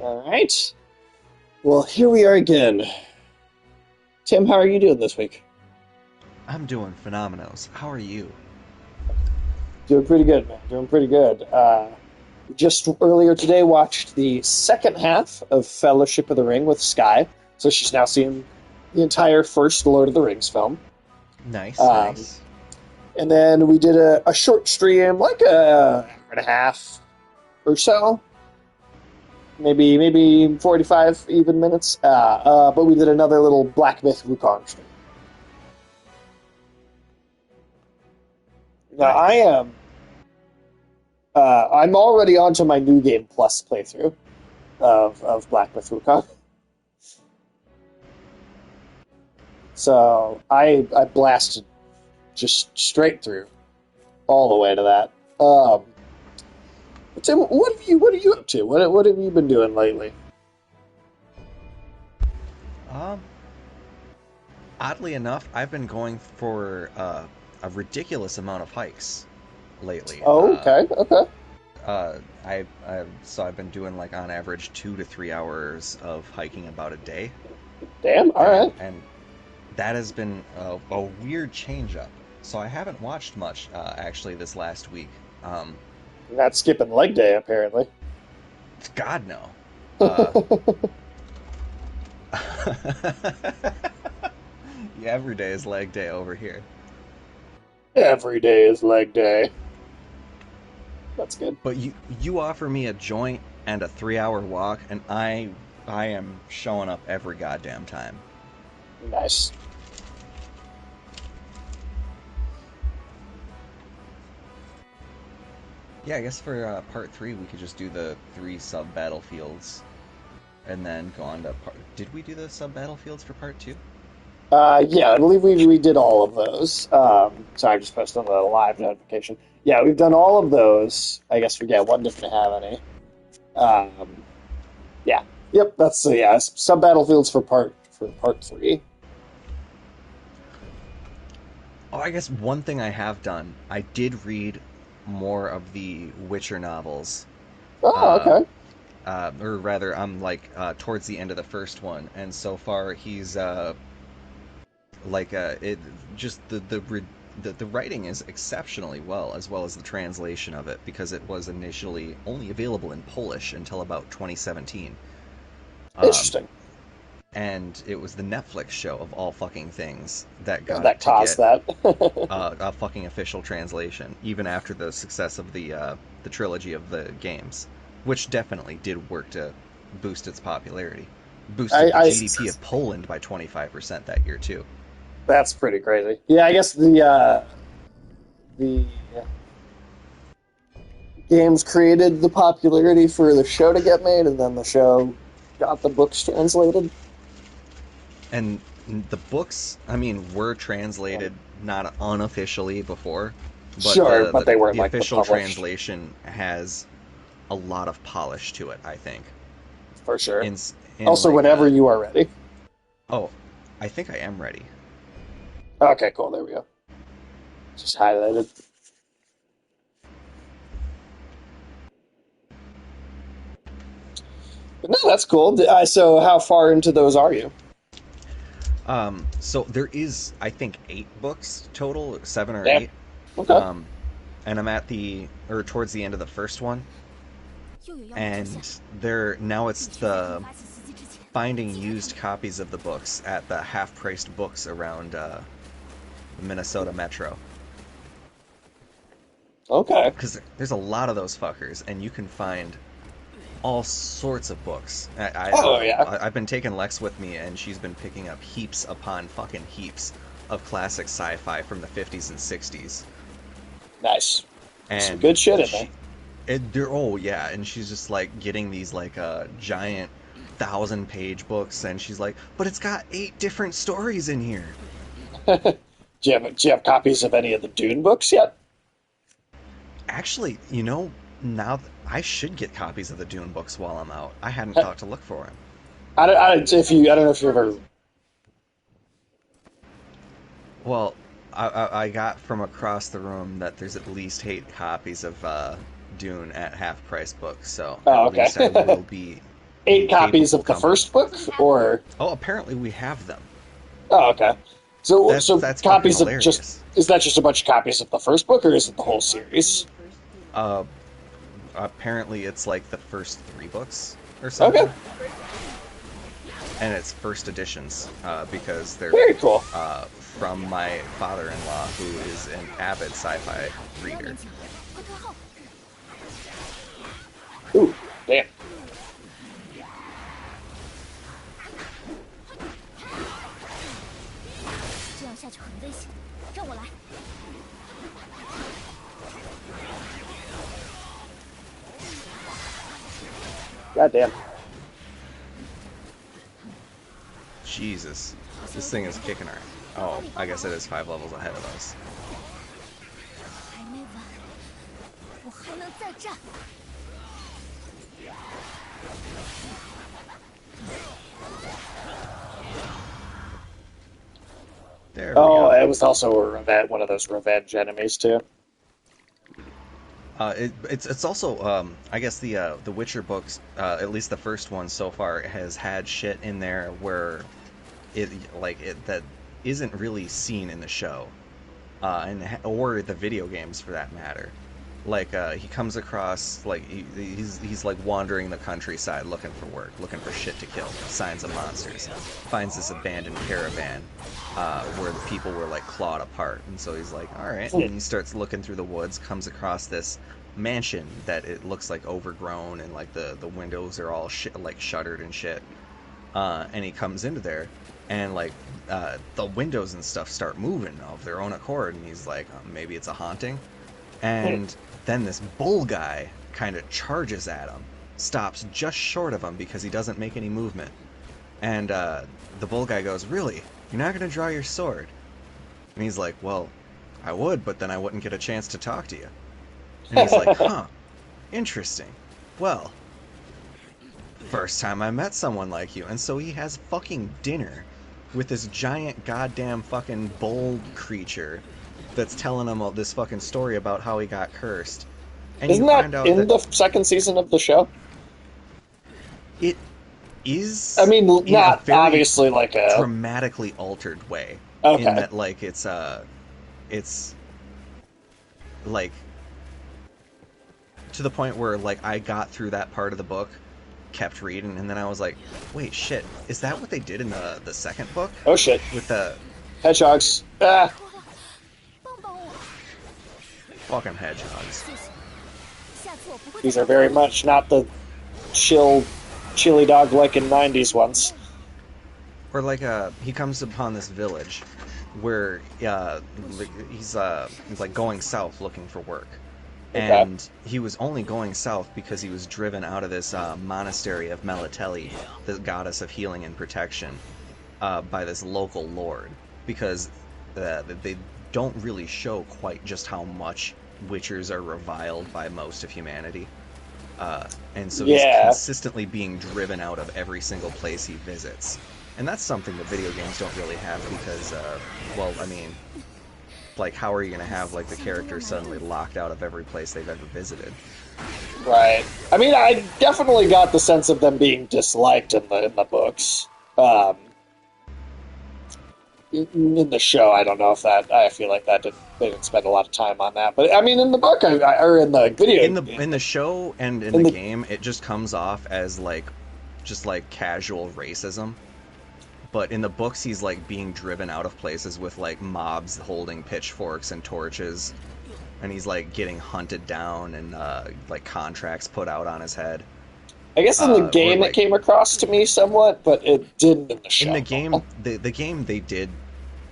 All right. Well, here we are again. Tim, how are you doing this week? I'm doing phenomenals. How are you? Doing pretty good, man. Doing pretty good. Just earlier today watched the second half of Fellowship of the Ring with Sky. So she's now seen the entire first Lord of the Rings film. Nice, Um, nice. and then we did a short stream, like a hour and a half or so, maybe 45 even minutes. But we did another little Black Myth Wukong stream. Now I Nice. am I'm already onto my New Game Plus playthrough of Black Myth Wukong. So I blasted just straight through all the way to that. Tim, what are you up to? What have you been doing lately? Um, Oddly enough, I've been going for a ridiculous amount of hikes lately. Oh, okay, okay. So I've been doing like on average 2 to 3 hours of hiking about a day, Damn, all right. and that has been a weird change up. So I haven't watched much actually this last week. Um, Not skipping leg day apparently. God no. Uh, Yeah, every day is leg day over here. Every day is leg day. That's good. But you offer me a joint and a 3 hour walk, and I am showing up every goddamn time. Nice. Yeah, I guess for part three we could just do the three sub battlefields, and then go on to part. Did we do the sub battlefields for part two? Yeah, I believe we did all of those. Sorry, I just posted on the live notification. Yeah, we've done all of those. I guess we one didn't have any. Um, yeah, yep. That's yeah. Sub battlefields for part three. Oh, I guess one thing I have done, I did read more of the Witcher novels. Oh, Uh, okay. or rather, I'm like towards the end of the first one, and so far he's like it just the writing is exceptionally well as the translation of it, because it was initially only available in Polish until about 2017. um, Interesting. and it was the Netflix show of all fucking things that Yeah, got that it to caused get that. a fucking official translation, even after the success of the trilogy of the games, which definitely did work to boost its popularity. Boosted the I GDP of Poland by 25% that year too. That's pretty crazy. Yeah, I guess the games created the popularity for the show to get made, and then the show got the books translated. And the books, I mean, were Yeah. translated not unofficially before, but Sure, but they weren't the like the official published translation has a lot of polish to it, I think. for sure. In Also, like whenever you are ready. oh, I think I am ready. Okay, cool. There we go. Just highlighted. But no, that's cool. So, how far into those are you? So there is, I think, 8 books total, seven or Damn. eight. Okay. Um, and I'm at the or towards the end of the first one, 又有妖怪出现，and there now it's 必须在引 the 发此袭击之前， finding 尽快动 used copies of the books at the half-priced books around the Minnesota metro, Okay. because there's a lot of those fuckers, and you can find all sorts of books. Oh yeah. I've been taking Lex with me, and she's been picking up heaps upon fucking heaps of classic sci-fi from the 50s and 60s. Nice. Some And good shit in there. she and they're oh yeah, and she's just like getting these like giant 1,000 page books, and she's like, but it's got 8 different stories in here. Do you have copies of any of the Dune books yet? Actually, now I should get copies of the Dune books while I'm out. I hadn't thought to look for them. I don't know if you ever. Well, I got from across the room that there's at least 8 copies of Dune at half price books, so at Oh, least I will okay. be 8 copies capable of the company. first book, or Oh, apparently we have them. oh, okay. So That's fucking copies of just hilarious. is that just a bunch of copies of the first book, or is it the whole series? Uh, Apparently it's like the first 3 books or Okay, something, and it's first editions because they're very cool. from my father-in-law, who is an avid sci-fi 不要 reader. 勉强，快退后！ Ooh, damn. 这样下去很危险，让我来。 God damn. Jesus, this thing is kicking our. Oh, I guess it is 5 levels ahead of us. 还没完，我还能再战。 There we Oh, go. it was also one of those revenge enemies too. It's also I guess the Witcher books, at least the first one so far, has had shit in there where it that isn't really seen in the show, or the video games for that matter. Like he comes across like he's like wandering the countryside looking for work, looking for shit to kill, signs of monsters. Finds this abandoned caravan where the people were like clawed apart, and so he's like, all right, and he starts looking through the woods, comes across this mansion that it looks like overgrown, and like the windows are all like shuttered and shit. And he comes into there, and like the windows and stuff start moving of their own accord, and he's like, maybe it's a haunting. And then this bull guy kind of charges at him, stops just short of him because he doesn't make any movement. And the bull guy goes, really? You're not going to draw your sword? And he's like, well, I would, but then I wouldn't get a chance to talk to you. And he's like, huh, interesting. Well, first time I met someone like you. And so he has fucking dinner with this giant goddamn fucking bull creature that's telling him all this fucking story about how he got cursed. And Isn't you find that out in that the second season of the show? it is, I mean, in a not very obviously like a dramatically altered way. In okay. that, like, it's like to the point where like I got through that part of the book, kept reading, and then I was like, wait, shit, is that what they did in the second book Oh shit! with the Hedgehogs. Ah, 帮帮我！ fucking hedgehogs? 谢谢，下次我不会再 these are 打扰 very 你。 much not the chili dog like in '90s ones. Or like he comes upon this village where he's like going south looking for work. Okay. And he was only going south because he was driven out of this monastery of Melitele, the goddess of healing and protection, by this local lord. Because they don't really show quite just how much witchers are reviled by most of humanity. And so he's Yeah. consistently being driven out of every single place he visits. And that's something that video games don't really have because, well, I mean, like, how are you going to have, like, the character suddenly locked out of every place they've ever visited? Right. I mean, I definitely got the sense of them being disliked in the books. In the show, I don't know if that. I feel like they didn't spend a lot of time on that. But I mean, in the book, or in the video, In the show and in the game, it just comes off as, like, just, like, casual racism. But in the books, he's, like, being driven out of places with, like, mobs holding pitchforks and torches. And he's, like, getting hunted down and, like, contracts put out on his head. I guess in the game like- it came across to me somewhat, but it didn't in the show. In the game, the game they did,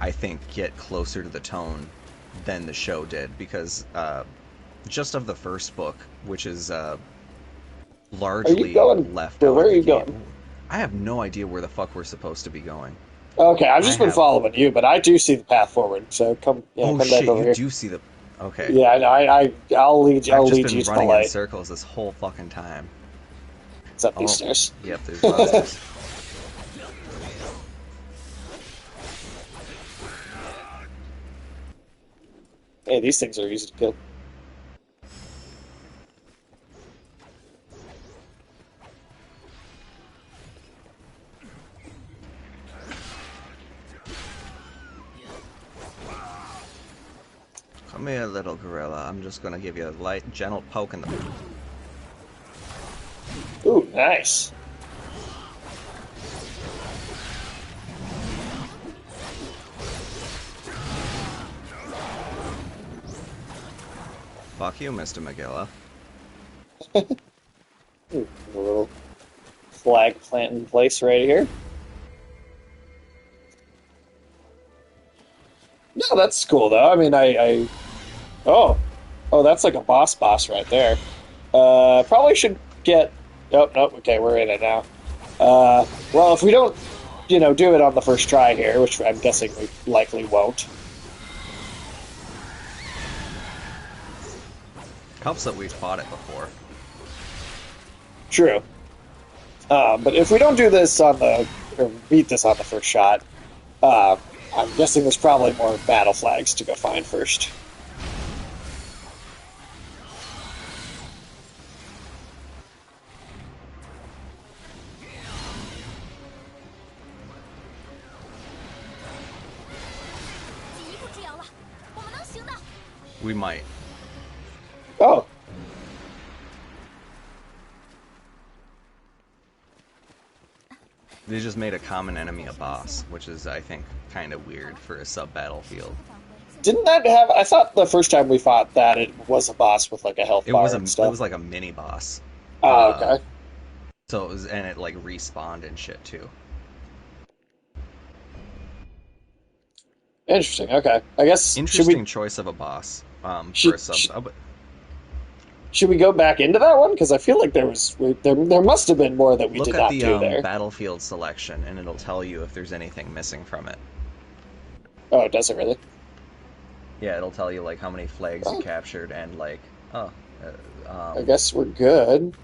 I think, get closer to the tone than the show did. Because just of the first book, which is largely left out Where of are the you game. going? I have no idea where the fuck we're supposed to be going. Okay, I've just I been have- following you, but I do see the path forward. So come Oh back shit, over you here. do see the... Okay. Yeah, I know. I'll lead you. I've I'll just lead been you to the running in light. circles this whole fucking time. It's up these Oh, stairs. yep, there's monsters. Hey, these things are easy to kill. Come here, little gorilla. I'm just gonna give you a light, gentle poke in the... Ooh, nice. Fuck you, Mr. Magilla. Ooh, a little flag plant in place right here. No, that's cool though. I mean, oh, oh, that's like a boss right there. Probably should get. Oh, no, okay, we're in it now. Well, if we don't, do it on the first try here, which I'm guessing we likely won't. Helps that we've fought it before. True. But if we don't do this or beat this on the first shot, I'm guessing there's probably more battle flags to go find first. We might. Oh. They just made a common enemy a boss, which is, I think, kind of weird for a sub-battlefield. Didn't that have... I thought the first time we fought that it was a boss with like a health bar and stuff. It was like a mini boss. Oh, okay. So it was, and it like respawned and shit too. Interesting. Okay, I guess interesting choice of a boss for a sub. Should we go back into that one? Because I feel like there must have been more that we did not do there. Look at the battlefield selection, and it'll tell you if there's anything missing from it. Oh, it doesn't really. Yeah, it'll tell you like how many flags you captured and like I guess we're good.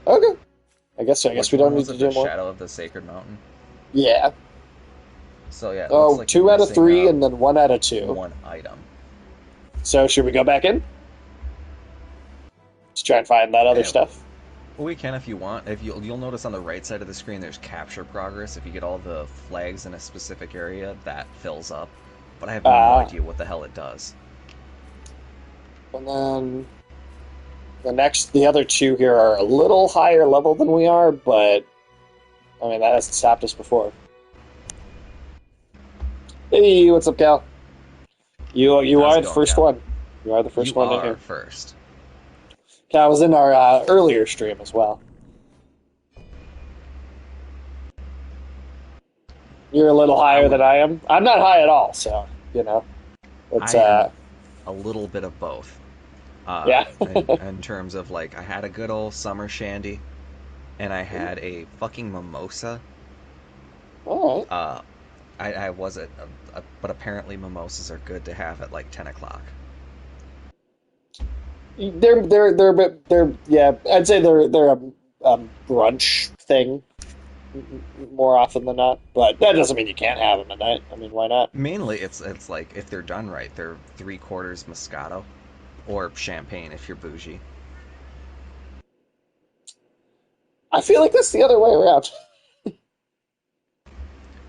Okay. I guess we don't need to do more. Shadow of the Sacred Mountain. Yeah. So yeah. Oh, like 2 out of 3, and then 1 out of 2. One item. So should we go back in? Let's try and find that other stuff. Well, we can if you want. If you'll notice on the right side of the screen, there's capture progress. If you get all the flags in a specific area, that fills up. But I have no idea what the hell it does. And then the other 2 here are a little higher level than we are, but I mean that hasn't stopped us before. Hey, what's up, Cal? You are the first one. You are the first one in here. First. Cal was in our earlier stream as well. You're a little higher than I am. I'm not high at all, so it's a little bit of both. Yeah. in terms of like, I had a good old summer shandy, and I had a fucking mimosa. All right. I wasn't, but apparently mimosas are good to have at like 10 o'clock. Yeah. I'd say they're a brunch thing more often than not, but that doesn't mean you can't have them at night. I mean, why not? Mainly, it's like if they're done right, they're 3/4 Moscato, or champagne if you're bougie. I feel like that's the other way around.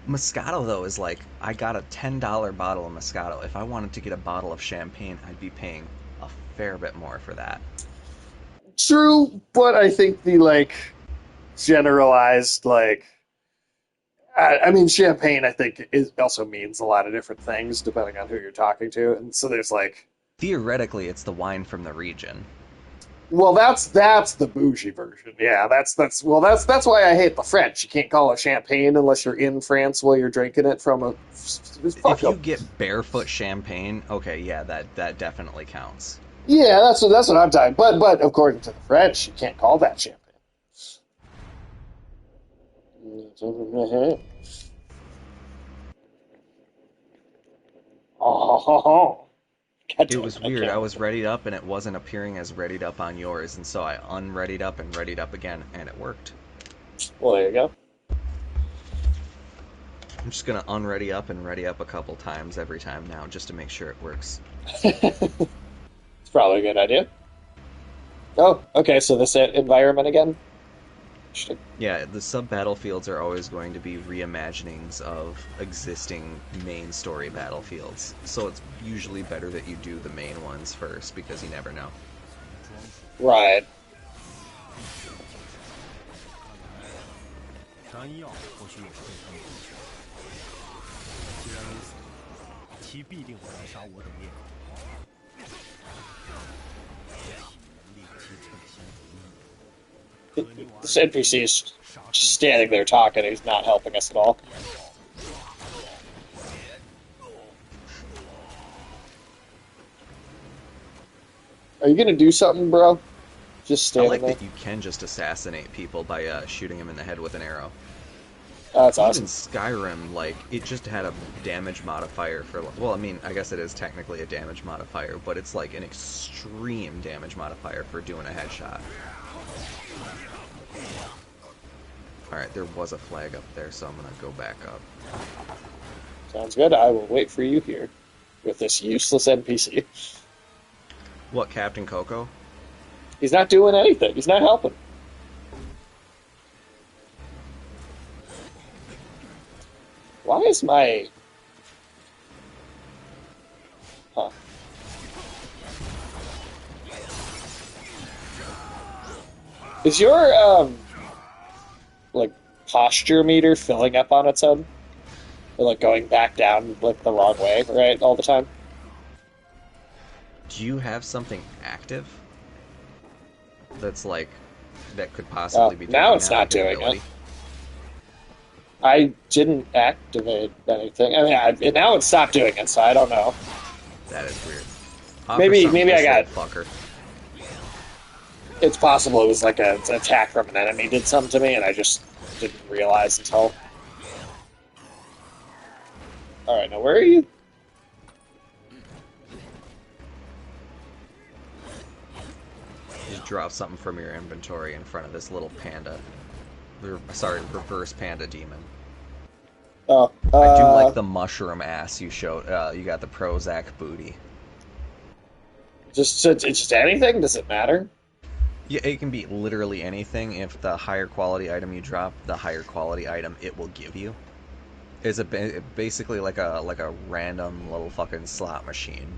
Moscato, though, is like, I got a $10 bottle of Moscato. If I wanted to get a bottle of champagne, I'd be paying a fair bit more for that. True, but I think the, generalized, I mean, champagne, I think, also means a lot of different things, depending on who you're talking to, and so there's, Theoretically, it's the wine from the region. Well, that's the bougie version. Yeah, that's why I hate the French. You can't call it champagne unless you're in France while you're drinking it from a. If you get barefoot champagne, okay, yeah, that definitely counts. Yeah, that's what I'm talking. But according to the French, you can't call that champagne. Oh. It was weird. I was readied up, and it wasn't appearing as readied up on yours, and so I unreadied up and readied up again, and it worked. Well, there you go. I'm just gonna unready up and ready up a couple times every time now, just to make sure it works. It's probably a good idea. Oh, okay, so this environment again? Yeah, the sub-battlefields are always going to be reimaginings of existing main story battlefields. So it's usually better that you do the main ones first, because you never know. Right. 丹药或许也会他们进去。既然如此，其必定会来杀我等灭口。其能力其趁相敌。 This NPC is just standing there talking. He's not helping us at all. Are you gonna do something, bro? Just I standing like there. that you can just assassinate people by shooting them in the head with an arrow. Oh, that's Even awesome. Skyrim, like, it just had a damage modifier for, well, I mean, I guess it is technically a damage modifier, but it's like an extreme damage modifier for doing a headshot. Alright, there was a flag up there, so I'm gonna go back up. Sounds good. I will wait for you here with this useless NPC. What, Captain Coco? He's not doing anything. He's not helping. Why is my... Huh. Is your, like, posture meter filling up on its own? Or, like, going back down, like, the wrong way, right, all the time? Do you have something active? That's like, that could possibly be doing now it's that, not like an doing ability? it. I didn't activate anything. I mean, now it's stopped doing it, so I don't know. That is weird. Maybe I this got... little fucker. It's possible it was like an attack from an enemy did something to me, and I just didn't realize until... Alright, now where are you? Just drop something from your inventory in front of this little panda. Sorry, reverse panda demon. Oh, I do like the mushroom ass you showed. You got the Prozac booty. It's just anything? Does it matter? Yeah, it can be literally anything. If the higher quality item you drop, the higher quality item it will give you. It's basically like a random little fucking slot machine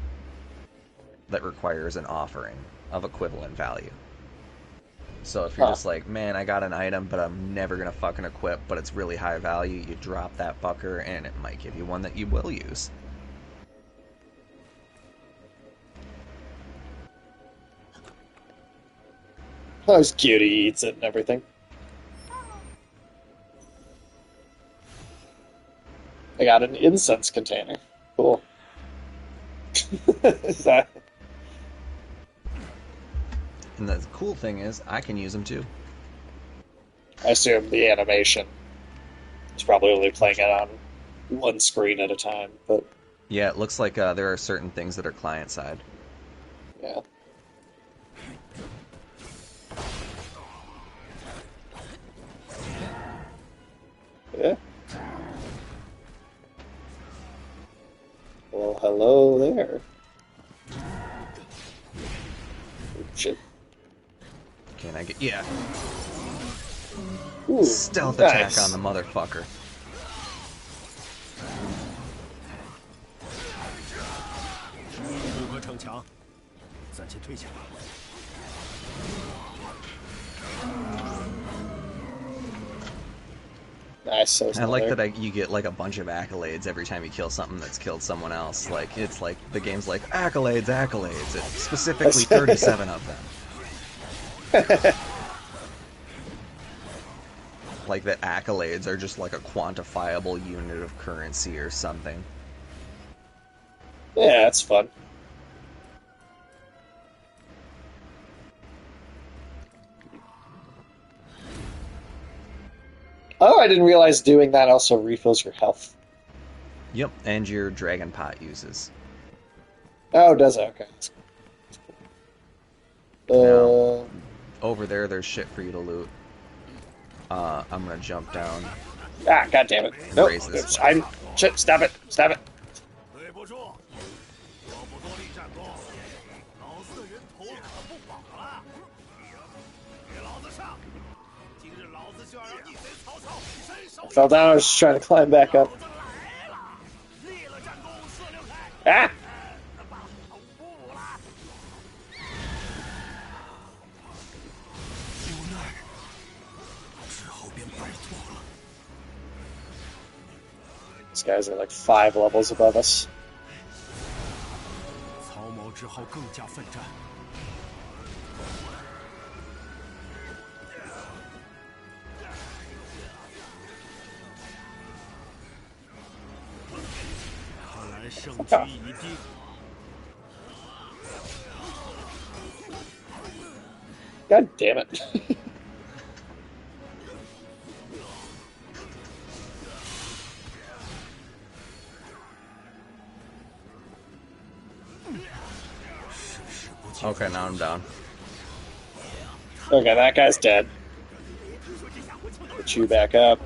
that requires an offering of equivalent value. So if you're just like, man, I got an item, but I'm never gonna fucking equip, but it's really high value, you drop that fucker, and it might give you one that you will use. Oh, it's cute. He eats it and everything. I got an incense container. Cool. Is that... And the cool thing is, I can use them too. I assume the animation is probably only playing it on one screen at a time, but Yeah, it looks like there are certain things that are client side. yeah. Yeah. Well, hello there. Shit. Can I get... Yeah. Ooh, Stealth nice. attack on the motherfucker. Nice. So I like that you get like a bunch of accolades every time you kill something that's killed someone else. Like, it's like, the game's like, accolades, accolades. It's specifically 37 of them. Like that accolades are just like a quantifiable unit of currency or something. Yeah, that's fun. Oh, I didn't realize doing that also refills your health. Yep, and your dragon pot uses. Oh, does it? Okay. Now, over there's shit for you to loot. I'm gonna jump down. Ah, god damn it. Nope. Raise this Shit, stop it. Stop it. I fell down. I was just trying to climb back up. Ah! 无奈，之后便拜托了。 These guys are like 5 levels above us. 曹髦只好更加奋战。看来胜局已定。 God damn it. Okay, now I'm down. Okay, that guy's dead. Put you back up.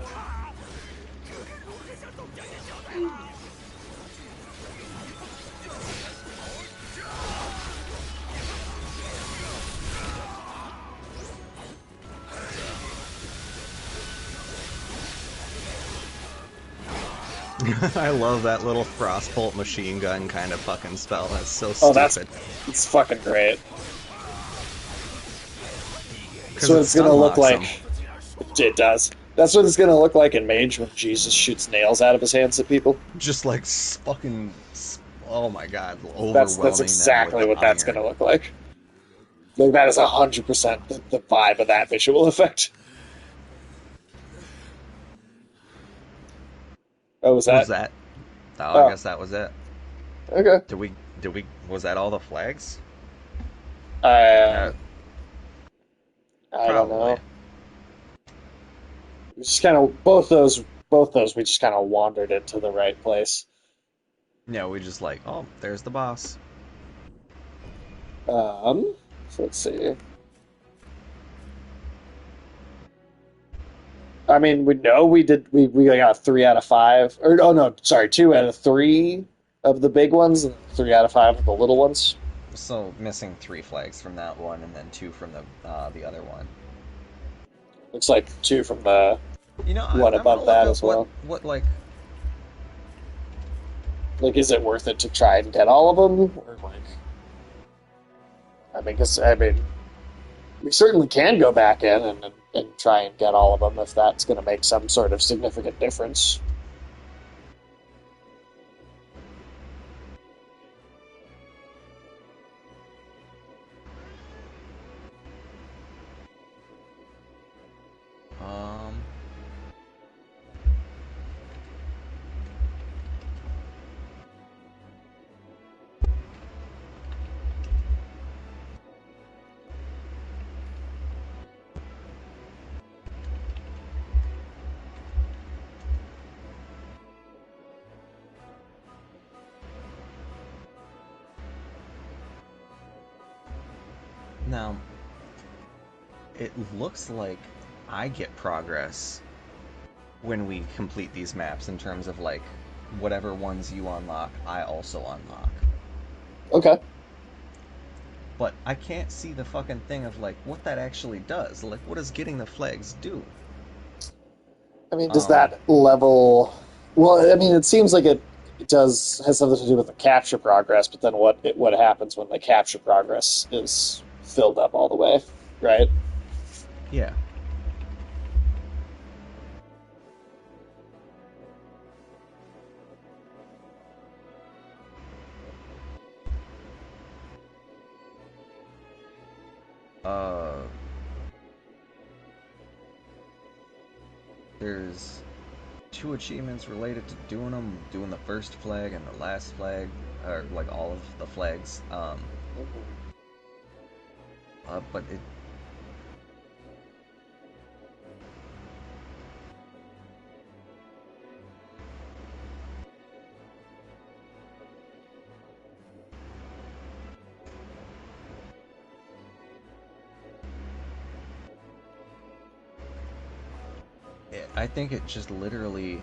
I love that little frostbolt machine gun kind of fucking spell. That's so Oh, stupid. it's fucking great. 'Cause So it it's gonna stun look locks like. It does. That's what it's gonna look like in Mage when Jesus shoots nails out of his hands at people. Just like fucking. Oh my god, overwhelming. That's exactly them with what the that's iron. gonna look like. Like that is 100% the vibe of that visual effect. Oh, was What was that? that? Oh, Oh. I guess that was it. Okay. Did we? Was that all the flags? I don't Probably. know. We just kind of both those we just kind of wandered into the right place. Yeah, we just like, oh, there's the boss. So let's see. I mean, we know we got 3 out of 5, or oh no, sorry, 2 out of 3 of the big ones, and 3 out of 5 of the little ones. So missing 3 flags from that one, and then 2 from the other one. Looks like 2 from the You know, one I'm above gonna that look as up well. What like? Like, is it worth it to try and get all of them, or like? I mean, we certainly can go back in and try and get all of them if that's going to make some sort of significant difference. Um. Now, it looks like I get progress when we complete these maps in terms of like whatever ones you unlock, I also unlock. Okay. But I can't see the fucking thing of like what that actually does. Like, what does getting the flags do? I mean, does that level? Well, I mean, it seems like it has something to do with the capture progress, but then what happens when the capture progress is filled up all the way, right? Yeah. There's 2 achievements related to doing them, doing the first flag and the last flag, or like all of the flags. But it. I think it just literally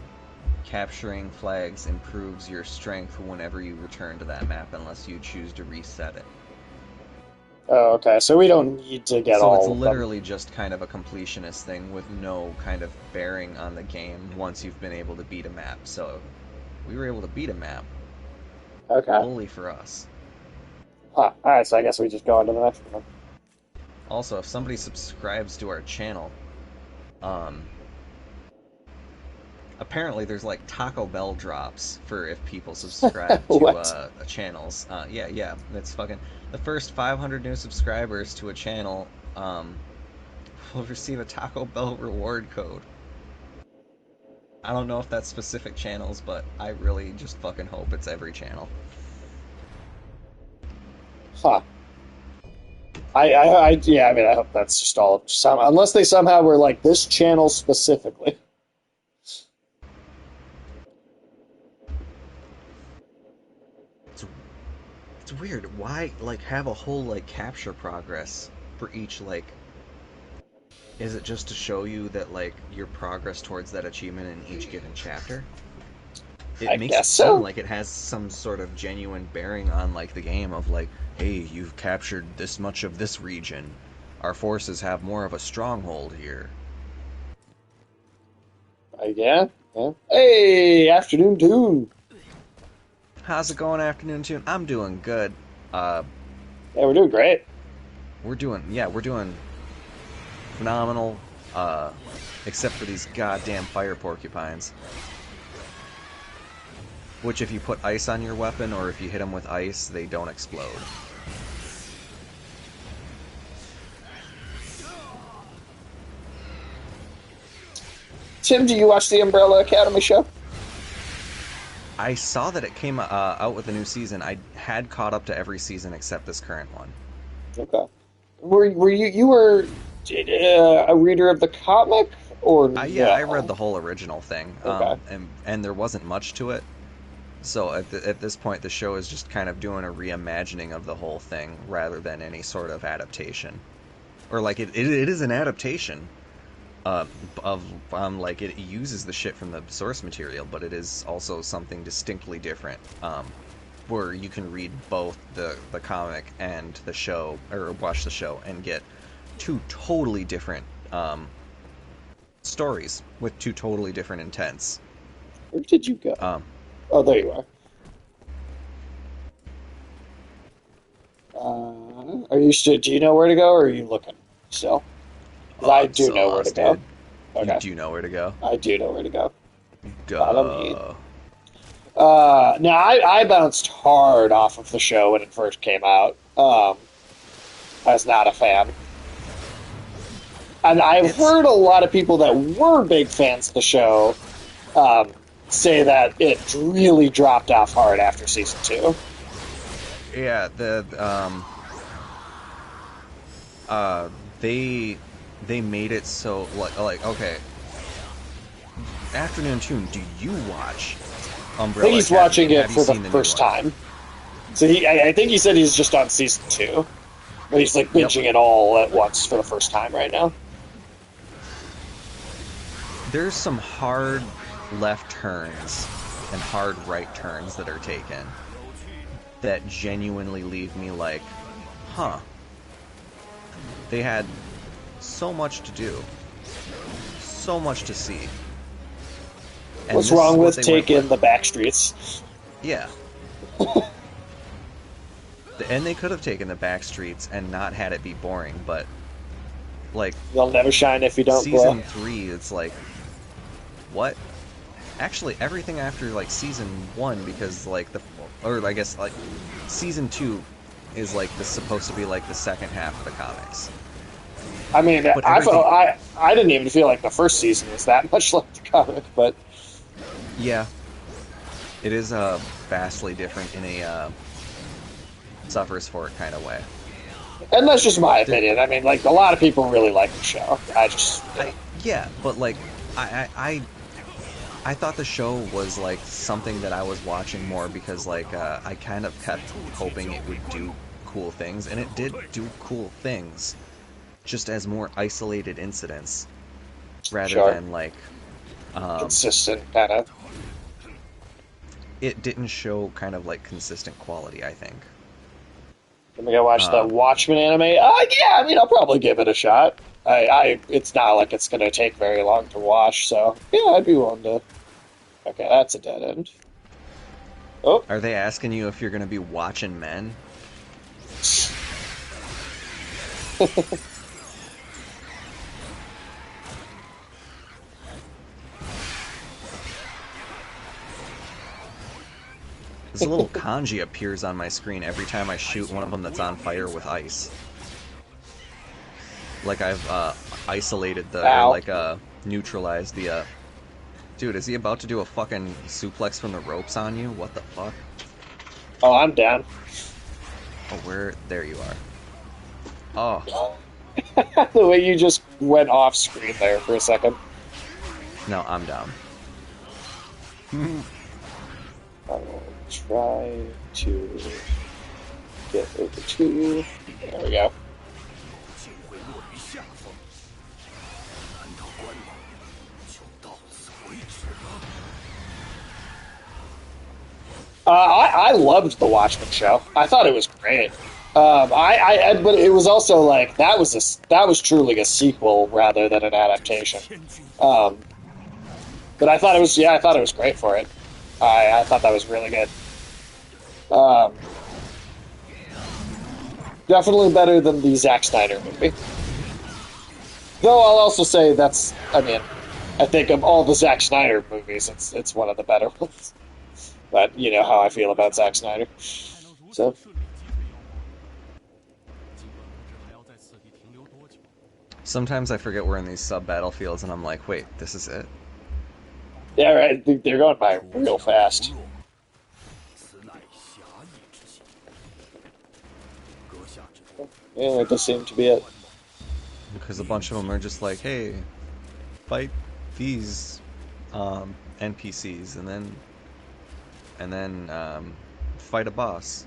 capturing flags improves your strength whenever you return to that map, unless you choose to reset it. Oh, okay. So we don't need to get So it's all of them. literally just kind of a completionist thing with no kind of bearing on the game once you've been able to beat a map. So we were able to beat a map, Okay. bully for us. Huh. All right. So I guess we just go on to the next one. Also, if somebody subscribes to our channel, um, apparently there's like Taco Bell drops for if people subscribe to What? channels. Yeah, that's fucking the first 500 new subscribers to a channel will receive a Taco Bell reward code. I don't know if that's specific channels, but I really just fucking hope it's every channel. Huh. Yeah. I mean, I hope that's just all. Unless they somehow were like this channel specifically. It's it's weird. Why like have a whole like capture progress for each like is it just to show you that like your progress towards that achievement in each given chapter? It I makes it guess seem so. like it has some sort of genuine bearing on like the game of like, hey, you've captured this much of this region. Our forces have more of a stronghold here. Yeah. Yeah. Hey, afternoon tune. How's it going, Afternoon Tune? I'm doing good. Uh, Yeah, we're doing great. we're doing phenomenal. Uh, except for these goddamn fire porcupines. Which, if you put ice on your weapon or if you hit them with ice, they don't explode. Tim, do you watch the Umbrella Academy show? I saw that it came out with a new season. I had caught up to every season except this current one. Okay. Were you were a reader of the comic or Yeah, I read no? the whole original thing, Okay. and there wasn't much to it. So at this point, the show is just kind of doing a reimagining of the whole thing rather than any sort of adaptation. Or like it is an adaptation uh, of like it uses the shit from the source material, but it is also something distinctly different. Where you can read both the comic and the show, or watch the show and get two totally different stories with two totally different intents. Where did you go? Um, Oh, there you are. Are you still? Do you know where to go, or are you looking still? 'Cause oh, I I'm do so know where to lost, go. dude. You Okay, do know where to go? I do know where to go. Follow me. Duh. Now I bounced hard off of the show when it first came out. I was not a fan, and I've It's heard a lot of people that were big fans of the show um, say that it really dropped off hard after season two. yeah, the uh they they made it so like okay, Afternoon Tune, do you watch I think Umbrella he's Academy watching and it have you for the seen the new first one? time. So I think he said he's just on season two, but he's like Yep. binging it all at once for the first time right now. There's some hard left turns and hard right turns that are taken that genuinely leave me like, huh. They had so much to do, so much to see. And What's this is wrong what with they went taking with. the back streets? Yeah. And they could have taken the back streets and not had it be boring, but like You'll never shine if you don't glow. season 3, it's like what? Actually, everything after like season 1, because like or I guess like season 2 is like supposed to be like the second half of the comics. I mean, But everything, I didn't even feel like the first season was that much like the comic, but yeah, it is vastly different in a suffers for it kind of way. and that's just my There, opinion. I mean, like a lot of people really like the show. I just, yeah, but like I thought the show was like something that I was watching more because like I kind of kept hoping it would do cool things, and it did do cool things, just as more isolated incidents rather sure, than like um, consistent kind of. it didn't show kind of like consistent quality, I think. I'm gonna watch the Uh, Watchmen anime. Yeah, I mean, I'll probably give it a shot. It's not like it's gonna take very long to watch, so yeah, I'd be willing to. Okay, that's a dead end. Oh, are they asking you if you're going to be watching men? This little kanji appears on my screen every time I shoot one of them that's on fire with ice. Like I've isolated the, or ow. like neutralized the. Dude, is he about to do a fucking suplex from the ropes on you? What the fuck? Oh, I'm down. Oh, where? There you are. Oh, The way you just went off screen there for a second. no, I'm down. I will try to get over to you. There we go. 竟会落于下风。难道关门就到此为止了？ I loved the Watchmen show. I thought it was great. But it was also like that was truly a sequel rather than an adaptation. 天君， But I thought it was great for it. I thought that was really good. Definitely better than the Zack Snyder movie. Though I'll also say I think of all the Zack Snyder movies, it's one of the better ones. But you know how I feel about Zack Snyder. 才能如此 So 顺利击退妖魔。尽管不知还要在此地停留多久。 Sometimes I forget we're in these sub battlefields, and I'm like, wait, this is it? yeah, right. They're going by real fast. 此乃侠义之心。阁下之功， Yeah, that does seem to be it. Because a bunch of them are just like, hey, fight these NPCs, and then fight a boss.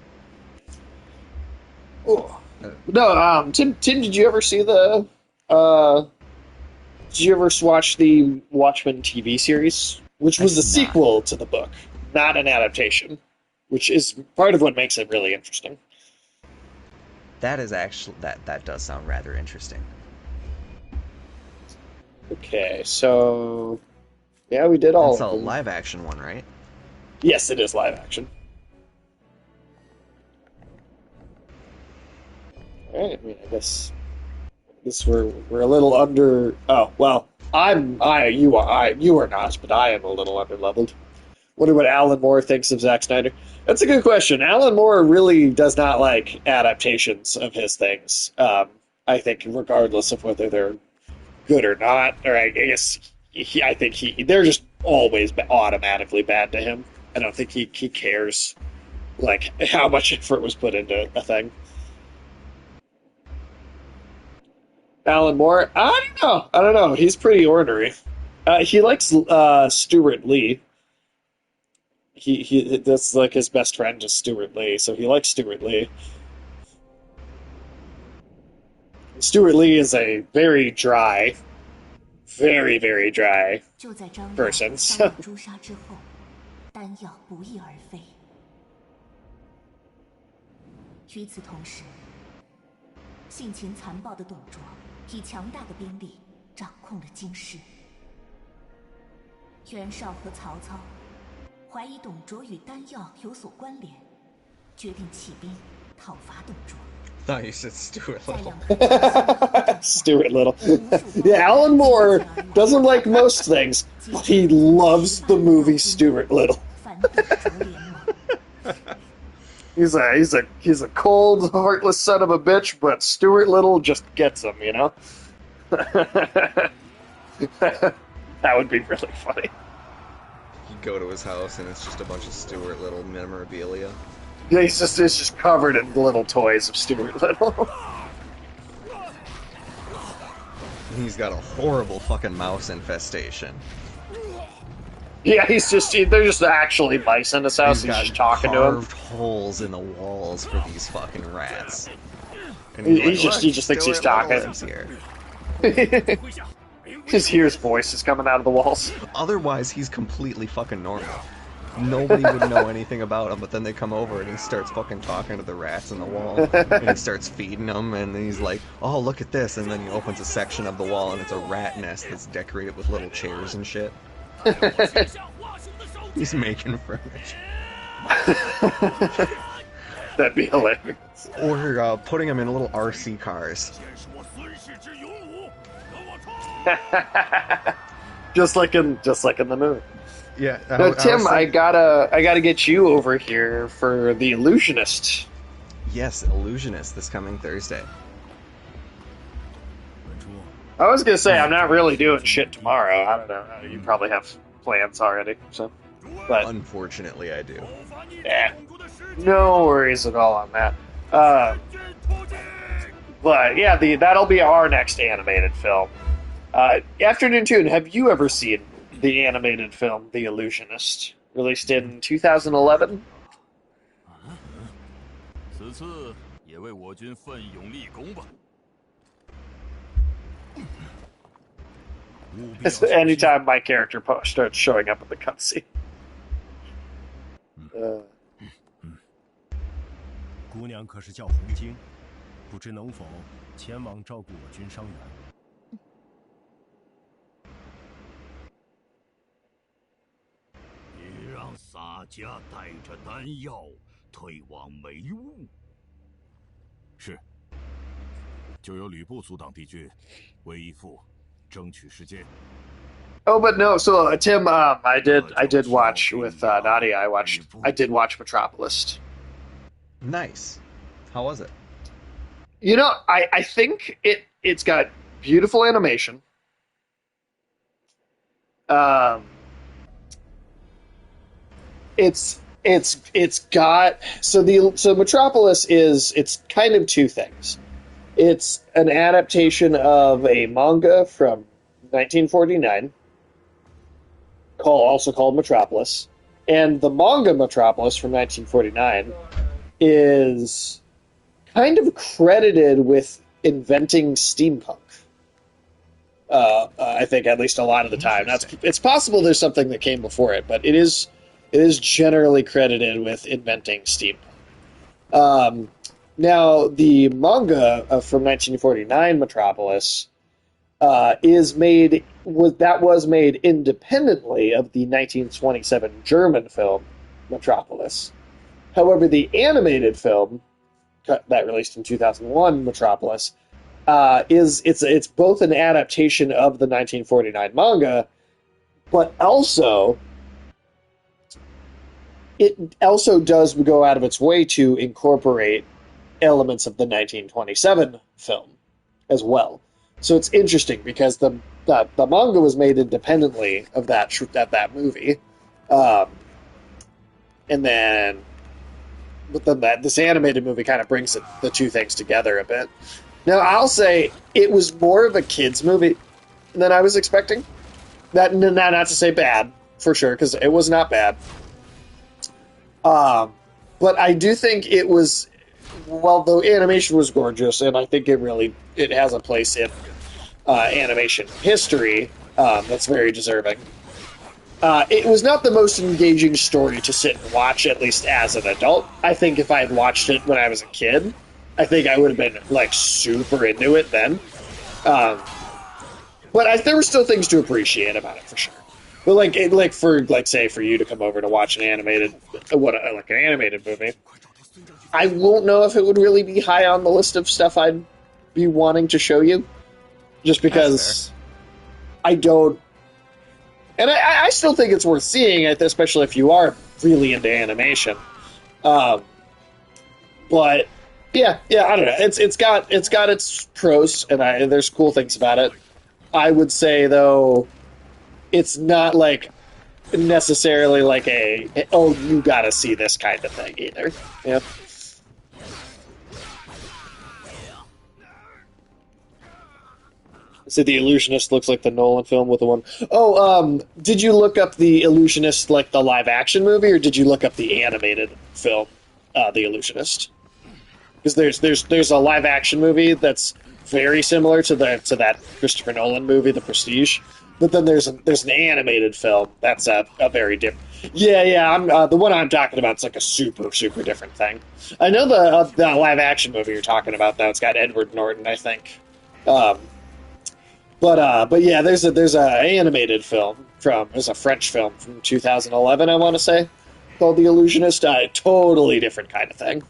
Ooh. No, Tim, did you ever see the? Did you ever watch the Watchmen TV series, which was a did not. sequel to the book, not an adaptation, which is part of what makes it really interesting. That is actually that does sound rather interesting. Okay, so yeah, we did all. It's a of them. live action one, right? Yes, it is live action. All right, I mean, I guess we're a little under. Oh well, you are not, but I am a little under leveled. Wonder what Alan Moore thinks of Zack Snyder. That's a good question. Alan Moore really does not like adaptations of his things. I think regardless of whether they're good or not, or I guess I think they're just always automatically bad to him. I don't think he cares like how much effort was put into a thing. Alan Moore, I don't know. He's pretty ornery. He likes Stuart Lee. He that's like his best friend is Stuart Lee, so he likes Stuart Lee. Stuart Lee is a very dry, very very dry 就在张 person. 漾 So 杀诛杀之后，丹药不翼而飞。与此同时，性情残暴的董卓以强大的兵力掌控了京师。袁绍和曹操怀疑董卓与丹药有所关联，决定起兵讨伐董卓。 Thought you said Stuart 在 Little. 两个人的 Stuart Little. Yeah, Alan Moore doesn't like most things, but he loves the movie Stuart Little. 反董卓联盟。 He's a cold, heartless son of a bitch, but Stuart Little just gets him, you know? That would be really funny. You go to his house and it's just a bunch of Stuart Little memorabilia. Yeah, it's just covered in little toys of Stuart Little. He's got a horrible fucking mouse infestation. Yeah, they're just actually mice in his house. He's just talking to him. carved holes in the walls for these fucking rats. And He just thinks he's talking. Here. 麾下，明 Just hears voices coming out of the walls. Otherwise, he's completely fucking normal. Nobody would know anything about him, but then they come over and he starts fucking talking to the rats in the wall, and he starts feeding them, and he's like, "Oh, look at this!" And then he opens a section of the wall, and it's a rat nest that's decorated with little chairs and shit. He's making furniture. That'd be hilarious. Or putting them in little RC cars. just like in the movie. Yeah. No, Tim, I gotta get you over here for The Illusionist. Yes, Illusionist this coming Thursday. I was gonna say I'm not really doing shit tomorrow. I don't know. You probably have plans already, so. But unfortunately, I do. Yeah, no worries at all on that. But yeah, that'll be our next animated film. Afternoon Tune, have you ever seen the animated film The Illusionist, released in 2011? 此次也为我军奋勇立功吧。 Anytime my character starts showing up in the cutscene. 姑娘可是叫红晶，不知能否前往照顾我军伤员？你让洒家带着丹药退往梅坞。是。就由吕布阻挡敌军，为义父争取时间。 Oh, but no. So Tim, I did watch with Nadia. I did watch Metropolis. Nice. How was it? You know, I think it's got beautiful animation. It's got so Metropolis it's kind of two things. It's an adaptation of a manga from 1949. Also called Metropolis, and the manga Metropolis from 1949 is kind of credited with inventing steampunk. I think at least a lot of the time. Now, it's possible there's something that came before it, but it is generally credited with inventing steampunk. Now, the manga from 1949 Metropolis was made independently of the 1927 German film Metropolis. However, the animated film that released in 2001, Metropolis, it's both an adaptation of the 1949 manga, but it also does go out of its way to incorporate elements of the 1927 film as well. So it's interesting because the manga was made independently of that movie, and then this animated movie kind of brings the two things together a bit. Now I'll say it was more of a kids movie than I was expecting. Not to say bad for sure, because it was not bad. But I do think it was. Well, the animation was gorgeous, and I think it has a place in animation history that's very deserving. It was not the most engaging story to sit and watch, at least as an adult. I think if I had watched it when I was a kid, I think I would have been super into it then. But there were still things to appreciate about it for sure. But say for you to come over to watch an animated movie, I won't know if it would really be high on the list of stuff I'd be wanting to show you, just because I don't. And I still think it's worth seeing, especially if you are really into animation. But yeah, I don't know. It's got its pros, and there's cool things about it. I would say though, it's not necessarily you gotta see this kind of thing either. Yeah. So The Illusionist looks like the Nolan film with the one. Oh, did you look up The Illusionist, the live action movie, or did you look up the animated film, The Illusionist? Because there's a live action movie that's very similar to that Christopher Nolan movie, The Prestige. But then there's an animated film that's a very different. Yeah. I'm the one I'm talking about. It's like a super different thing. I know the live action movie you're talking about though. It's got Edward Norton, I think. Um, but yeah, there's a animated film there's a French film from 2011, I want to say, called The Illusionist. Totally different kind of thing.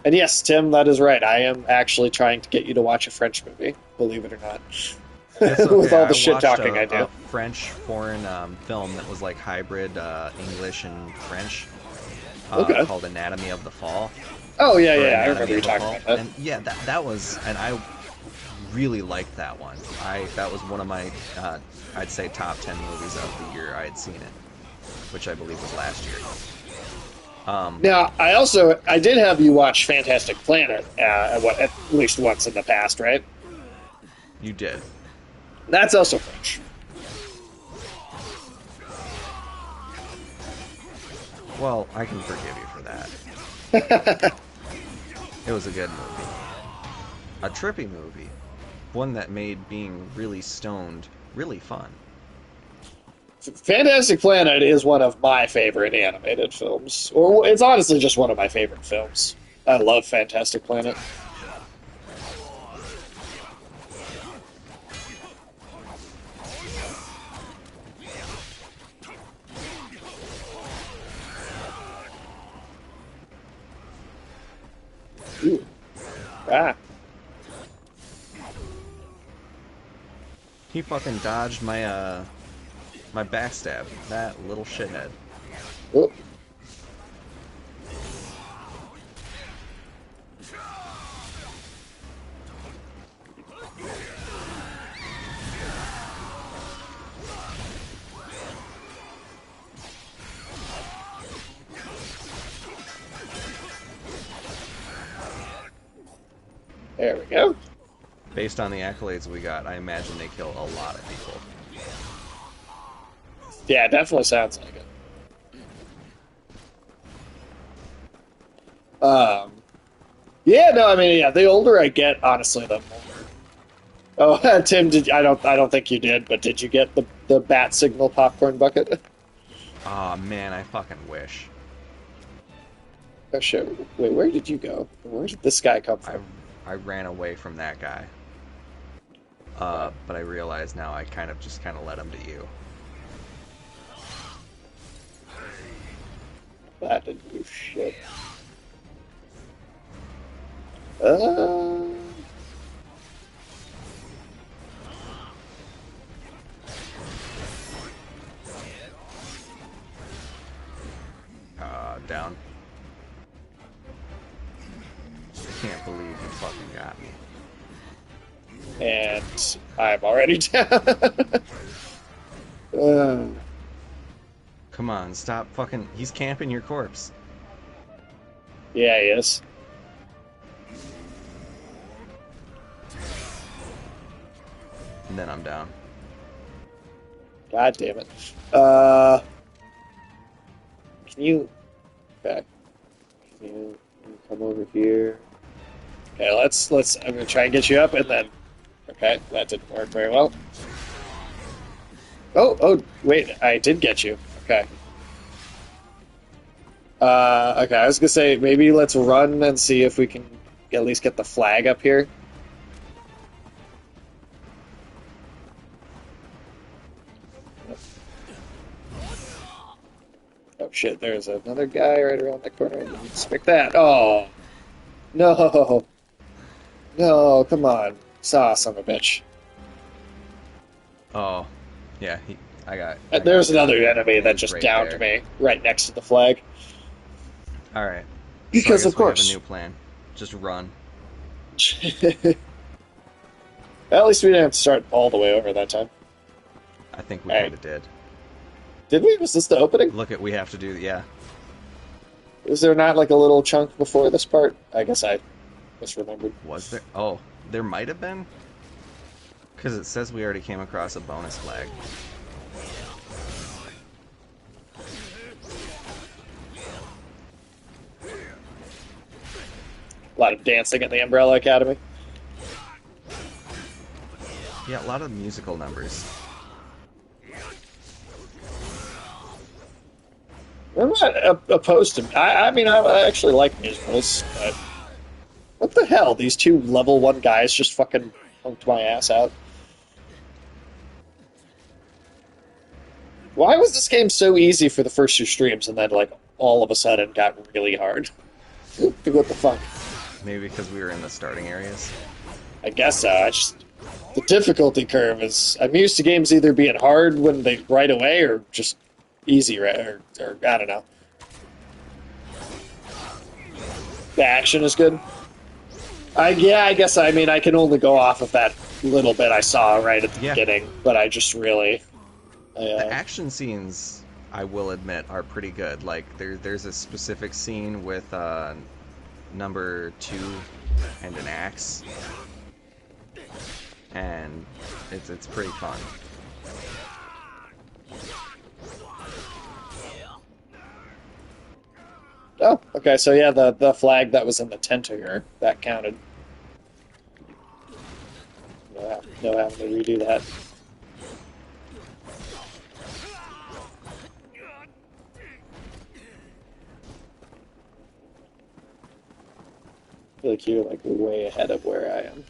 And yes, Tim, that is right. I am actually trying to get you to watch a French movie, believe it or not. It's okay. With all the I shit watched talking I do. a French foreign film that was like hybrid English and French, Okay. called Anatomy of the Fall. Oh or yeah, I Anatomy remember you of the talking Fall. about that. And yeah, that was, and I really liked that one. That was one of my I'd say top 10 movies of the year I had seen it, which I believe was last year. Now, I did have you watch Fantastic Planet at least once in the past, right? You did. That's also French. Well, I can forgive you for that. It was a good movie. A trippy movie. One that made being really stoned really fun. Fantastic Planet is one of my favorite animated films. Or it's honestly just one of my favorite films. I love Fantastic Planet. Ooh. Ah. He fucking dodged my my backstab. That little shithead. Oh. There we go. Based on the accolades we got, I imagine they kill a lot of people. Yeah, it definitely sounds like it. Yeah, no, I mean, yeah, the older I get, honestly, the more. Oh, Tim, I don't think you did, but did you get the bat signal popcorn bucket? Aw, man, I fucking wish. Oh shit! Wait, where did you go? Where did this guy come from? I ran away from that guy. But I realize now I kind of led him to you. That didn't do shit. Down. I can't believe you fucking got me. And I'm already down. Come on, stop fucking... He's camping your corpse. Yeah, he is. And then I'm down. God damn it. Can you... Okay. Can you come over here? Okay, let's... I'm gonna try and get you up, and then... Okay, that didn't work very well. Oh, wait, I did get you. Okay. Okay, I was gonna say, maybe let's run and see if we can at least get the flag up here. Oh shit, there's another guy right around the corner. Expect that. Oh. No. No, come on. Saw son of a bitch. Oh. Yeah, There's another enemy that just right downed there. me right next to the flag. Alright. Because so I guess of course. we have a new plan. Just run. At least we didn't have to start all the way over that time. I think we Hey. kind of did. Did we? Was this the opening? Look we have to do, yeah. Was there not like a little chunk before this part? I guess I misremembered. Was there? Oh, there might have been? Because it says we already came across a bonus flag. A lot of dancing at the Umbrella Academy. Yeah, a lot of musical numbers. I'm not opposed to. I mean, I actually like musicals, but what the hell? These two level 1 guys just fucking punked my ass out. Why was this game so easy for the first 2 streams and then, like, all of a sudden got really hard? What the fuck? Maybe because we were in the starting areas. I guess so. The difficulty curve is. I'm used to games either being hard when they right away or just easy, or I don't know. The action is good. I guess I mean I can only go off of that little bit I saw right at the beginning, but I just really. The action scenes, I will admit, are pretty good. Like there's a specific scene with number 2 and an axe, and it's pretty fun. Oh, okay. So yeah, the flag that was in the tent here, that counted. No having to redo that. I feel like you're like way ahead of where I am.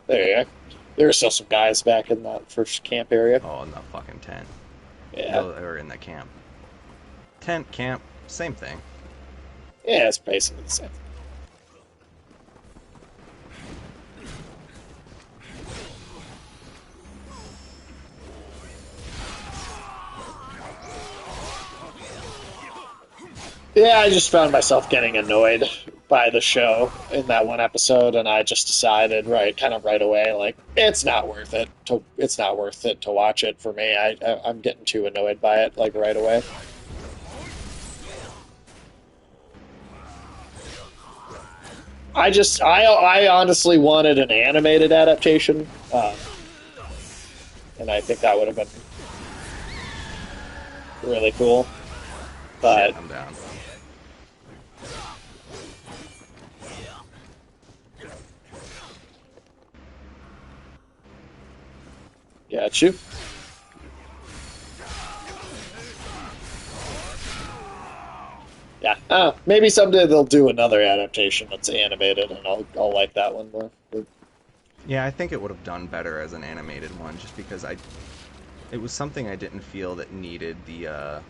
There you go. There are still some guys back in that first camp area. Oh, in the fucking tent. Yeah. Or in the camp. Tent, camp, same thing. Yeah, it's basically the same. Yeah, I just found myself getting annoyed by the show in that one episode, and I just decided right away, like it's not worth it to watch it for me. I'm getting too annoyed by it, like right away. I honestly wanted an animated adaptation, and I think that would have been really cool. But Shit, I'm down. Got you. Yeah, maybe someday they'll do another adaptation that's animated, and I'll like that one more. Yeah, I think it would have done better as an animated one, just because it was something I didn't feel that needed the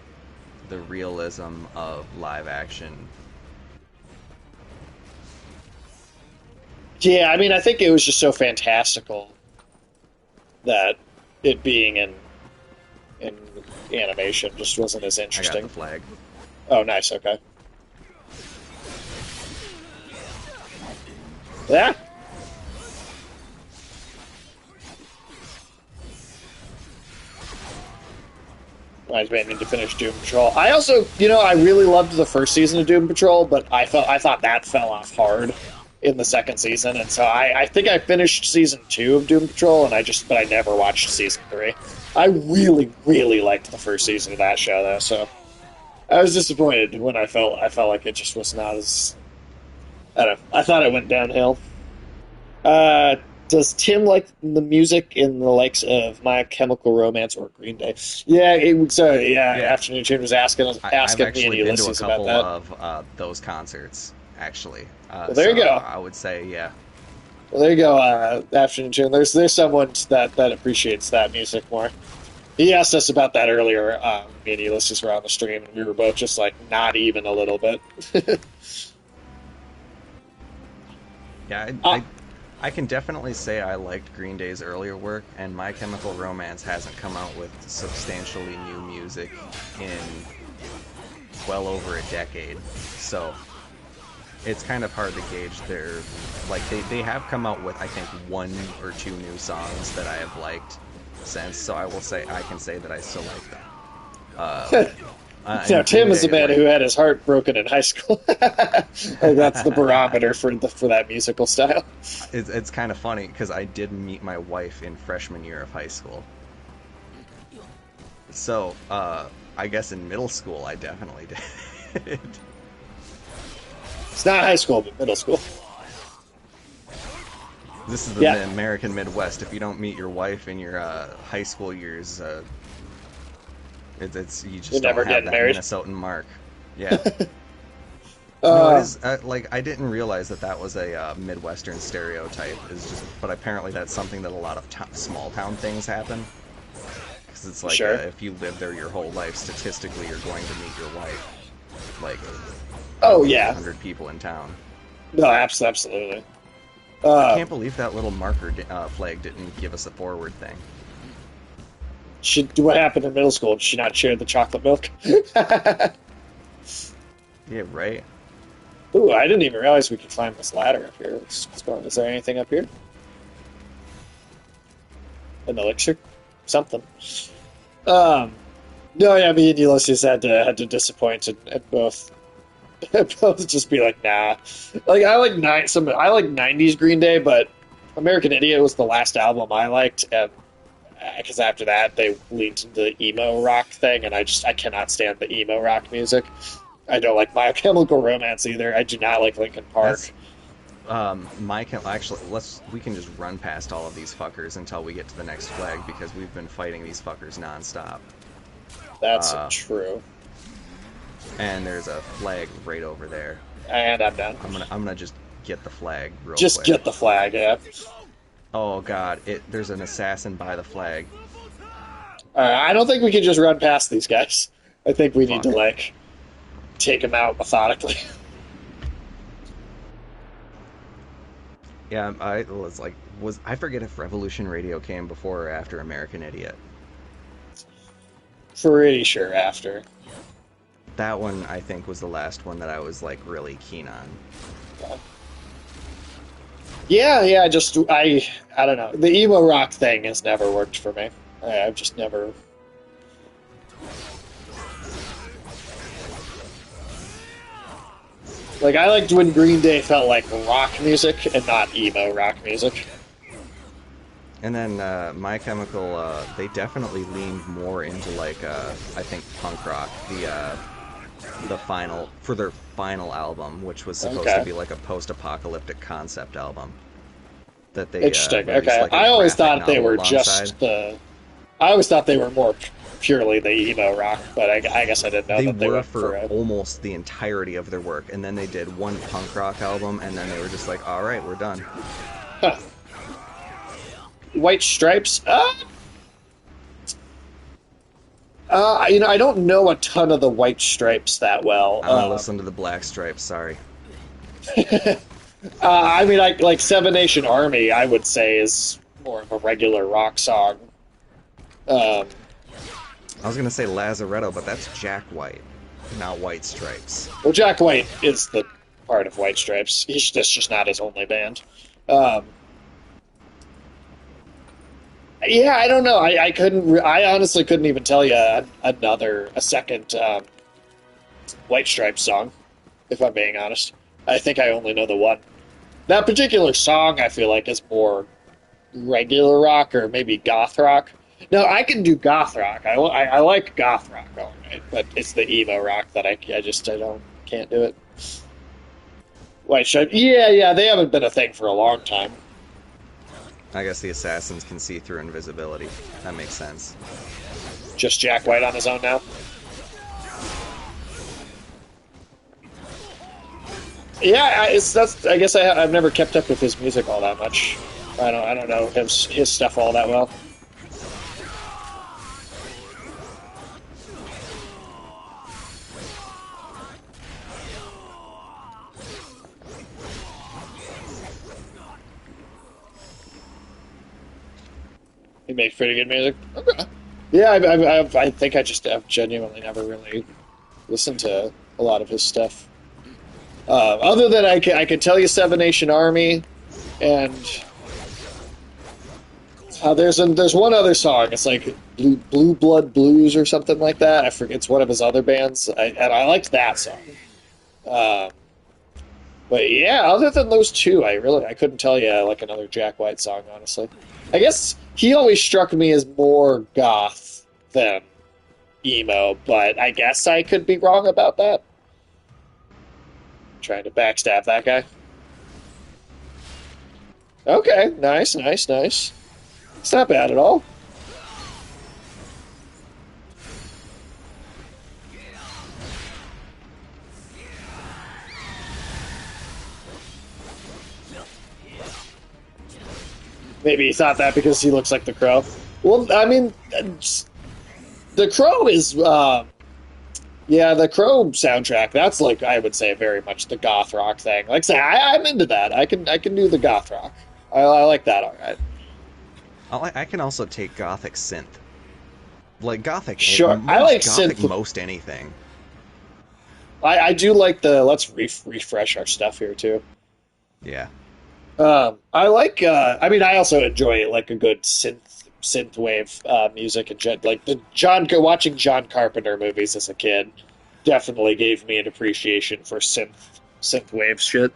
realism of live action. Yeah, I mean, I think it was just so fantastical that it being in animation just wasn't as I interesting. got the flag. Oh, nice. Okay. Yeah. Reminds me I need to finish Doom Patrol. I also, I really loved the first season of Doom Patrol, but I thought that fell off hard in the second season, and so I think I finished season 2 of Doom Patrol, but I never watched season 3. I really, really liked the first season of that show, though, so I was disappointed when I felt like it just was not as. I don't know. I thought it went downhill. Does Tim like the music in the likes of My Chemical Romance or Green Day? Yeah, Afternoon Tune was asking I've me and actually been to a Ulysses about couple that. of those concerts, actually. Well, there you go. I would say, yeah. Well, there you go, Afternoon Tune. There's someone that appreciates that music more. He asked us about that earlier. Me and Ulysses were on the stream, and we were both just like, not even a little bit. Yeah, I can definitely say I liked Green Day's earlier work, and My Chemical Romance hasn't come out with substantially new music in well over a decade. So it's kind of hard to gauge their, like, they have come out with, I think, 1 or 2 new songs that I have liked since, so I can say that I still like them. Tim is a man who had his heart broken in high school. That's the barometer for that musical style. It's kind of funny, because I did meet my wife in freshman year of high school. So, I guess in middle school I definitely did. It's not high school, but middle school. This is the American Midwest. If you don't meet your wife in your high school years, it's you just You're don't never have getting that married. Minnesotan mark. Yeah. No, it is like I didn't realize that was a Midwestern stereotype. But apparently that's something that a lot of small town things happen. Because it's like Sure. if you live there your whole life, statistically you're going to meet your wife. Like, Oh yeah, 100 people in town. no, absolutely. I can't believe that little marker flag didn't give us a forward thing. What happened in middle school? Did she not share the chocolate milk? Yeah, right. Ooh, I didn't even realize we could climb this ladder up here. What's going? Is there anything up here? An elixir? Something. No, yeah, me and Ulysses had to disappoint and both both just be like, nah. Like I like 90s Green Day, but American Idiot was the last album I liked, and because after that they leaned into the emo rock thing, and I cannot stand the emo rock music. I don't like My Chemical Romance either. I do not like Linkin Park. Actually, we can just run past all of these fuckers until we get to the next flag because we've been fighting these fuckers nonstop. That's true. And there's a flag right over there. And I'm done. I'm gonna just get the flag real quick. Just get the flag, yeah. Oh god, there's an assassin by the flag. I don't think we can just run past these guys. I think we need to Fuck. take them out methodically. Yeah, I forget if Revolution Radio came before or after American Idiot. Pretty sure after. That one I think was the last one that I was like really keen on. Yeah, I don't know. The emo rock thing has never worked for me. I've just never. Like, I liked when Green Day felt like rock music and not emo rock music. And then My Chemical, they definitely leaned more into like I think punk rock. The final for their final album, which was supposed to be like a post-apocalyptic concept album. That they Interesting. released, Okay, like, a I always graphic thought they novel were alongside. just the. I always thought they were more purely the emo rock, but I guess I didn't know that they were went for it. almost the entirety of their work, and then they did one punk rock album, and then they were just like, all right, we're done. Huh. White Stripes? I don't know a ton of the White Stripes that well. I don't listen to the Black Stripes, sorry. I mean, like Seven Nation Army, I would say, is more of a regular rock song. I was gonna say Lazaretto, but that's Jack White, not White Stripes. Well, Jack White is the part of White Stripes. That's just not his only band. Yeah, I don't know. I honestly couldn't even tell you a second White Stripes song, if I'm being honest. I think I only know the one. That particular song, I feel like, is more regular rock or maybe goth rock. No, I can do goth rock. I like goth rock, all right, but it's the emo rock that I can't do it. White Stripes, yeah, they haven't been a thing for a long time. I guess the assassins can see through invisibility. That makes sense. Just Jack White on his own now. Yeah, I guess I've never kept up with his music all that much. I don't know his stuff all that well. He makes pretty good music. Okay. Yeah, I think I just have genuinely never really listened to a lot of his stuff. Other than I could tell you Seven Nation Army, and there's one other song. It's like Blue Blood Blues or something like that. I forget. It's one of his other bands, and I liked that song. But yeah, other than those two, I couldn't tell you like another Jack White song, honestly. I guess he always struck me as more goth than emo, but I guess I could be wrong about that. Trying to backstab that guy. Okay, nice, nice, nice. It's not bad at all. Maybe he thought that because he looks like the Crow. Well, I mean, the Crow is, yeah, the Crow soundtrack. That's like I would say very much the goth rock thing. Like, say, I'm into that. I can do the goth rock. I like that. All right. I can also take gothic synth. Like gothic. Sure, I like gothic synth. most anything. I do like the let's refresh our stuff here too. Yeah. I like. I mean, I also enjoy like a good synthwave music and like watching John Carpenter movies as a kid definitely gave me an appreciation for synthwave shit.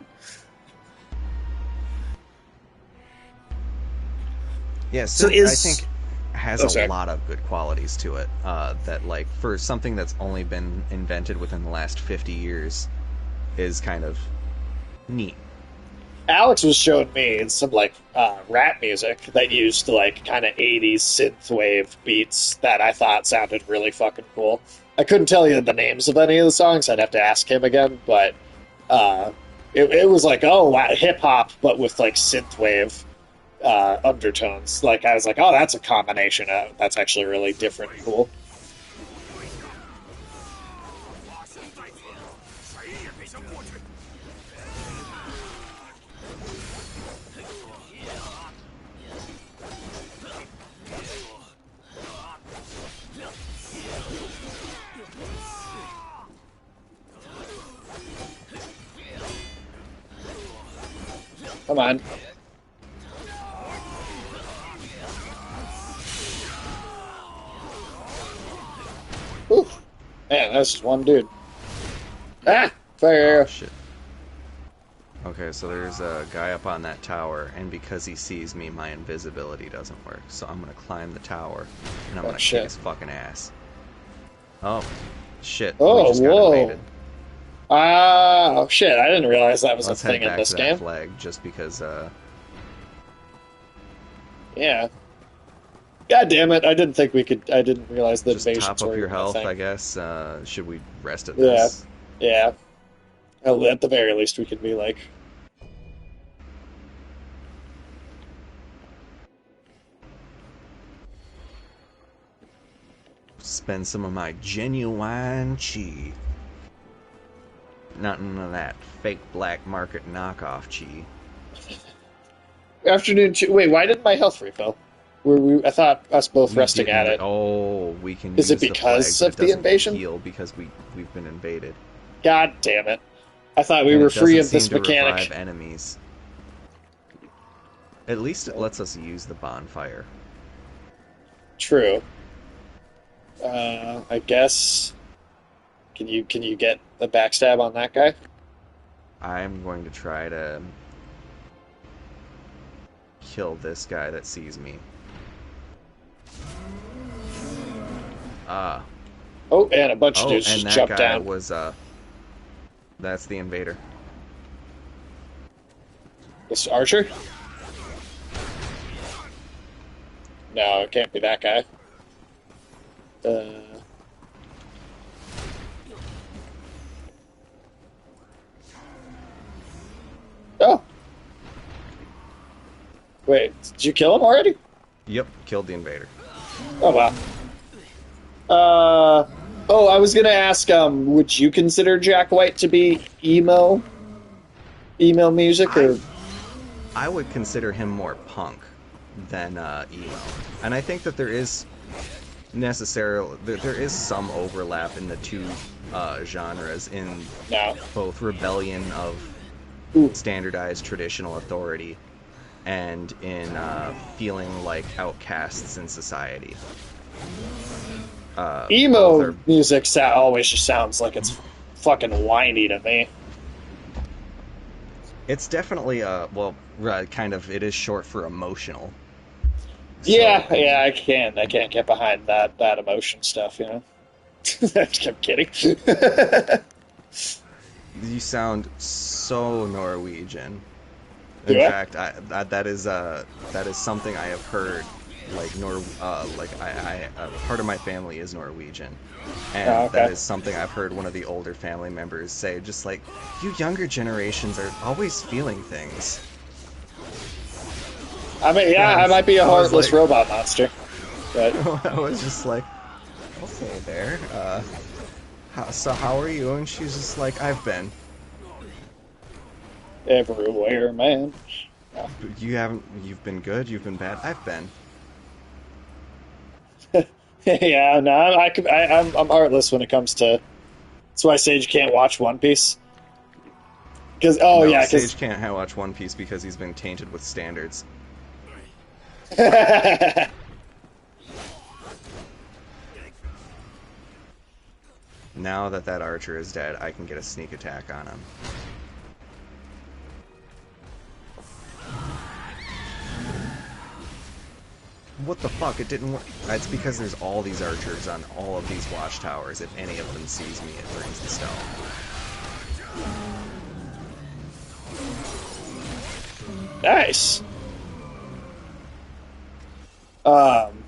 Yeah, So synth, I think has sorry. a lot of good qualities to it. That like for something that's only been invented within the last 50 years is kind of neat. Alex was showing me some like rap music that used like kind of 80s synthwave beats that I thought sounded really fucking cool. I couldn't tell you the names of any of the songs. I'd have to ask him again, but it was like, oh wow, hip hop, but with like synthwave undertones. Like I was like, oh, that's a combination. That's actually really different and cool. Come on. Oof. Man, that's just one dude. Ah! Fire. Oh, shit. Okay, so there's a guy up on that tower, and because he sees me, my invisibility doesn't work. So I'm gonna climb the tower, and I'm gonna kick his fucking ass. Oh, shit. Oh, we just got whoa. invaded. Oh, shit. I didn't realize that was Let's a thing head in back this to game. that flag, just because, Yeah. God damn it. I didn't think we could. I didn't realize the just invasions top were up your even a health, thing. I guess. Should we rest at this? Yeah. At the very least, we could be like. Spend some of my genuine chi. Not none of that fake black market knockoff chi. Afternoon. Wait, why didn't my health refill? I thought us both We resting didn't at it. Oh, we can Is use it the because flag, of but it the doesn't invasion? heal because we've been invaded. God damn it. I thought we And were it free doesn't of this seem to mechanic. revive enemies. At least it lets us use the bonfire. True. I guess. Can you get the backstab on that guy? I'm going to try to kill this guy that sees me. Oh, and a bunch of Oh, dudes and just that jumped guy down. was that's the invader. This Archer? No, it can't be that guy. Oh. Wait, did you kill him already? Yep, killed the invader. Oh, wow. I was gonna ask, would you consider Jack White to be emo music, or? I would consider him more punk than emo, and I think that there is there is some overlap in the two genres in both rebellion of standardized traditional authority and in feeling like outcasts in society. Emo music always just sounds like it's fucking whiny to me. It's definitely kind of. It is short for emotional. Yeah, I can't get behind that emotion stuff, you know. I'm kidding. You sound so Norwegian. Do In I? fact, that is something I have heard. Part of my family is Norwegian, and Oh, that okay. is something I've heard one of the older family members say. Just like, you younger generations are always feeling things. I mean, yeah, And I might be a I was heartless like, robot monster, but I was just like, okay, there. So how are you? And she's just like, I've been. everywhere, man. No. You haven't. You've been good. You've been bad. I've been. Yeah, no, I'm heartless when it comes to. That's why Sage can't watch One Piece. Because No, yeah, Sage because can't watch One Piece because he's been tainted with standards. Now that that archer is dead, I can get a sneak attack on him. What the fuck? It didn't work. It's because there's all these archers on all of these watchtowers. If any of them sees me, it brings the stone. nice. Um,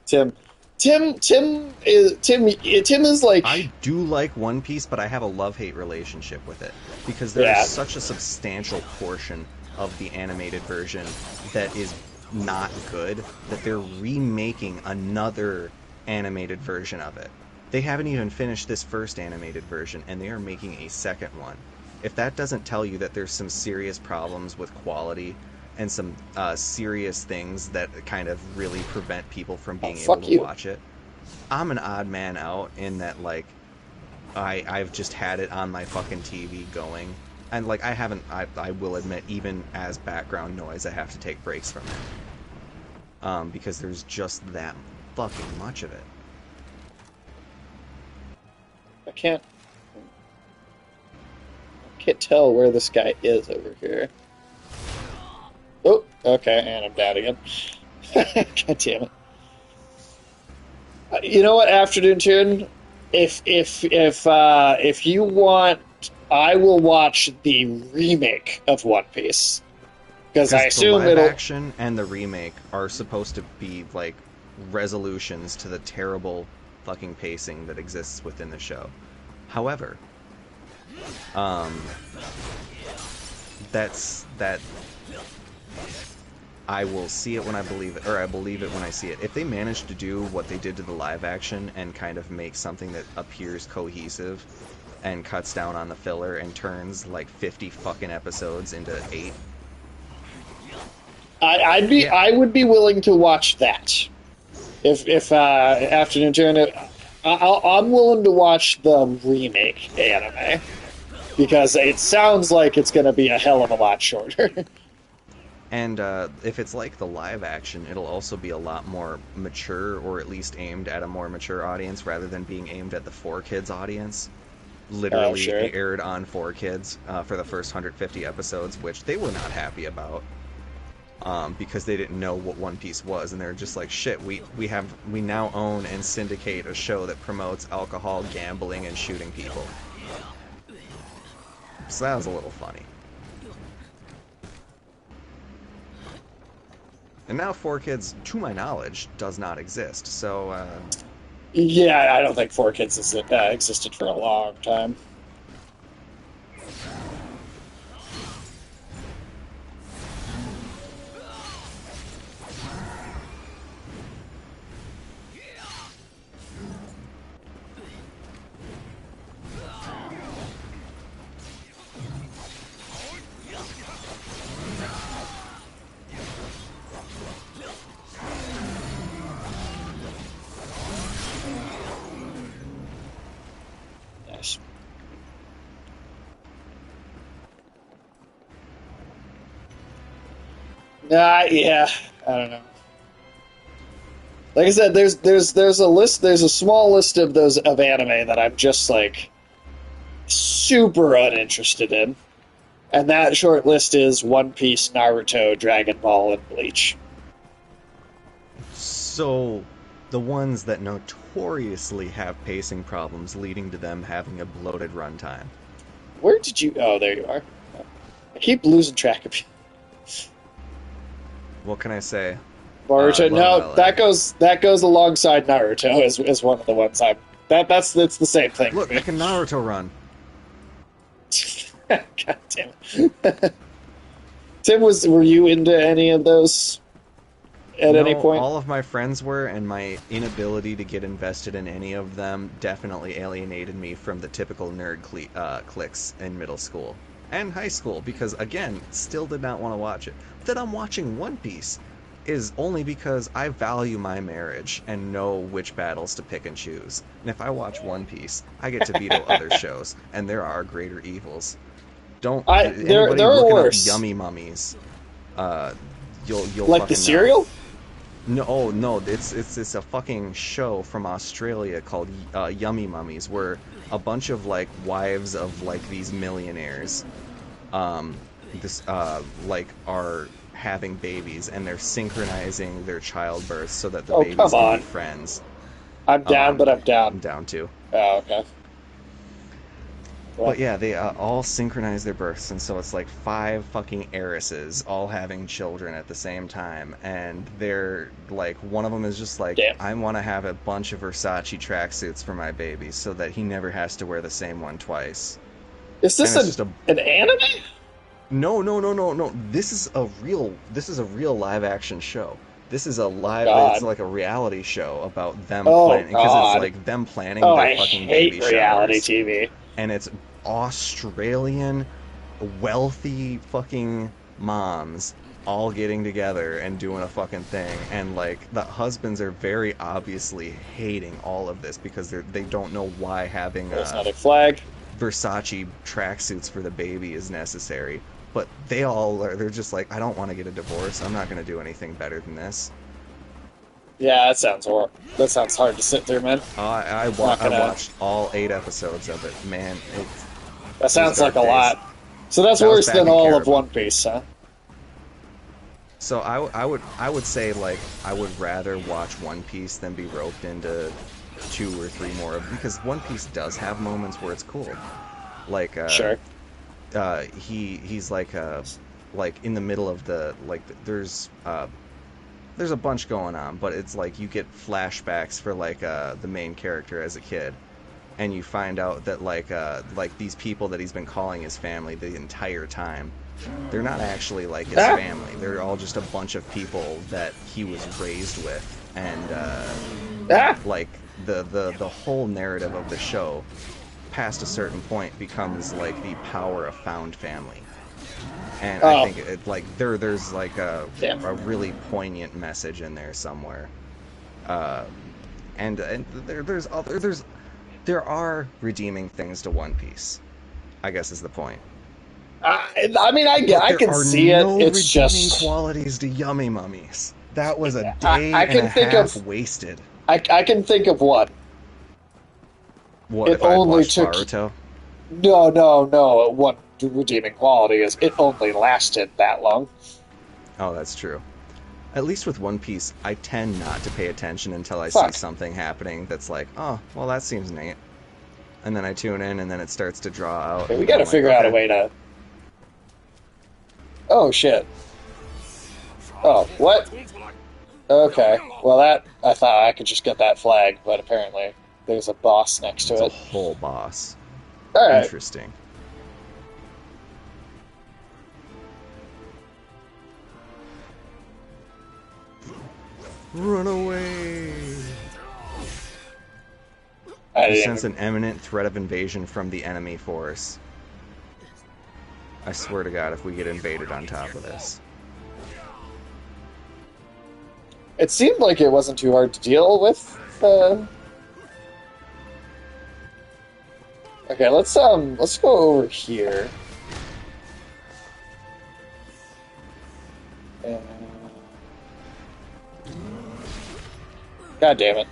Tim, Tim is like, I do like One Piece, but I have a love-hate relationship with it because there yeah. is such a substantial portion of the animated version that is not good that they're remaking another animated version of it. They haven't even finished this first animated version, and they are making a second one. If that doesn't tell you that there's some serious problems with quality and some serious things that kind of really prevent people from being able Fuck to you. watch it, I'm an odd man out in that, like, I've just had it on my fucking TV going. And, like, I will admit, even as background noise, I have to take breaks from it. Because there's just that fucking much of it. I can't tell where this guy is over here. Oh, okay, and I'm down again. God damn it. You know what, Afternoon Tune? If you want, I will watch the remake of One Piece because I Because the assume live it'll. action and the remake are supposed to be, like, resolutions to the terrible fucking pacing that exists within the show. However, that I will see it when I believe it, or I believe it when I see it. If they manage to do what they did to the live action and kind of make something that appears cohesive and cuts down on the filler and turns like 50 fucking episodes into 8. Yeah. I would be willing to watch that. If Afternoon Tune, I'm willing to watch the remake anime because it sounds like it's going to be a hell of a lot shorter. And if it's like the live action, it'll also be a lot more mature, or at least aimed at a more mature audience rather than being aimed at the 4Kids audience. Literally sure. aired on 4Kids for the first 150 episodes, which they were not happy about. Because they didn't know what One Piece was, and they're just like, shit, we now own and syndicate a show that promotes alcohol, gambling, and shooting people. So that was a little funny. And now 4Kids, to my knowledge, does not exist. So Yeah, I don't think 4Kids has existed for a long time. Nice. Yeah, I don't know. Like I said, there's a small list of those of anime that I'm just like super uninterested in, and that short list is One Piece, Naruto, Dragon Ball, and Bleach. So, the ones that notoriously have pacing problems, leading to them having a bloated runtime. Where did you? Oh, there you are. I keep losing track of you. What can I say? Naruto. Love No, LA. that goes alongside Naruto as one of the ones I'm. That's the same thing. Look, to me. I can Naruto run. God damn it. Tim, were you into any of those at any No, point? all of my friends were, and my inability to get invested in any of them definitely alienated me from the typical nerd cliques in middle school and high school, because, again, still did not want to watch it. That I'm watching One Piece is only because I value my marriage and know which battles to pick and choose. And if I watch One Piece, I get to veto other shows, and there are greater evils. Don't There anybody are looking worse. up Yummy Mummies. You'll Like fucking the cereal? know. No, no, it's a fucking show from Australia called Yummy Mummies, where a bunch of like wives of like these millionaires, like are having babies, and they're synchronizing their childbirth so that the Oh, babies come can on. be friends. I'm down, but I'm down. I'm down too. Oh, okay. Well, But yeah, they all synchronize their births, and so it's like 5 fucking heiresses all having children at the same time, and they're like, one of them is just like, damn. I want to have a bunch of Versace tracksuits for my baby so that he never has to wear the same one twice. Is this And it's just an anime? No. This is a real live action show. This is a live, God. it's like a reality show about them Oh, planning, because God. it's like them planning Oh, their I fucking hate baby reality showers. TV. And it's Australian wealthy fucking moms all getting together and doing a fucking thing, and like the husbands are very obviously hating all of this because they don't know why having There's another flag. Versace tracksuits for the baby is necessary. But they're just like, I don't want to get a divorce. I'm not going to do anything better than this. Yeah, that sounds horrible. That sounds hard to sit through, man. I watched all 8 episodes of it. Man, That sounds dark like a days. lot. So that's That was worse back than in all of Caribou. One Piece, huh? So I would say, like, I would rather watch One Piece than be roped into 2 or 3 more, because One Piece does have moments where it's cool. Like Sure. He's like in the middle of the, like, there's a bunch going on, but it's like you get flashbacks for like the main character as a kid, and you find out that like these people that he's been calling his family the entire time, they're not actually like his family. They're all just a bunch of people that he was raised with, and like the whole narrative of the show past a certain point becomes like the power of found family. And I think it, like there's like a really poignant message in there somewhere, and there are redeeming things to One Piece, I guess is the point. I mean, I But can see it. no It's redeeming just qualities to Yummy Mummies. That was a day I and can a think half of- wasted. I can think of one. What It if I only watched took- Baruto? No. One redeeming quality is it only lasted that long. Oh, that's true. At least with One Piece, I tend not to pay attention until I Fuck. see something happening that's like, oh, well, that seems neat. And then I tune in, and then it starts to draw out. Okay, we and got to I'm like, figure out a okay. way to. Oh shit. Oh, what? Okay. Well, that I thought I could just get that flag, but apparently there's a boss next to It's a it. whole boss. All right. Interesting. Run away! I You didn't sense even- an imminent threat of invasion from the enemy force. I swear to God, if we get invaded on top of this. It seemed like it wasn't too hard to deal with. Okay, let's go over here. God damn it!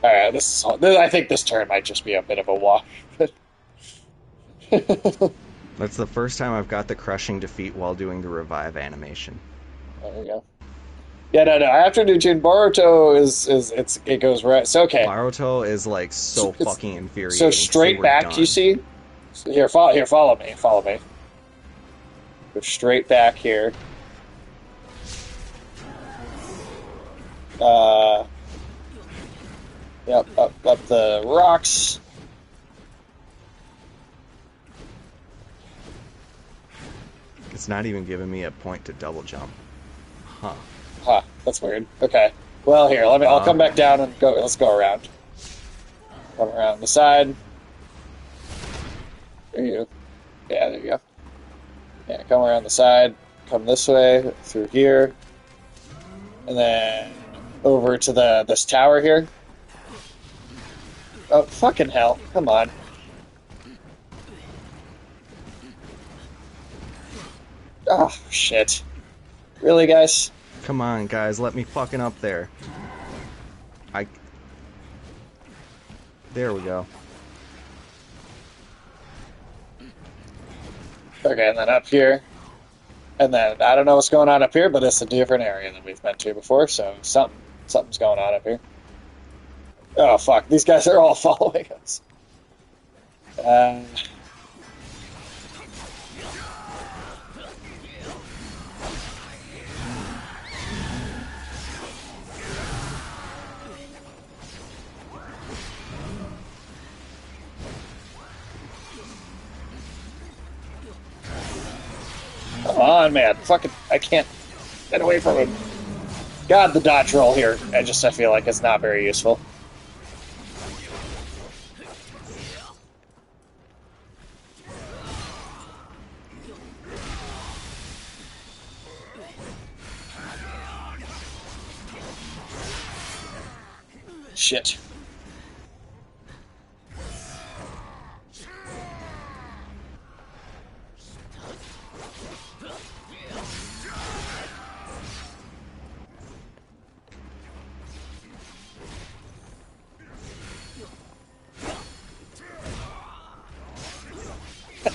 All right, I think this turn might just be a bit of a wash. That's the first time I've got the crushing defeat while doing the revive animation. There we go. Yeah, no, after New Tune, Boruto it goes right. So okay, Baruto is like so it's fucking so infuriating because they straight were back. You done. see, so follow me. Go straight back here. Uh, yep, up the rocks. It's not even giving me a point to double jump. Huh. Huh, that's weird. Okay. Well, here, I'll come back down and go. Let's go around. Come around the side. There you go. Yeah, there you go. Yeah, come around the side. Come this way through here, and then over to this tower here. Oh, fucking hell! Come on. Oh shit! Really, guys? Come on, guys, let me fucking up there. There we go. Okay, and then up here. And then, I don't know what's going on up here, but it's a different area than we've been to before, so something's going on up here. Oh, fuck. These guys are all following us. Come on, man. Fucking, I can't get away from him. God, the dodge roll here, I feel like it's not very useful. Shit.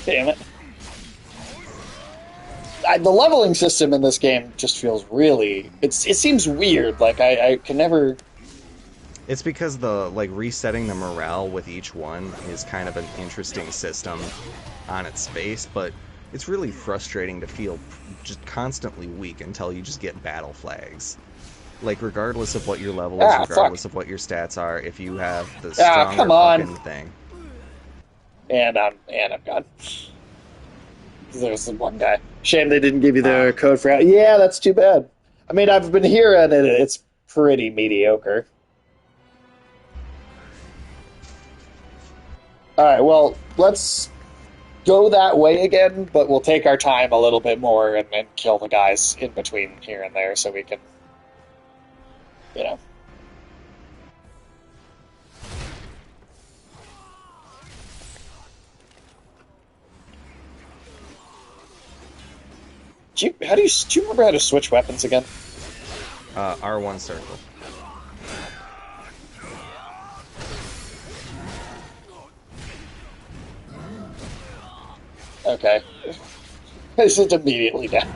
Damn it. The leveling system in this game just feels really... It seems weird. Like, I can never... It's because the resetting the morale with each one is kind of an interesting system on its face, but it's really frustrating to feel just constantly weak until you just get battle flags. Like, regardless of what your level is, regardless of what your stats are, if you have the stronger fucking thing. And I'm gone. There's the one guy. Shame they didn't give you the code for... Yeah, that's too bad. I mean, I've been hearing it. It's pretty mediocre. Alright, well, let's go that way again, but we'll take our time a little bit more and kill the guys in between here and there so we can, you know. Do you remember how to switch weapons again? R1 circle. Okay. It's just immediately down.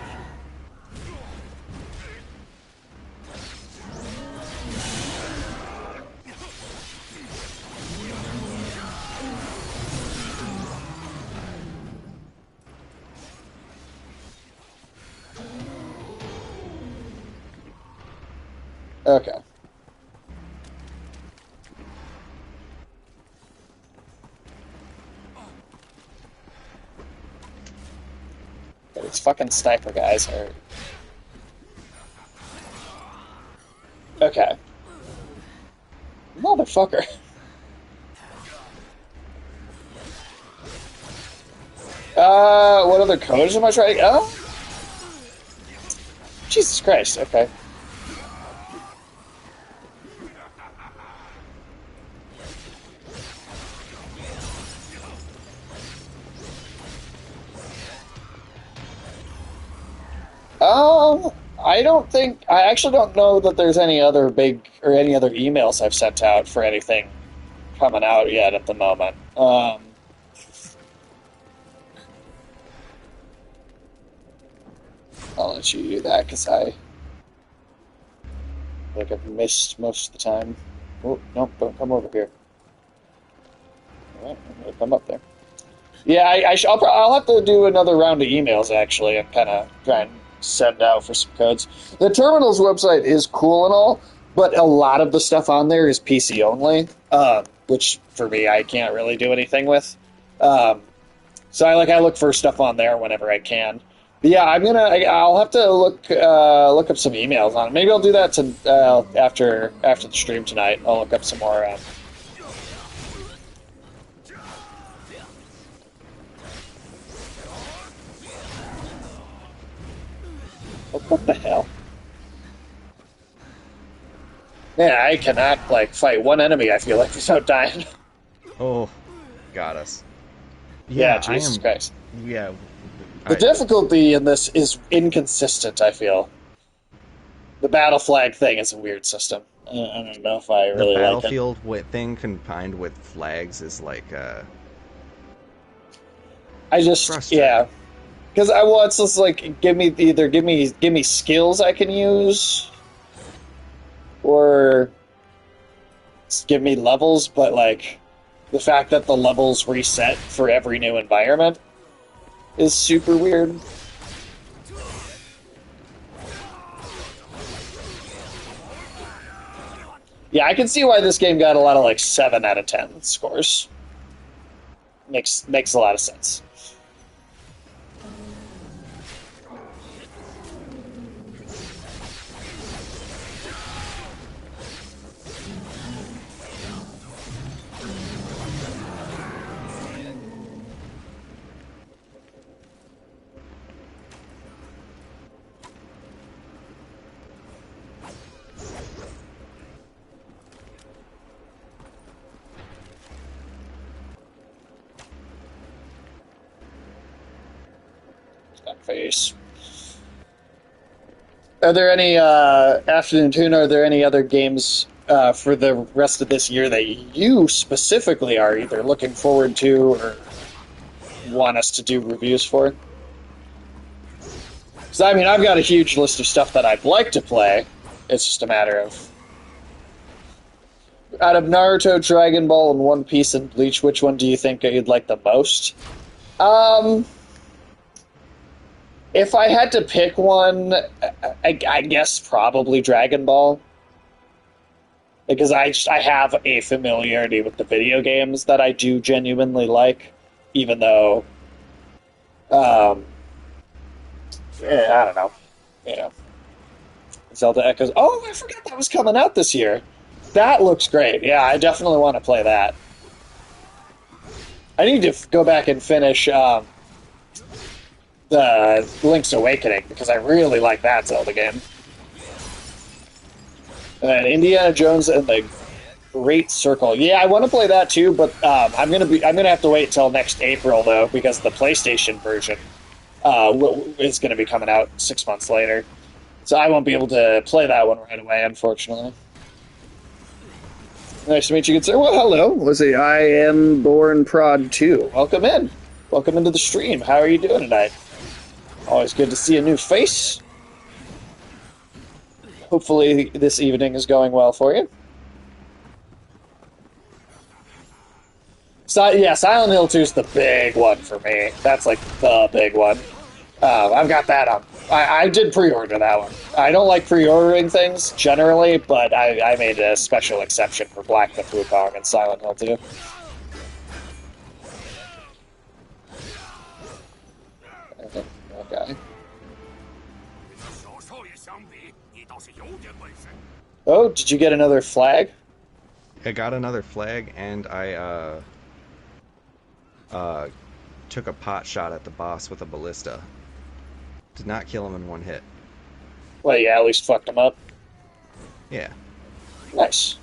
Okay. These fucking sniper guys are... Okay. Motherfucker. What other codes am I trying? Oh? Jesus Christ, okay. I actually don't know that there's any other any other emails I've sent out for anything coming out yet at the moment. I'll let you do that, because like I've missed most of the time. Oh, no, don't come over here. All right, I'm gonna come up there. Yeah, I'll have to do another round of emails, actually, and kind of try and send out for some codes. The Terminals website is cool and all, but a lot of the stuff on there is PC only, which, for me, I can't really do anything with. So I look for stuff on there whenever I can. But yeah, I'll have to look up some emails on it. Maybe I'll do that after the stream tonight. I'll look up some more. What the hell? Man, I cannot fight one enemy. I feel like without dying. Oh, got us. Yeah, Jesus Christ. Yeah. The difficulty in this is inconsistent, I feel. The battle flag thing is a weird system. I don't know if I really like it. The battlefield thing combined with flags is yeah. Because it's just like give me skills I can use, or give me levels, but the fact that the levels reset for every new environment is super weird. Yeah, I can see why this game got a lot of 7 out of 10 scores. Makes a lot of sense. Face. Are there any Afternoon Tune? Are there any other games for the rest of this year that you specifically are either looking forward to or want us to do reviews for? Because I've got a huge list of stuff that I'd like to play. It's just a matter of, out of Naruto, Dragon Ball, and One Piece and Bleach, which one do you think you'd like the most? If I had to pick one, I guess probably Dragon Ball. Because I have a familiarity with the video games that I do genuinely like, even though, I don't know. Zelda Echoes. Oh, I forgot that was coming out this year. That looks great. Yeah, I definitely want to play that. I need to go back and finish the Link's Awakening, because I really like that Zelda game. And Indiana Jones and the Great Circle. Yeah, I want to play that too, but I'm gonna have to wait till next April though, because the PlayStation version is gonna be coming out 6 months later. So I won't be able to play that one right away, unfortunately. Nice to meet you, good sir. Well, hello. Let's see. I am Born Prod 2. Welcome in. Welcome into the stream. How are you doing tonight? Always good to see a new face. Hopefully this evening is going well for you. Silent Hill 2 is the big one for me. That's the big one. I've got that on. I did pre-order that one. I don't like pre-ordering things generally, but I made a special exception for Black Myth Wukong and Silent Hill 2. Okay. Oh, did you get another flag? I got another flag, and I took a pot shot at the boss with a ballista. Did not kill him in one hit. Well, yeah, at least fucked him up. Yeah. Nice.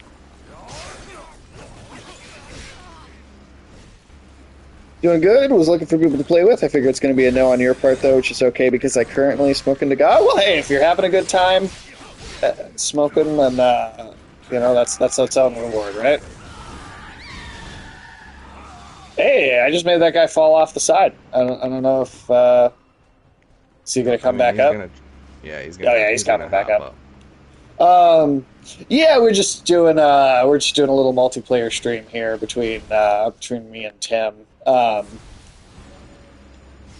Doing good. Was looking for people to play with. I figure it's going to be a no on your part, though, which is okay because I currently smoking to go. Well, hey, if you're having a good time smoking, then that's its own reward, right? Hey, I just made that guy fall off the side. I don't know if is he going to come back up? He's He's coming back up. Yeah, we're just doing a little multiplayer stream here between me and Tim.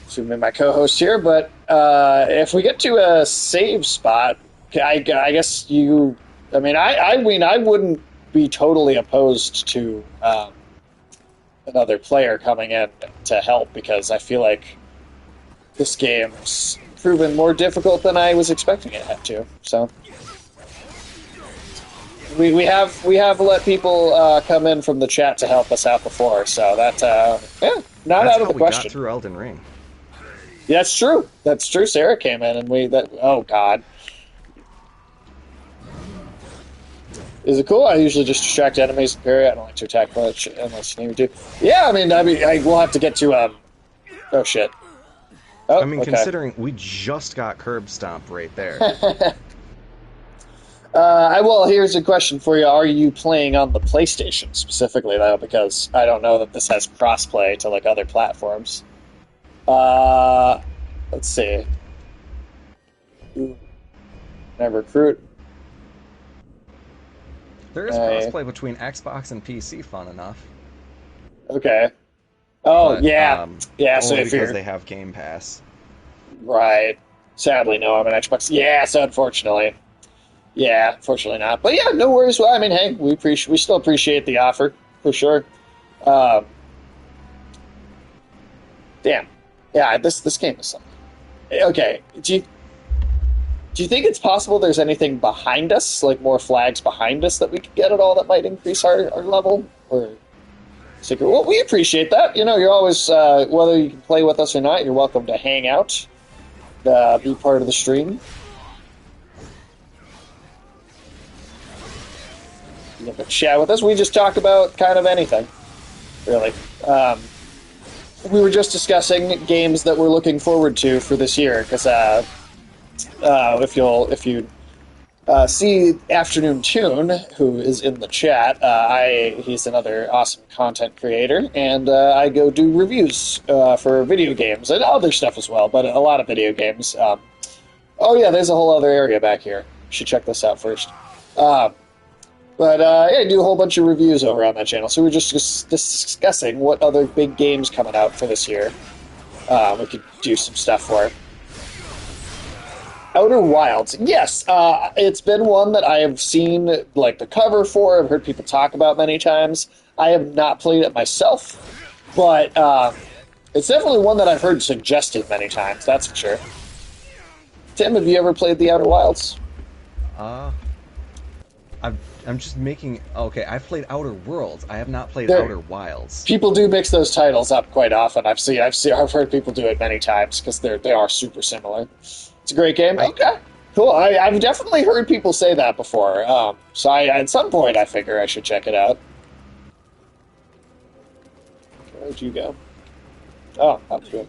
So me and my co-host here, but if we get to a save spot, I guess you. I wouldn't be totally opposed to another player coming in to help because I feel like this game's proven more difficult than I was expecting it to. So we have let people come in from the chat to help us out before, so not That's out of how the we question. got through Elden Ring. Yeah, that's true. That's true. Sarah came in and oh god. Is it cool? I usually just distract enemies and parry. I don't like to attack much unless you need me to. Yeah, I will have to get to oh shit. Oh, I mean, okay. considering we just got curb stomp right there. Well, here's a question for you. Are you playing on the PlayStation specifically, though? Because I don't know that this has crossplay to like other platforms. Let's see. Ooh. Can I recruit? There is crossplay between Xbox and PC, fun enough. Okay. Oh, But, yeah. Yeah, so only if because you're... they have Game Pass. Right. Sadly, no, I'm an Xbox. Yeah, so unfortunately. Yeah, unfortunately not. But yeah, no worries. Well, I mean, hey, we still appreciate the offer, for sure. Damn. Yeah, this game is something. Okay, do you think it's possible there's anything behind us, like more flags behind us that we could get at all that might increase our level? Or secret? Well, we appreciate that. You know, you're always, whether you can play with us or not, you're welcome to hang out, be part of the stream. You can chat with us. We just talk about kind of anything, really. We were just discussing games that we're looking forward to for this year, because if you see Afternoon Tune, who is in the chat, he's another awesome content creator, and I go do reviews for video games and other stuff as well, but a lot of video games. Oh yeah, there's a whole other area back here. You should check this out first. But yeah, I do a whole bunch of reviews over on that channel. So we're just discussing what other big games coming out for this year. We could do some stuff for. Outer Wilds, yes, it's been one that I have seen like the cover for. I've heard people talk about many times. I have not played it myself, but it's definitely one that I've heard suggested many times. That's for sure. Tim, have you ever played the Outer Wilds? I'm just making... Okay, I've played Outer Worlds. I have not played Outer Wilds. People do mix those titles up quite often. I've heard people do it many times because they are super similar. It's a great game. Okay, cool. I've definitely heard people say that before. So at some point I figure I should check it out. Where'd you go? Oh, that's good.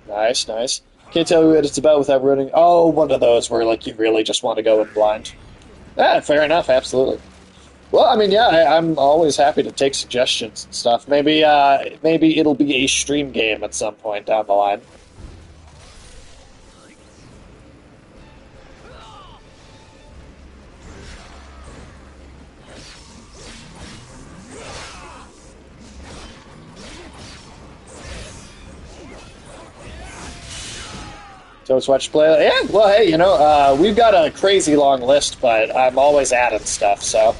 Nice, nice. Can't tell you what it's about without running. Oh, one of those where like you really just want to go in blind. Yeah, fair enough. Absolutely. Well, I mean, yeah, I'm always happy to take suggestions and stuff. Maybe it'll be a stream game at some point down the line. So it's watch play. Yeah, well, hey, you know, we've got a crazy long list, but I'm always adding stuff. So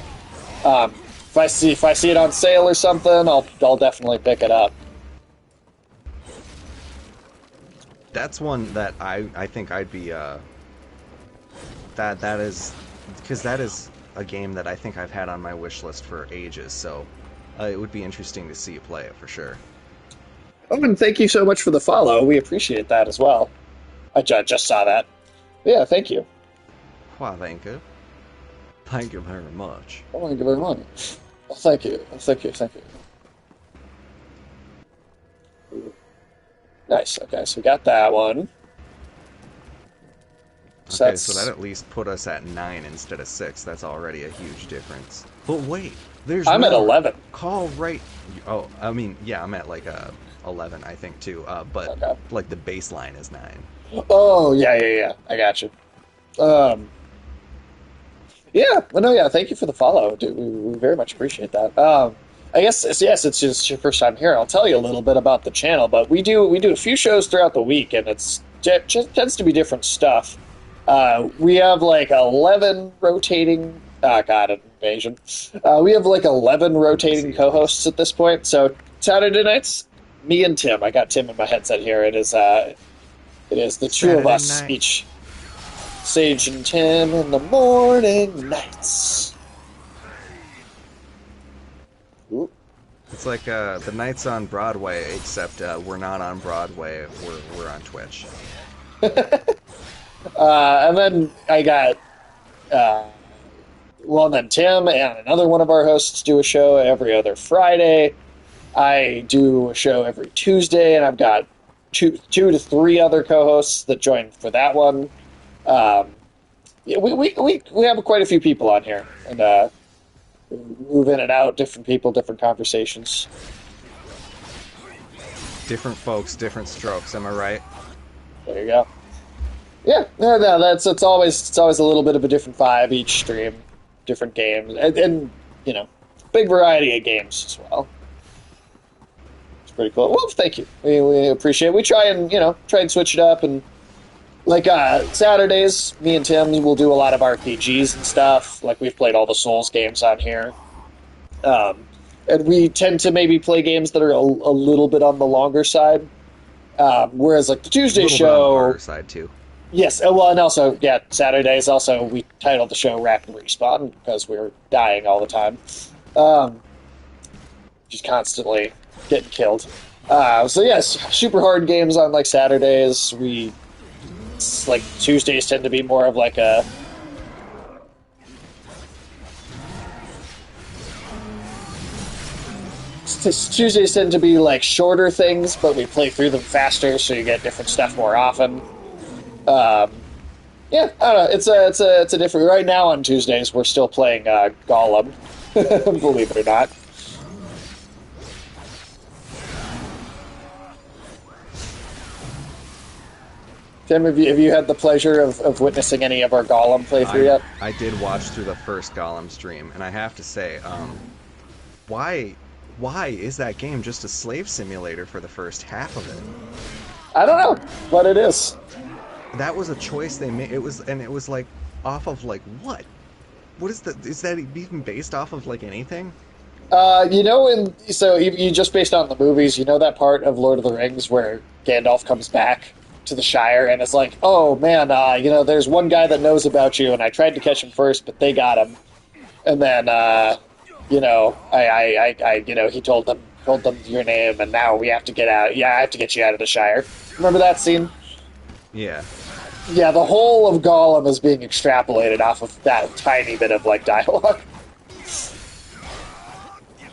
if I see it on sale or something, I'll definitely pick it up. That's one that I think I'd be that is because that is a game that I think I've had on my wish list for ages. So it would be interesting to see you play it for sure. Oh, and thank you so much for the follow. We appreciate that as well. I just saw that. Yeah, thank you. Why, thank you. Thank you very much. Oh, thank you very much. Well, thank you. Thank you. Thank you. Nice. Okay, so we got that one. Okay, so that at least put us at 9 instead of 6. That's already a huge difference. But wait, I'm at 11. Call right. Oh, I mean, yeah, I'm at like 11, I think too. But okay. like the baseline is 9. Oh, yeah. I got you. Um, yeah, well, no, yeah. Thank you for the follow, dude. We very much appreciate that. I guess yes, it's just your first time here. I'll tell you a little bit about the channel, but we do a few shows throughout the week, and it's just tends to be different stuff. We have like 11 rotating. God, invasion. We have like 11 rotating co-hosts at this point. So Saturday nights, me and Tim. I got Tim in my headset here. It is the two of Saturday us night. each. Sage and Tim in the morning nights. Ooh. It's like the nights on Broadway, except we're not on Broadway. We're on Twitch. And then I got, well, then Tim and another one of our hosts do a show every other Friday. I do a show every Tuesday, and I've got two to three other co-hosts that join for that one. Yeah, we have quite a few people on here, and move in and out, different people, different conversations. Different folks, different strokes. Am I right? There you go. Yeah, no, it's always a little bit of a different vibe each stream, different games, and big variety of games as well. It's pretty cool. Well, thank you. We appreciate it. We try and switch it up, and like Saturdays, me and Tim will do a lot of RPGs and stuff. Like we've played all the Souls games on here, and we tend to maybe play games that are a little bit on the longer side. Whereas like the Tuesday A little bit on the show, harder side too. yes, well, and also Saturdays also we titled the show Rapid Respawn because we're dying all the time, just constantly getting killed. So yes, super hard games on like Saturdays. Like Tuesdays tend to be more of like a Tuesdays tend to be like shorter things, but we play through them faster, so you get different stuff more often. Yeah, I don't know. It's a different. Right now on Tuesdays, we're still playing Gollum, believe it or not. Tim, have you had the pleasure of witnessing any of our Gollum playthrough yet? I did watch through the first Gollum stream, and I have to say, why is that game just a slave simulator for the first half of it? I don't know, but it is. That was a choice they made. It was like off of like what? What is that even based off of like anything? You just based on the movies, you know that part of Lord of the Rings where Gandalf comes back to the Shire and it's like, oh man, there's one guy that knows about you, and I tried to catch him first, but they got him, and then he told them your name, and now we have to get out. Yeah, I have to get you out of the Shire. Remember that scene? Yeah. Yeah, the whole of Gollum is being extrapolated off of that tiny bit of like dialogue.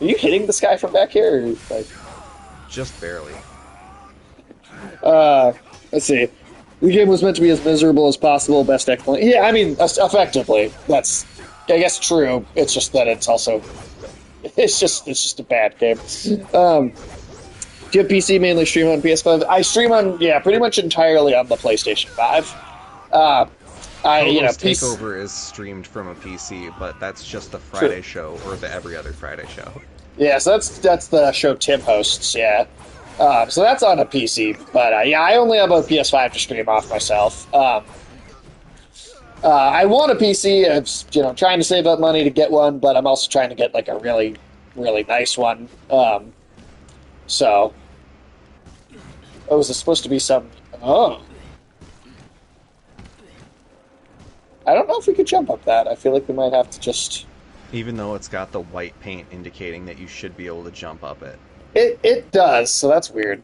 Are you hitting this guy from back here? Or, like... Just barely. Let's see. The game was meant to be as miserable as possible. Best explanation. Yeah, I mean, effectively, that's, I guess, true. It's just that it's also, it's just a bad game. Do you have PC, mainly stream on PS5? I stream on, pretty much entirely on the PlayStation 5. Takeover is streamed from a PC, but that's just the Friday show or the every other Friday show. Yeah, so that's the show Tim hosts. Yeah. So that's on a PC, but I only have a PS5 to stream off myself. I want a PC. I'm trying to save up money to get one, but I'm also trying to get like a really, really nice one. So, is this supposed to be some? Oh, I don't know if we could jump up that. I feel like we might have to just. Even though it's got the white paint indicating that you should be able to jump up it. It does, so that's weird.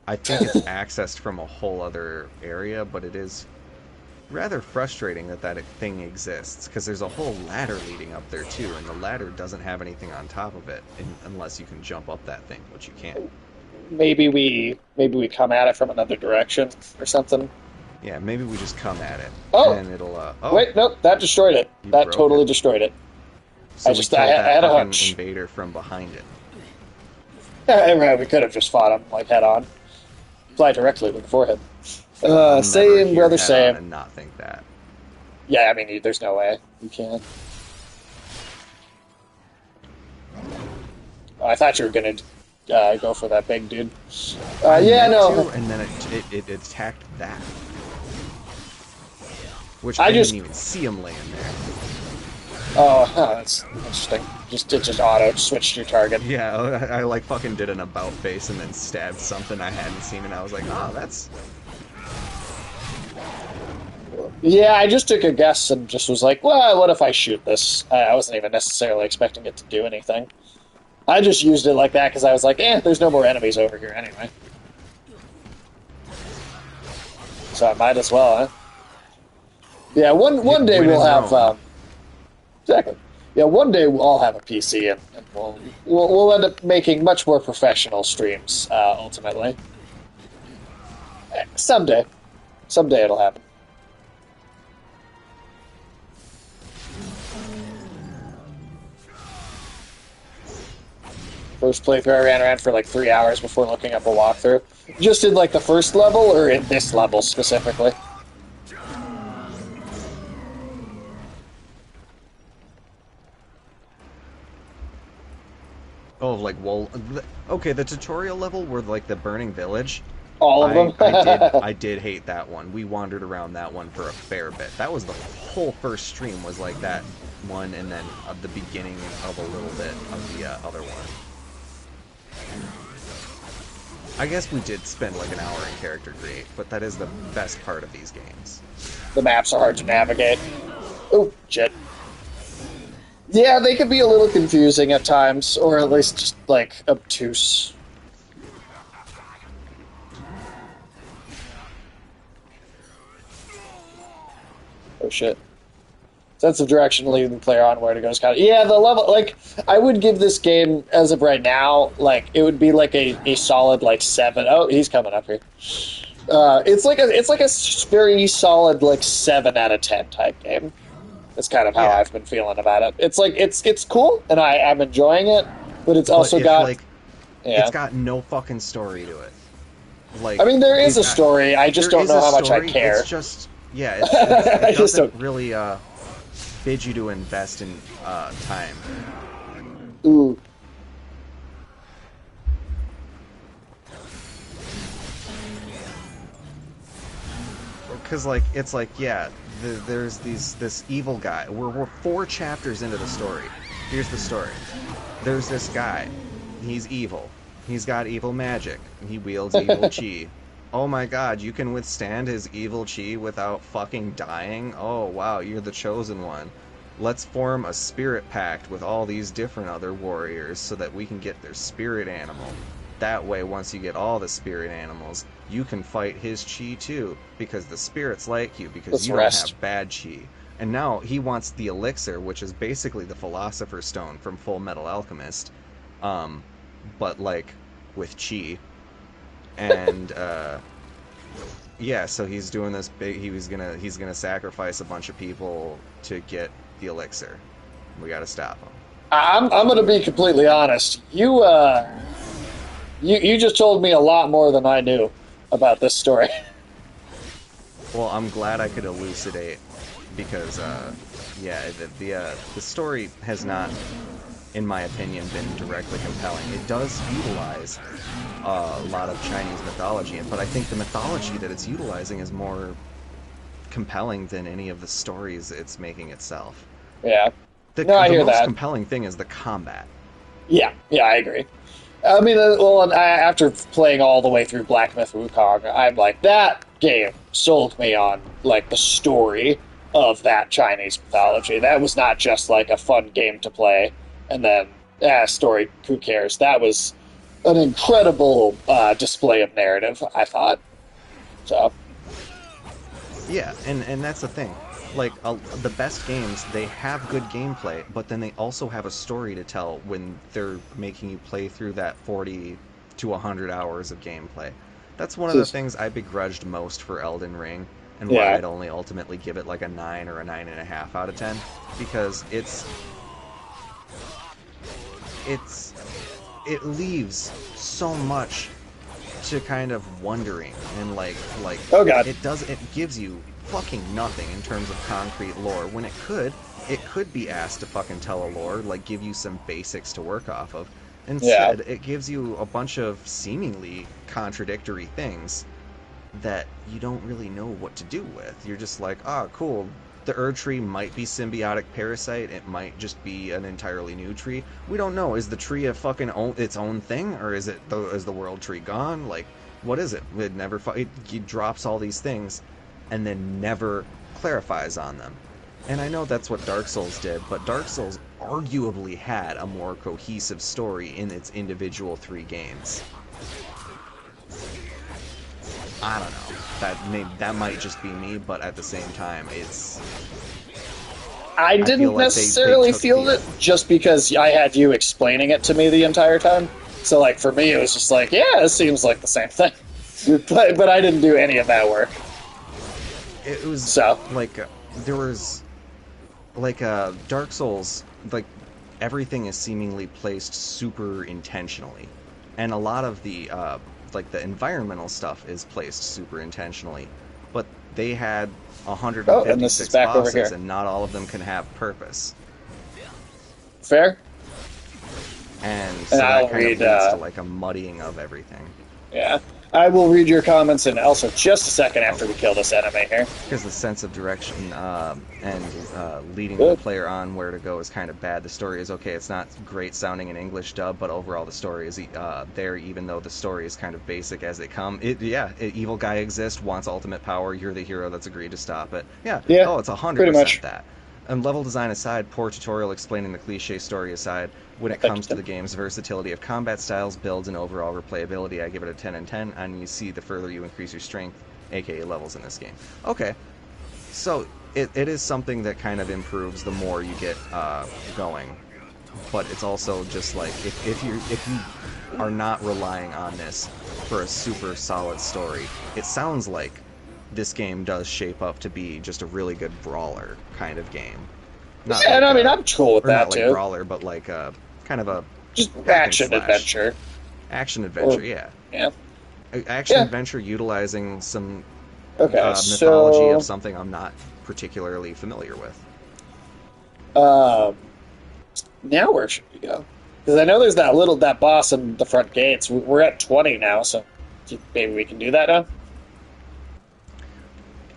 I think it's accessed from a whole other area, but it is rather frustrating that thing exists, because there's a whole ladder leading up there too, and the ladder doesn't have anything on top of it unless you can jump up that thing, which you can't. Maybe we come at it from another direction or something. Yeah, maybe we just come at it. Oh, and it'll. Wait, nope, that destroyed it. That totally destroyed it. So I had a hunch. Invader from behind it. Yeah, right, we could have just fought him like head on. Fly directly with the forehead. I'll never Same, hear brother, head same. on and not think that. Yeah, I mean, there's no way you can. Oh, I thought you were gonna go for that big dude. I Yeah, meant no. to, and then it attacked that. Which I I just- didn't even see him laying there. Oh, that's interesting. It just auto switched your target. Yeah, I like fucking did an about face and then stabbed something I hadn't seen, and I was like, oh, that's... Yeah, I just took a guess and just was like, well, what if I shoot this? I wasn't even necessarily expecting it to do anything. I just used it like that because I was like, there's no more enemies over here anyway. So I might as well, huh? Yeah, one day Win we'll in have... Rome. Exactly. Yeah, one day we'll all have a PC and we'll end up making much more professional streams, ultimately. Someday. Someday it'll happen. First playthrough, I ran around for like 3 hours before looking up a walkthrough. Just in like the first level, or in this level specifically? Oh, like, well... Okay, the tutorial level were like the burning village. All of them? I did hate that one. We wandered around that one for a fair bit. That was the whole first stream was like that one, and then the beginning of a little bit of the other one. I guess we did spend like an hour in character create, but that is the best part of these games. The maps are hard to navigate. Oh, shit. Yeah, they could be a little confusing at times, or at least just, like, obtuse. Oh, shit. Sense of direction leading the player on where to go is kind of... Yeah, the level... Like, I would give this game, as of right now, like, it would be like a solid, like, 7... Oh, he's coming up here. It's like a very solid, like, 7 out of 10 type game. That's kind of how I've been feeling about it. It's like it's cool, and I'm enjoying it, but it's also got like, it's got no fucking story to it. Like, I mean, there is a story. I just don't know how much I care. It's just it doesn't really bid you to invest in time. Ooh. Because like it's like there's this evil guy. We're 4 chapters into the story. Here's the story. There's this guy. He's evil. He's got evil magic. He wields evil chi. Oh my god, you can withstand his evil chi without fucking dying? Oh wow, you're the chosen one. Let's form a spirit pact with all these different other warriors so that we can get their spirit animal. That way, once you get all the spirit animals, you can fight his chi too, because the spirits like you, because you don't have bad chi. And now he wants the elixir, which is basically the Philosopher's Stone from Full Metal Alchemist, but like with chi. And yeah, so he's doing this big. He's gonna sacrifice a bunch of people to get the elixir. We gotta stop him. I'm gonna be completely honest. You just told me a lot more than I knew about this story. Well, I'm glad I could elucidate because, yeah, the story has not, in my opinion, been directly compelling. It does utilize a lot of Chinese mythology, but I think the mythology that it's utilizing is more compelling than any of the stories it's making itself. Yeah. The I hear most that. compelling thing is the combat. Yeah, I agree. I mean, well, after playing all the way through Black Myth Wukong, I'm like, that game sold me on, like, the story of that Chinese mythology. That was not just, like, a fun game to play, and then, story, who cares? That was an incredible display of narrative, I thought. So. Yeah, and that's the thing. Like, the best games, they have good gameplay, but then they also have a story to tell when they're making you play through that 40 to 100 hours of gameplay. That's one of the things I begrudged most for Elden Ring, and why I'd only ultimately give it like a 9 or a 9.5 out of 10, because it leaves so much to kind of wondering and like Oh god. it gives you fucking nothing in terms of concrete lore when it could be asked to fucking tell a lore, like give you some basics to work off of. Instead, it gives you a bunch of seemingly contradictory things that you don't really know what to do with. You're just like, oh, cool. The Erd tree might be symbiotic parasite. It might just be an entirely new tree. We don't know. Is the tree a fucking its own thing, or is the world tree gone? Like, what is it? It drops all these things, and then never clarifies on them. And I know that's what Dark Souls did, but Dark Souls arguably had a more cohesive story in its individual 3 games. I don't know. That might just be me, but at the same time, I didn't necessarily feel it just because I had you explaining it to me the entire time. So, like, for me, it was just like, yeah, it seems like the same thing. but I didn't do any of that work. It was like there was like Dark Souls, like everything is seemingly placed super intentionally, and a lot of the like the environmental stuff is placed super intentionally, but they had 156 bosses, and not all of them can have purpose. Fair. And so that kind of leads to like a muddying of everything. Yeah. I will read your comments in also just a second after we kill this enemy here. Because the sense of direction and leading the player on where to go is kind of bad. The story is okay. It's not great sounding in English dub, but overall the story is there, even though the story is kind of basic as it comes. Evil guy exists, wants ultimate power. You're the hero that's agreed to stop it. Yeah. Oh, it's 100% that. And level design aside, poor tutorial explaining the cliche story aside, when it comes to the game's versatility of combat styles, builds, and overall replayability, I give it a 10 and 10, and you see the further you increase your strength, aka levels in this game. Okay, so it is something that kind of improves the more you get going, but it's also just like, if you are not relying on this for a super solid story, it sounds like this game does shape up to be just a really good brawler kind of game. Not yeah, like I mean, I'm cool with that not too. Like brawler, but like a kind of a just action adventure. Action adventure, yeah. Yeah. Action adventure utilizing some mythology of something I'm not particularly familiar with. Now where should we go? Because I know there's that boss in the front gates. We're at 20 now, so maybe we can do that now.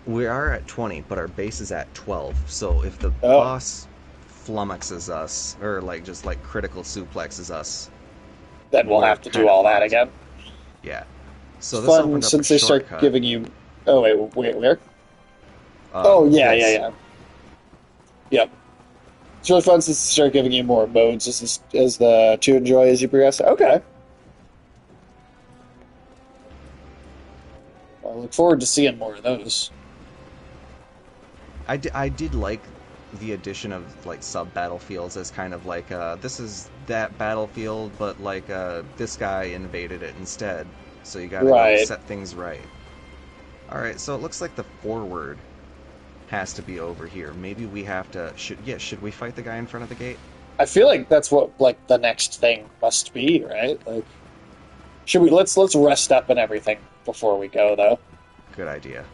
We are at 20, but our base is at 12. So if the boss flummoxes us, or like just like critical suplexes us, then we'll have to do all that again. Yeah. So it's this fun opened up since a they shortcut. start giving you. Oh wait, where? Yeah. Yep. It's really fun since they start giving you more modes as to enjoy as you progress. Okay. Well, I look forward to seeing more of those. I did like the addition of like sub battlefields as kind of like this is that battlefield, but like this guy invaded it instead, so you gotta go set things right. All right, so it looks like the forward has to be over here. Maybe we have to should we fight the guy in front of the gate? I feel like that's what like the next thing must be, right? Like, should we let's rest up and everything before we go though. Good idea.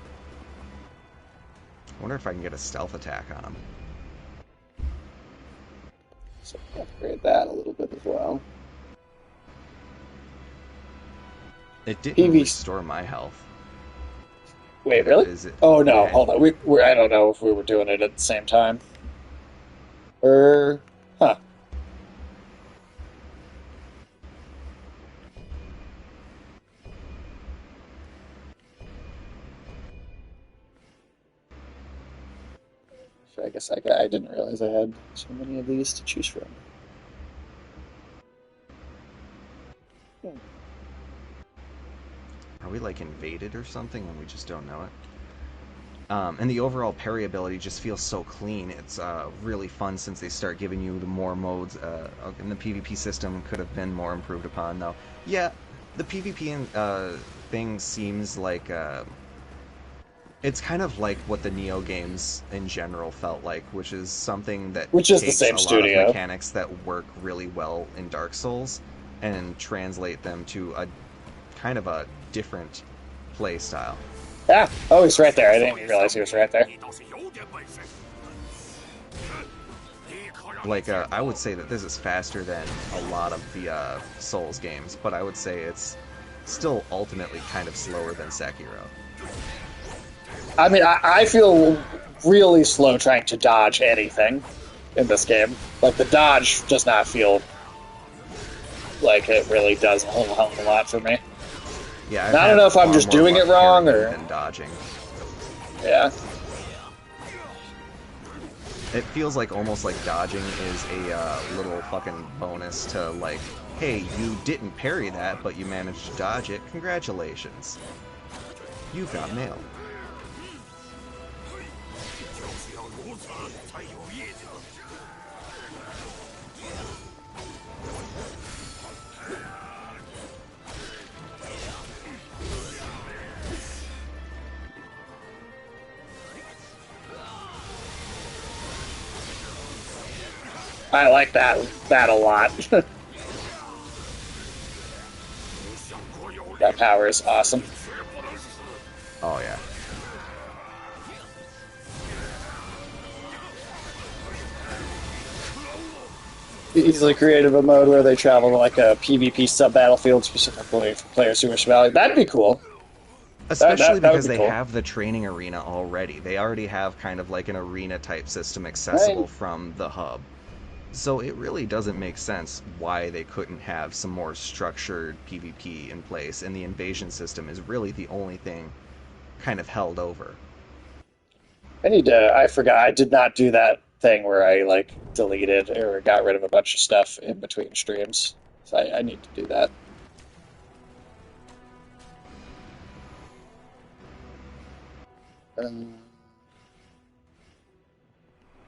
I wonder if I can get a stealth attack on him. So upgrade that a little bit as well. It didn't restore my health. Wait, really? Oh no, hold on. We I don't know if we were doing it at the same time. Huh. I guess I didn't realize I had so many of these to choose from. Are we like invaded or something and we just don't know it? And the overall parry ability just feels so clean. It's really fun since they start giving you the more modes. And the PvP system could have been more improved upon, though. Yeah, the PvP thing seems like it's kind of like what the Neo games in general felt like, which is something that takes the same studio. Lot of mechanics that work really well in Dark Souls and translate them to a kind of a different play style. Yeah. Oh, he's right there. I didn't even realize he was right there. Like, I would say that this is faster than a lot of the Souls games, but I would say it's still ultimately kind of slower than Sekiro. I mean, I feel really slow trying to dodge anything in this game. Like, the dodge does not feel like it really does a whole hell of a lot for me. Yeah, I don't know if I'm just doing it wrong or than dodging. Yeah. It feels like almost like dodging is a little fucking bonus to like, hey, you didn't parry that, but you managed to dodge it. Congratulations. You got mail. I like that a lot. That power is awesome. Oh yeah. Easily creative a mode where they travel to like a PvP sub-battlefield specifically for players who wish to. That'd be cool. Especially because be they cool. have the training arena already. They already have kind of like an arena type system accessible Right. from the hub. So it really doesn't make sense why they couldn't have some more structured PvP in place, and the invasion system is really the only thing kind of held over. I forgot, I did not do that thing where I like deleted or got rid of a bunch of stuff in between streams. So I need to do that.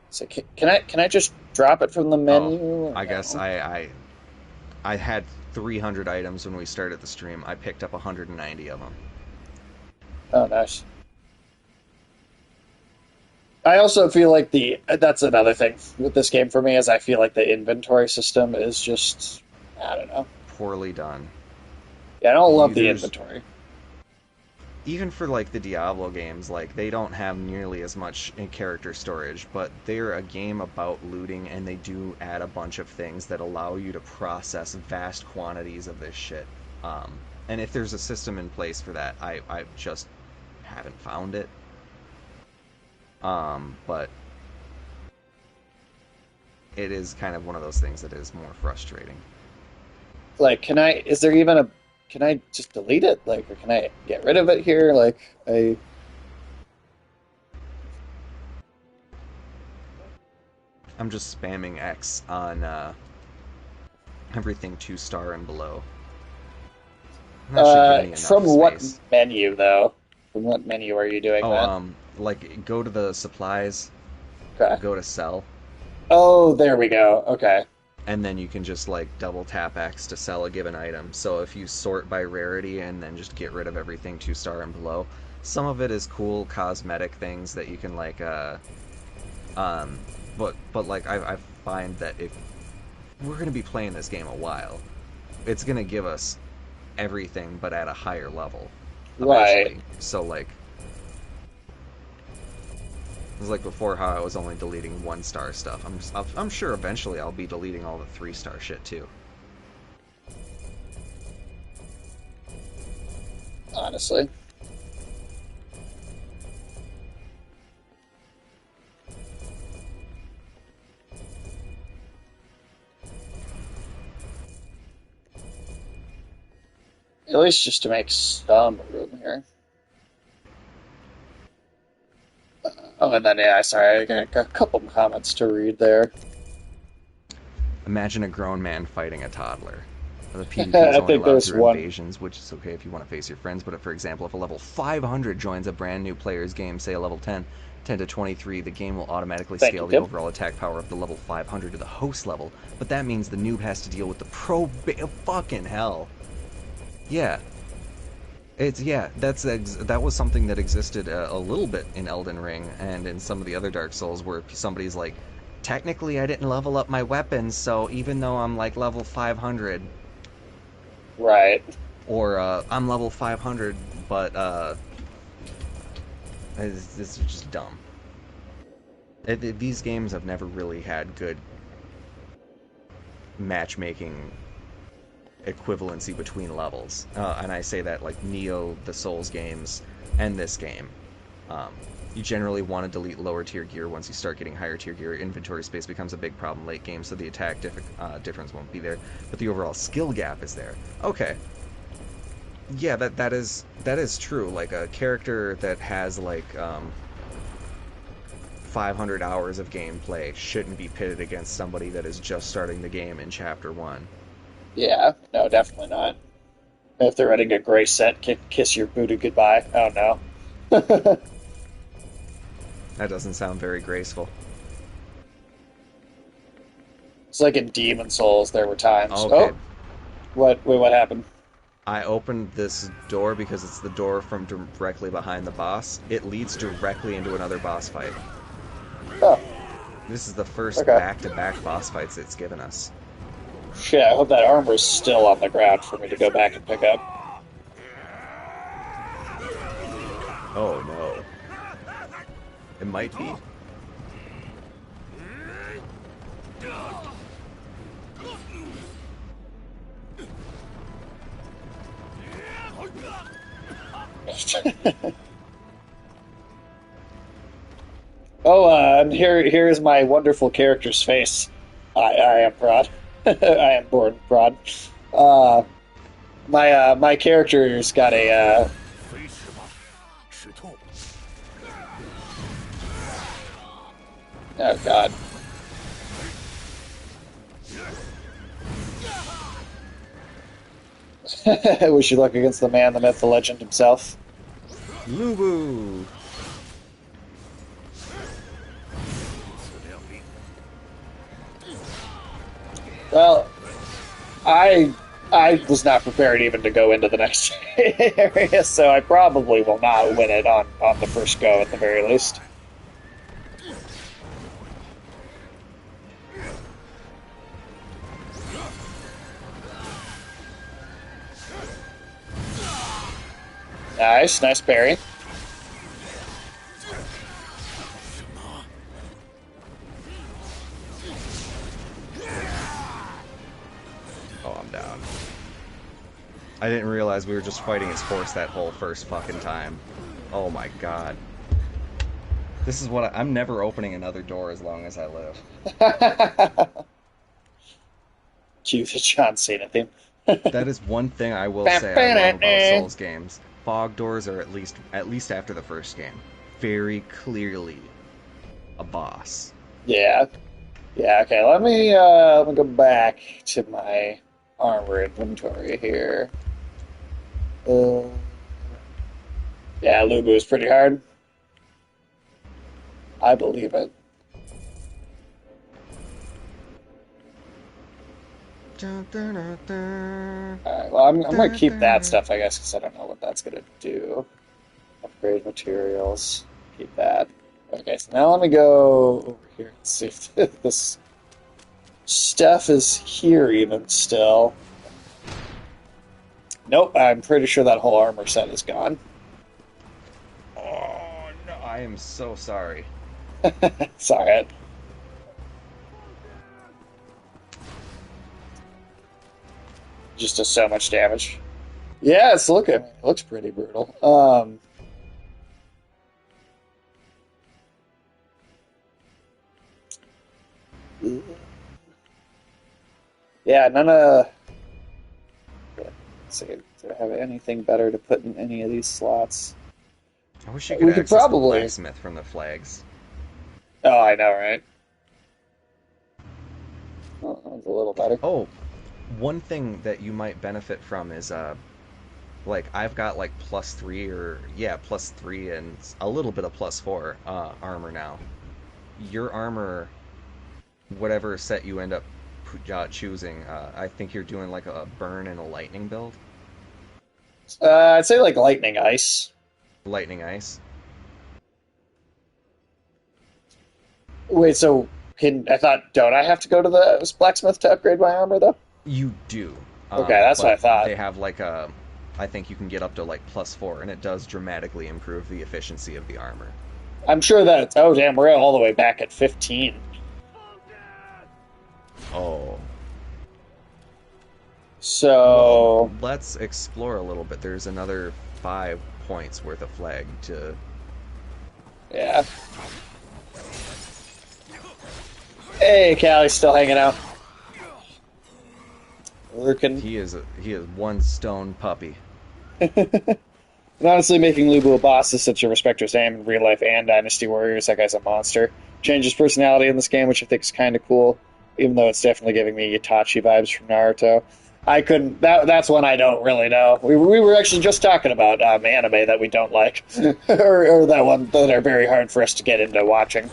So can I just drop it from the menu? Oh, I guess I had 300 items when we started the stream. I picked up 190 of them. Oh, nice. I also feel like that's another thing with this game for me is I feel like the inventory system is just I don't know. Poorly done. Yeah, I don't love the There's- inventory. Even for like the Diablo games, like they don't have nearly as much in character storage, but they're a game about looting, and they do add a bunch of things that allow you to process vast quantities of this shit. And if there's a system in place for that, I just haven't found it. But it is kind of one of those things that is more frustrating. Like, is there even can I just delete it? Like, or can I get rid of it here? Like, I'm just spamming X on everything 2-star and below. That should give me enough from what space. menu though? From what menu are you doing that? Like go to the supplies, Okay. go to sell, Oh, there we go. Okay. and then you can just like double tap X to sell a given item. So if you sort by rarity and then just get rid of everything 2-star and below, some of it is cool cosmetic things that you can like but like I find that if we're gonna be playing this game a while, it's gonna give us everything but at a higher level eventually. Right. So like it was like before how I was only deleting 1-star stuff. I'm sure eventually I'll be deleting all the 3-star shit too. Honestly. At least just to make some room here. Oh, and then, yeah, sorry, I got a couple comments to read there. Imagine a grown man fighting a toddler. The PvP I is only think allowed there's through one. invasions, which is okay if you want to face your friends, but for example, if a level 500 joins a brand new player's game, say a level 10 to 23, the game will automatically Thank scale you, the Tim. overall attack power of the level 500 to the host level, but that means the noob has to deal with the fucking hell. Yeah. That was something that existed a little bit in Elden Ring and in some of the other Dark Souls where somebody's like, technically I didn't level up my weapons, so even though I'm like level 500, Right. Or I'm level 500, but this is just dumb. These games have never really had good matchmaking equivalency between levels, and I say that like Neo, the Souls games, and this game. You generally want to delete lower tier gear once you start getting higher tier gear. Inventory space becomes a big problem late game, so the attack difference won't be there, but the overall skill gap is there. Okay, yeah, that is true. Like a character that has like 500 hours of gameplay shouldn't be pitted against somebody that is just starting the game in Chapter 1. Yeah, no, definitely not. If they're running a gray set, kiss your booty goodbye. Oh no. That doesn't sound very graceful. It's like in Demon Souls, there were times. Okay. Oh, what? Wait, what happened? I opened this door because it's the door from directly behind the boss. It leads directly into another boss fight. Oh, This is the first okay. back-to-back boss fights it's given us. Shit, I hope that armor's still on the ground for me to go back and pick up. Oh no. It might be. Oh, and here is my wonderful character's face. I am Prod. I am born Prod. My character's got a 非是吧？吃透。 oh god. Wish you luck against the man, the myth, the legend himself. Lubu! Well, I was not prepared even to go into the next area, so I probably will not win it on the first go at the very least. Nice parry. Oh, I'm down. I didn't realize we were just fighting his horse that whole first fucking time. Oh my god. This is what I'm never opening another door as long as I live. Cue the John Cena theme. That is one thing I will say I love about Souls games. Fog doors are at least after the first game, very clearly a boss. Yeah. Okay. Let me go back to my armor inventory here. Yeah, Lubu is pretty hard. I believe it. Alright, well, I'm going to keep that stuff, I guess, because I don't know what that's going to do. Upgrade materials. Keep that. Okay, so now let me go over here and see if this stuff is here even still. Nope, I'm pretty sure that whole armor set is gone. Oh no, I am so sorry. Sorry. Just does so much damage. Yeah, it looks pretty brutal. Yeah, none of. Let's see, do I have anything better to put in any of these slots? I wish you could We could access probably- the blacksmith from the flags. Oh, I know, right? Oh, that was a little better. Oh, one thing that you might benefit from is like I've got like +3 and a little bit of +4 armor now. Your armor, whatever set you end up choosing, I think you're doing like a burn and a lightning build. I'd say like lightning ice. Lightning ice. Wait, so don't I have to go to the blacksmith to upgrade my armor though? You do. Okay, that's but what I thought. They have like a I think you can get up to like +4, and it does dramatically improve the efficiency of the armor. I'm sure that. Oh damn, we're all the way back at 15. Oh. So Well, let's explore a little bit. There's another 5 points worth of flag to. yeah. Hey, Callie's still hanging out. Lurking. He is one stone puppy. And honestly, making Lubu a boss is such a respect to his name in real life and Dynasty Warriors. That guy's a monster. Changed his personality in this game, which I think is kind of cool, even though it's definitely giving me Itachi vibes from Naruto. I couldn't. That's one I don't really know. We were actually just talking about anime that we don't like, or that one that are very hard for us to get into watching.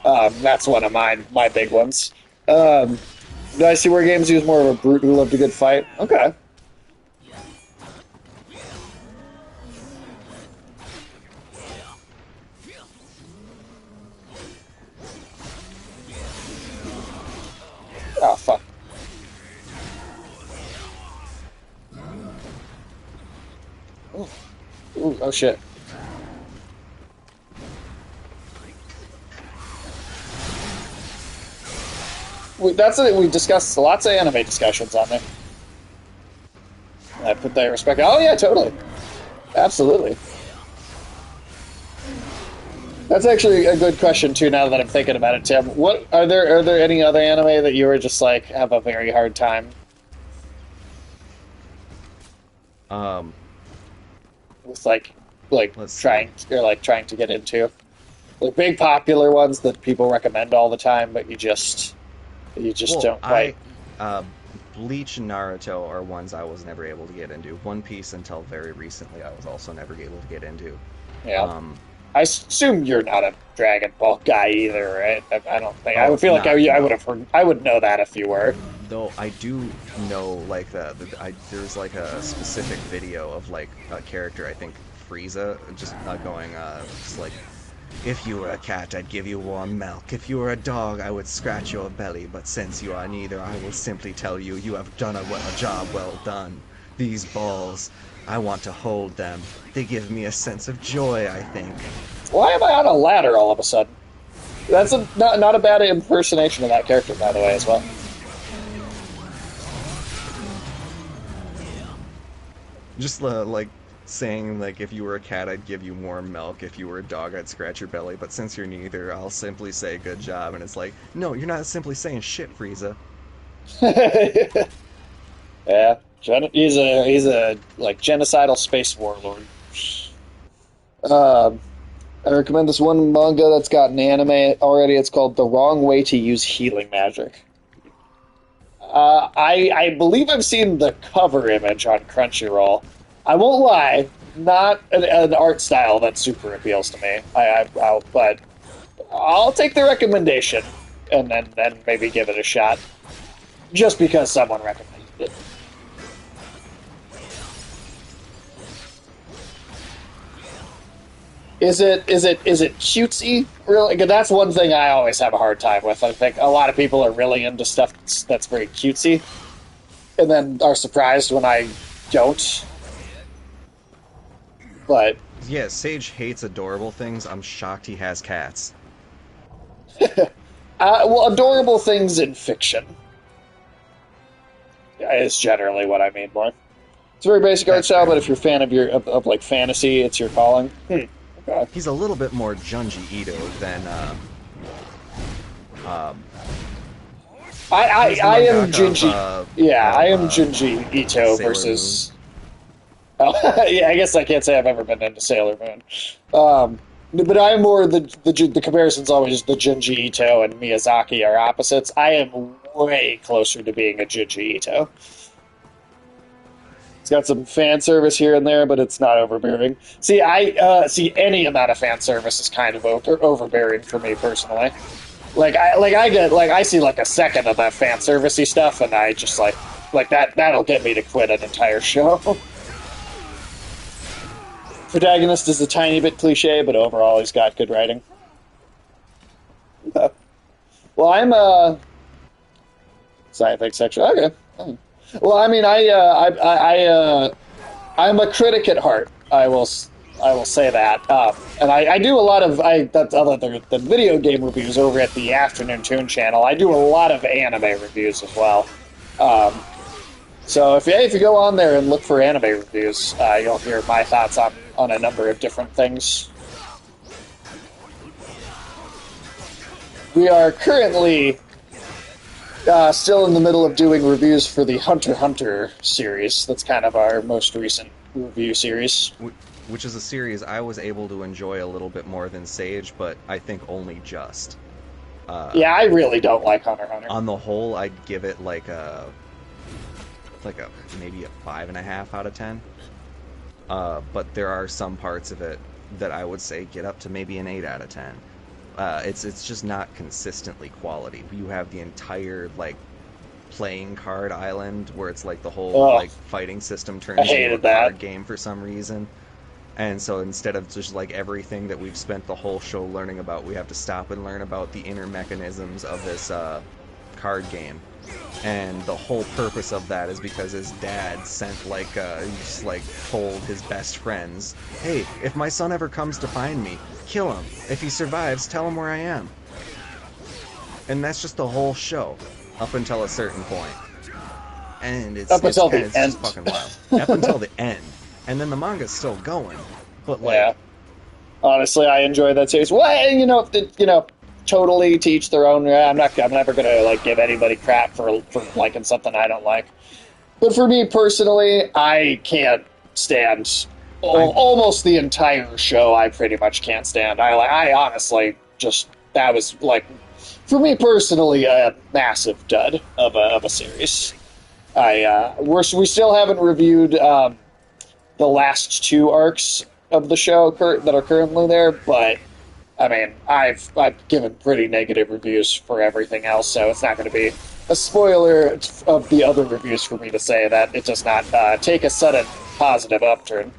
That's one of my big ones. Dynasty War games use more of a brute who loved a good fight. Okay. Oh, fuck. Ooh. Ooh, oh, shit. That's it. We discussed lots of anime discussions on there. I put that in respect. Oh, yeah, totally. Absolutely. That's actually a good question too. Now that I'm thinking about it, Tim, what are there any other anime that you were just like have a very hard time with like trying to get into, like big popular ones that people recommend all the time, but you just don't quite. Bleach and Naruto are ones I was never able to get into. One Piece until very recently I was also never able to get into. Yeah. I assume you're not a Dragon Ball guy either, right? I don't think. I would feel like I would have heard. I would know that if you were. Though I do know, like there's like a specific video of like a character, I think Frieza, just going, just like, if you were a cat, I'd give you warm milk. If you were a dog, I would scratch your belly. But since you are neither, I will simply tell you, you have done a job well done. These balls, I want to hold them. They give me a sense of joy, I think. Why am I on a ladder all of a sudden? That's not a bad impersonation of that character, by the way, as well. Just like saying, like, if you were a cat, I'd give you warm milk. If you were a dog, I'd scratch your belly. But since you're neither, I'll simply say good job. And it's like, no, you're not simply saying shit, Frieza. Yeah. He's a like genocidal space warlord. I recommend this one manga that's got an anime already. It's called The Wrong Way to Use Healing Magic. I believe I've seen the cover image on Crunchyroll. I won't lie, not an art style that super appeals to me. But I'll take the recommendation and then maybe give it a shot, just because someone recommended it. Is it cutesy? Really? That's one thing I always have a hard time with. I think a lot of people are really into stuff that's very cutesy, and then are surprised when I don't. But yeah, Sage hates adorable things. I'm shocked he has cats. Well, adorable things in fiction is generally what I mean more. It's a very basic art style, but if you're a fan of like fantasy, it's your calling. Okay. He's a little bit more Junji Ito than I am Junji. I am Junji Ito Sailor versus. Oh, yeah, I guess I can't say I've ever been into Sailor Moon. But I'm more the comparison's always the Junji Ito and Miyazaki are opposites. I am way closer to being a Junji Ito. It's got some fan service here and there, but it's not overbearing. See, I see any amount of fan service is kind of overbearing for me personally. I see like a second of that fan servicey stuff, and I just like that'll get me to quit an entire show. Protagonist is a tiny bit cliche, but overall he's got good writing. Well, I'm scientific sexual. Okay. Well, I mean, I'm a critic at heart. I will say that. And I do a lot of that's other than video game reviews over at the Afternoon Toon channel. I do a lot of anime reviews as well. So if you go on there and look for anime reviews, you'll hear my thoughts on a number of different things. We are currently still in the middle of doing reviews for the Hunter x Hunter series. That's kind of our most recent review series. Which is a series I was able to enjoy a little bit more than Sage, but I think only just. Yeah, I really don't like Hunter x Hunter. On the whole, I'd give it like a maybe a 5.5 out of 10. But there are some parts of it that I would say get up to maybe an 8 out of 10. It's just not consistently quality. You have the entire like playing card island where it's like the whole like fighting system turns into a card game for some reason. And so instead of just like everything that we've spent the whole show learning about, we have to stop and learn about the inner mechanisms of this card game. And the whole purpose of that is because his dad sent he just like told his best friends, hey, if my son ever comes to find me, kill him. If he survives, tell him where I am. And that's just the whole show up until a certain point. And it's just fucking wild. Up until the end. And then the manga's still going. But like, yeah. Honestly, I enjoy that series. Well, totally to each their own. I'm never gonna like give anybody crap for liking something I don't like. But for me personally, I can't stand almost the entire show. I pretty much can't stand. I honestly just, that was like, for me personally, a massive dud of a series. We still haven't reviewed the last 2 arcs of the show that are currently there, but I mean, I've given pretty negative reviews for everything else, so it's not going to be a spoiler of the other reviews for me to say that it does not take a sudden positive upturn.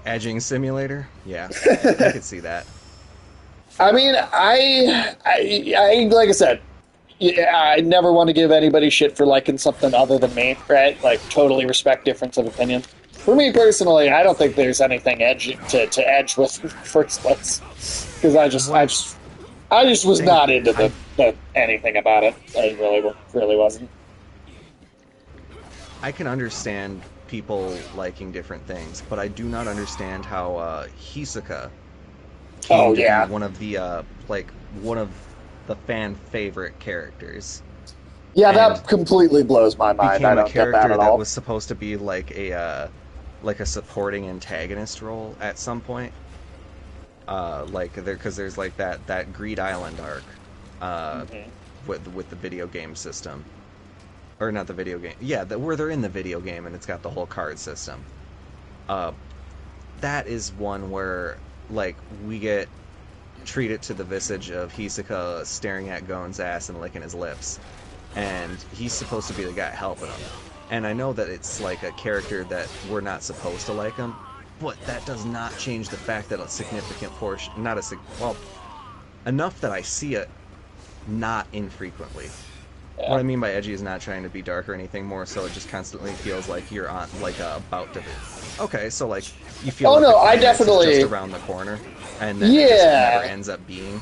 Edging simulator? Yeah, I could see that. I mean, I like I said, I never want to give anybody shit for liking something other than me, right? Like, totally respect difference of opinion. For me personally, I don't think there's anything to edge with in the first place, because I just was not into the anything about it. I really wasn't. I can understand people liking different things, but I do not understand how Hisoka came to be one of the fan favorite characters. Yeah, that completely blows my mind. I don't get that at all. That was supposed to be like a supporting antagonist role at some point. Because there's like that Greed Island arc, with the video game system, or not the video game. Yeah, where they're in the video game and it's got the whole card system. That is one where like we get treated to the visage of Hisoka staring at Gon's ass and licking his lips, and he's supposed to be the guy helping him. And I know that it's like a character that we're not supposed to like him, but that does not change the fact that a significant portion, enough that I see it not infrequently. Yeah. What I mean by edgy is not trying to be dark or anything, more so it just constantly feels like you're on like about to be. Okay, so like you feel I definitely is just around the corner, and then it just never ends up being.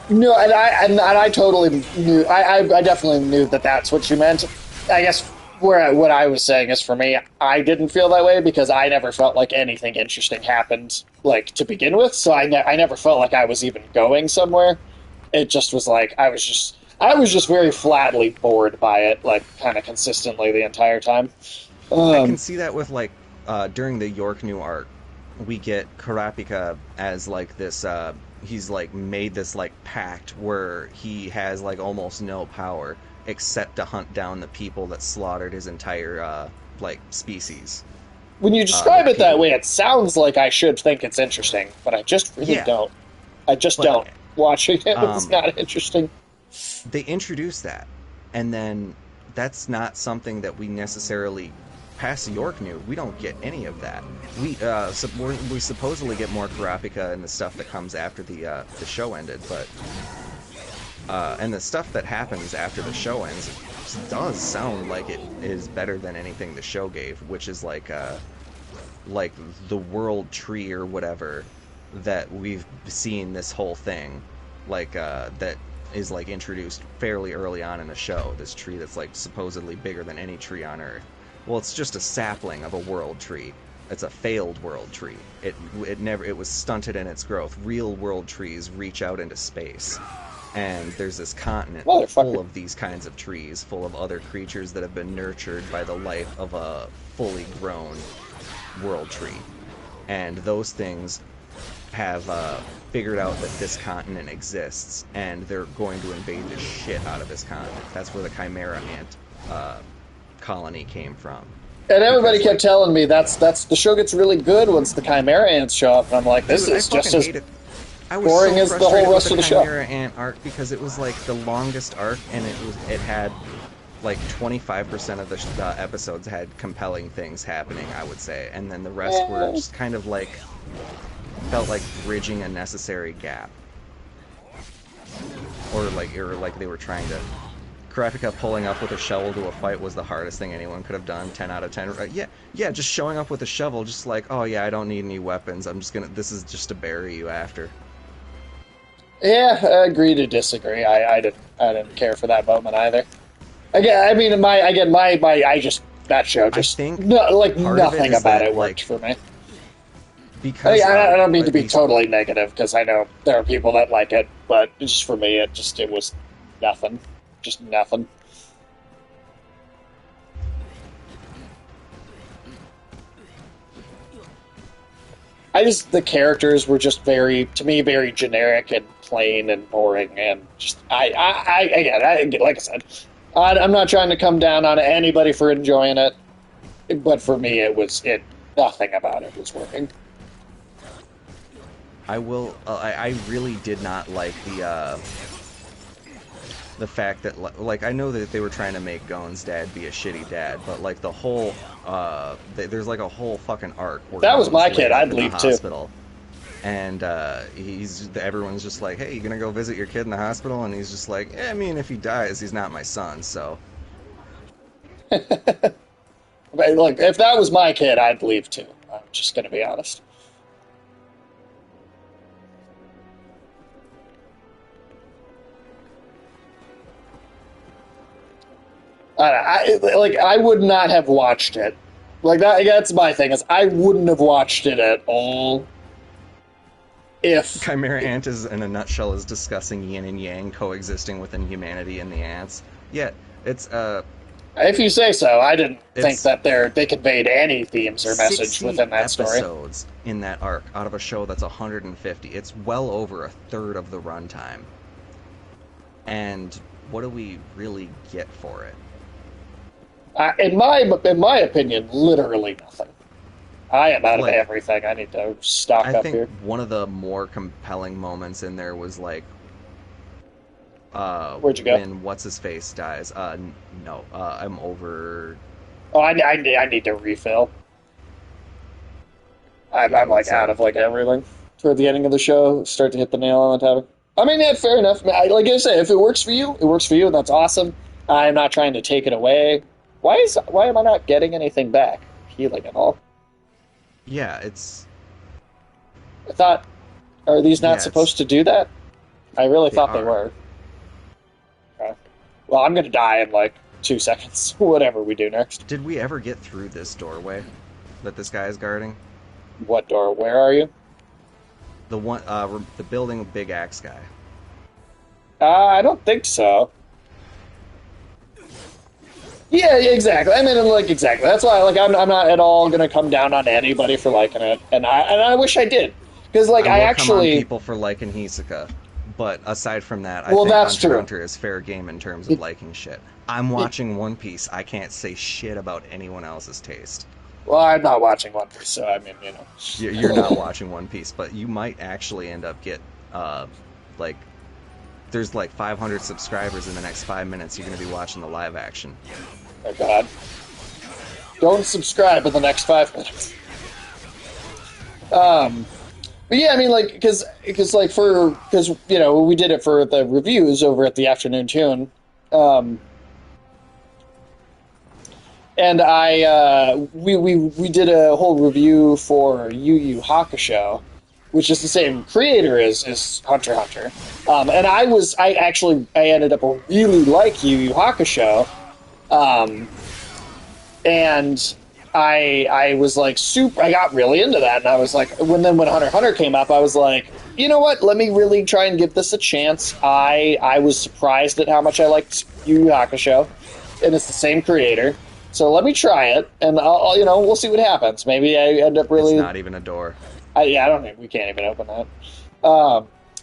No, and I totally knew. I definitely knew that that's what you meant. I guess what I was saying is, for me, I didn't feel that way because I never felt like anything interesting happened, like, to begin with. So I never felt like I was even going somewhere. It just was like I was just very flatly bored by it, like, kind of consistently the entire time. I can see that with like during the York New arc, we get Kurapika as like this. He's like made this like pact where he has like almost no power except to hunt down the people that slaughtered his entire like species. When you describe it that way, it sounds like I should think it's interesting, but I just really don't. I just don't. Watching it, it's not interesting. They introduce that, and then that's not something that we necessarily past York knew. We don't get any of that. We supposedly get more Kurapika and the stuff that comes after the show ended, but And the stuff that happens after the show ends does sound like it is better than anything the show gave, which is like the world tree or whatever that we've seen this whole thing, that is like introduced fairly early on in the show. This tree that's like supposedly bigger than any tree on Earth. Well, it's just a sapling of a world tree. It's a failed world tree. It was stunted in its growth. Real world trees reach out into space. And there's this continent full of these kinds of trees, full of other creatures that have been nurtured by the life of a fully grown world tree. And those things have figured out that this continent exists, and they're going to invade the shit out of this continent. That's where the Chimera ant colony came from. And everybody kept telling me that's the show gets really good once the Chimera ants show up, and I'm like, this is just as boring as the whole rest of the show. Chimera ant arc, because it was like the longest arc, and it had like 25% of the episodes had compelling things happening, I would say, and then the rest were just kind of like felt like bridging a necessary gap, or like they were trying to. Karapika pulling up with a shovel to a fight was the hardest thing anyone could have done. 10 out of 10. Yeah, just showing up with a shovel, just like, oh yeah, I don't need any weapons. This is just to bury you after. Yeah, I agree to disagree. I didn't care for that moment either. Again, I mean, that show just nothing about it worked for me. Because I don't mean to be totally negative, because I know there are people that like it, but just for me, it was nothing. Just nothing. The characters were just very generic and plain and boring, and just, like I said, I'm not trying to come down on anybody for enjoying it, but for me, nothing about it was working. I really did not like the fact that, like, I know that they were trying to make Gon's dad be a shitty dad, but like the whole there's like a whole fucking arc where that was Gon's my kid, I'd in leave the too. Hospital, and everyone's just like, hey, you gonna go visit your kid in the hospital? And he's just like, I mean, if he dies, he's not my son, so. Look, if that was my kid, I'd leave too. I'm just gonna be honest. I would not have watched it. Like that's my thing, is I wouldn't have watched it at all if Chimera Ant is, in a nutshell, is discussing yin and yang coexisting within humanity and the ants. Yeah, it's if you say so. I didn't think that they conveyed any themes or message within that story. Episodes in that arc out of a show that's 150. It's well over a third of the runtime. And what do we really get for it? In my opinion, literally nothing. I am out of everything. I need to stock up here. I think one of the more compelling moments in there was like, where'd you go? When what's his face dies. No, I'm over. Oh, I need to refill. I'm like out of like everything. Toward the ending of the show, start to hit the nail on the topic. I mean, yeah, fair enough. Like I say, if it works for you, it works for you, and that's awesome. I'm not trying to take it away. Why am I not getting anything back? Healing at all? Yeah, it's. I thought, are these not supposed to do that? I really thought they were. Okay. Well, I'm gonna die in like 2 seconds. Whatever we do next. Did we ever get through this doorway that this guy is guarding? What door? Where are you? The one, the building with Big Axe guy. I don't think so. Yeah, exactly. I mean, like, exactly. That's why, like, I'm not at all gonna come down on anybody for liking it, and I wish I did, because, like, I actually come on people for liking Hisoka, but aside from that, I think Hunter Hunter is fair game in terms of liking shit. I'm watching One Piece. I can't say shit about anyone else's taste. Well, I'm not watching One Piece, so I mean, you know. You're not watching One Piece, but you might actually end up like, there's like 500 subscribers in the next 5 minutes. You're going to be watching the live action. Oh, God. Don't subscribe in the next 5 minutes. But yeah, I mean, like, because you know, we did it for the reviews over at the Afternoon Tune, um, and we did a whole review for Yu Yu Hakusho, which is the same creator as Hunter x Hunter, and I ended up really like Yu Yu Hakusho, um, and I was like I got really into that, and I was like, when Hunter x Hunter came up, I was like, you know what? Let me really try and give this a chance. I was surprised at how much I liked Yu Yu Hakusho, and it's the same creator, so let me try it, and I'll you know, we'll see what happens. Maybe I end up really. It's not even a door. I don't think we can't even open that.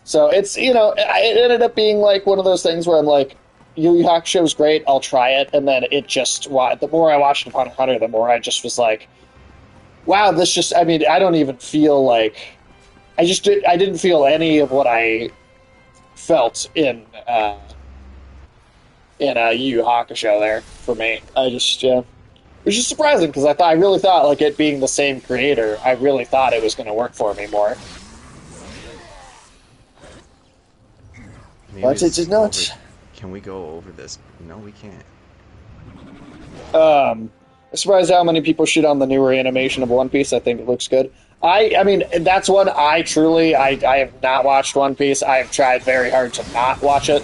So it's, you know, it ended up being like one of those things where I'm like, Yu Yu Hakusho is great, I'll try it, and then it just, the more I watched Hunter x Hunter, the more I just was like, wow, this just, I mean, I don't even feel like, I didn't feel any of what I felt in Yu Yu Hakusho there, for me. Which is surprising, because I really thought, like, it being the same creator, I really thought it was going to work for me more. Maybe But it did not. Can we go over this? No, we can't. I'm surprised how many people shit on the newer animation of One Piece. I think it looks good. I mean, that's one I have not watched One Piece. I have tried very hard to not watch it,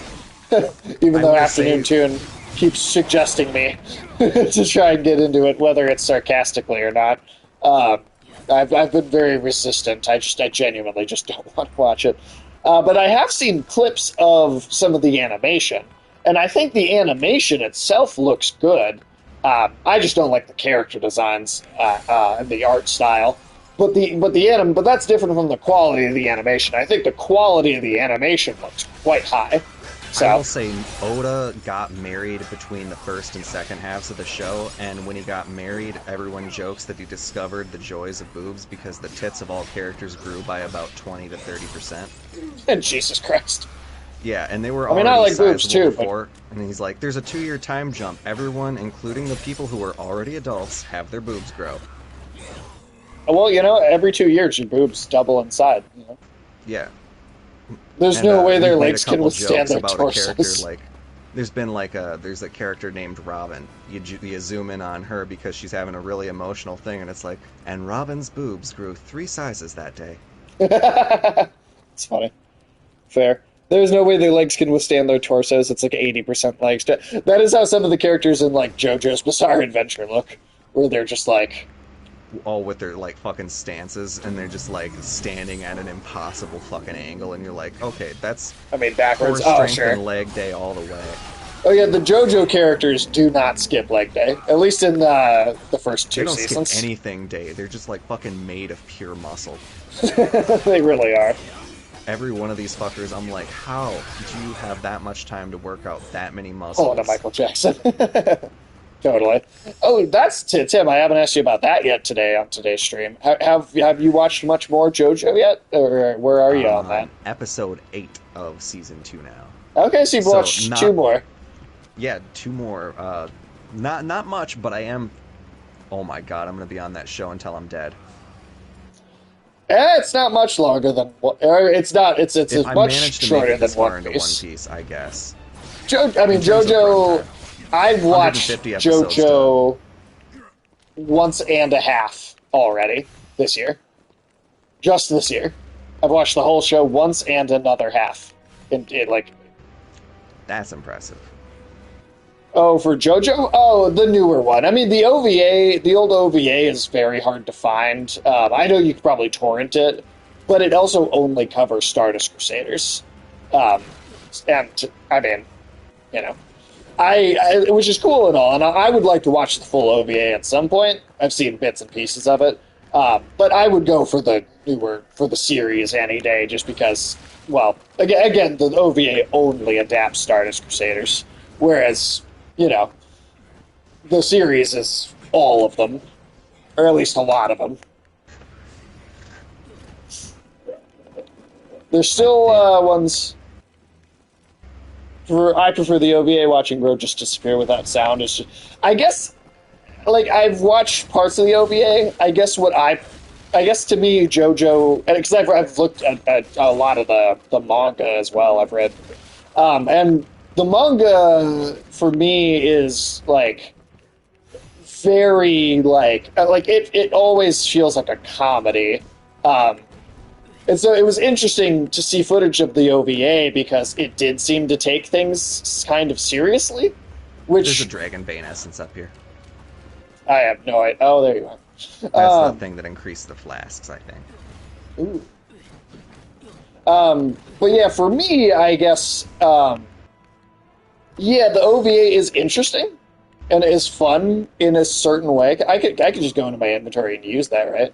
even though Afternoon Tune keeps suggesting me to try and get into it, whether it's sarcastically or not. I've been very resistant. I genuinely just don't want to watch it. But I have seen clips of some of the animation, and I think the animation itself looks good. I just don't like the character designs and the art style. But that's different from the quality of the animation. I think the quality of the animation looks quite high. So. I will say Oda got married between the first and second halves of the show, and when he got married, everyone jokes that he discovered the joys of boobs because the tits of all characters grew by about 20 to 30%. And Jesus Christ. Yeah, and they were already I like sizable boobs too, before, and he's like, there's a 2-year time jump. Everyone, including the people who are already adults, have their boobs grow. Well, you know, every 2 years your boobs double inside. You know? Yeah. There's no way their legs can withstand their torsos. There's a character named Robin. You zoom in on her because she's having a really emotional thing, and it's like, and Robin's boobs grew 3 sizes that day. It's funny. Fair. There's no way their legs can withstand their torsos. It's like 80% legs. That is how some of the characters in like JoJo's Bizarre Adventure look, where they're just like all with their like fucking stances, and they're just like standing at an impossible fucking angle, and you're like, okay, that's backwards. core strength Sure. and leg day all the way. Oh yeah, the JoJo characters do not skip leg day, at least in the first 2 seasons. They don't skip anything day. They're just like fucking made of pure muscle. They really are. Every one of these fuckers, I'm like, how do you have that much time to work out that many muscles? Oh, no, Michael Jackson. Totally. Oh, that's Tim. I haven't asked you about that yet today on today's stream. Have you watched much more JoJo yet, or where are you on that? Episode 8 of season 2 now. Okay, so you've watched 2 more. Yeah, 2 more. Not much, but I am. Oh my god, I'm gonna be on that show until I'm dead. It's not much longer than. It's not. It's much shorter than One Piece, I guess. JoJo. I've watched JoJo once and a half already this year. Just this year. I've watched the whole show once and another half. That's impressive. Oh, for JoJo? Oh, the newer one. I mean, the OVA, the old OVA is very hard to find. I know you could probably torrent it, but it also only covers Stardust Crusaders. And, I mean, you know. Which is cool and all, and I would like to watch the full OVA at some point. I've seen bits and pieces of it, but I would go for the series any day, just because. Well, again, the OVA only adapts Stardust Crusaders, whereas the series is all of them, or at least a lot of them. There's still ones. I prefer the OVA. Watching Bro just disappear without sound is just, I guess, like, I've watched parts of the OVA. I guess what I I guess to me, JoJo, because I've looked at a lot of the manga as well. I've read, and the manga for me is like very like it always feels like a comedy. And so it was interesting to see footage of the OVA because it did seem to take things kind of seriously. There's a Which Dragonbane essence up here. I have no idea. Oh, there you are. That's the thing that increased the flasks, I think. Ooh. But yeah, for me, I guess, yeah, the OVA is interesting and it is fun in a certain way. I could just go into my inventory and use that, right?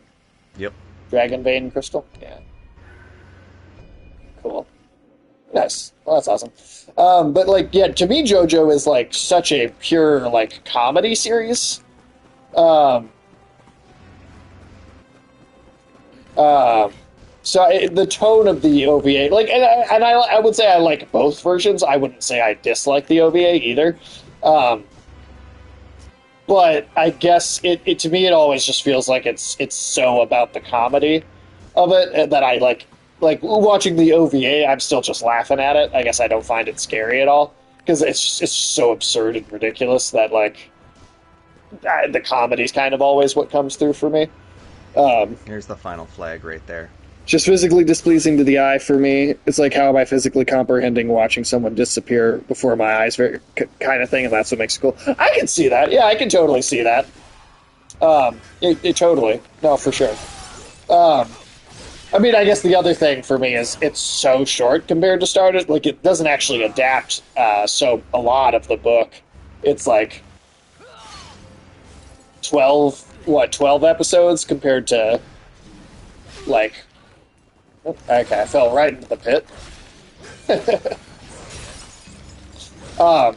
Yep. Dragonbane crystal, yeah. Cool. Nice. Well, that's awesome. But like, yeah, to me, JoJo is like such a pure like comedy series. So the tone of the OVA, like, and I would say I like both versions. I wouldn't say I dislike the OVA either. But I guess it to me it always just feels like it's so about the comedy of it that I like watching the OVA. I'm still just laughing at it. I guess I don't find it scary at all because it's so absurd and ridiculous that like the comedy's kind of always what comes through for me. Here's the final flag right there. Just physically displeasing to the eye for me. It's like, how am I physically comprehending watching someone disappear before my eyes, very kind of thing, and that's what makes it cool. I can see that. Yeah, I can totally see that. It totally. No, for sure. I mean, I guess the other thing for me is it's so short compared to Stardust. Like, it doesn't actually adapt so a lot of the book. It's like 12 episodes compared to, like... Okay, I fell right into the pit. But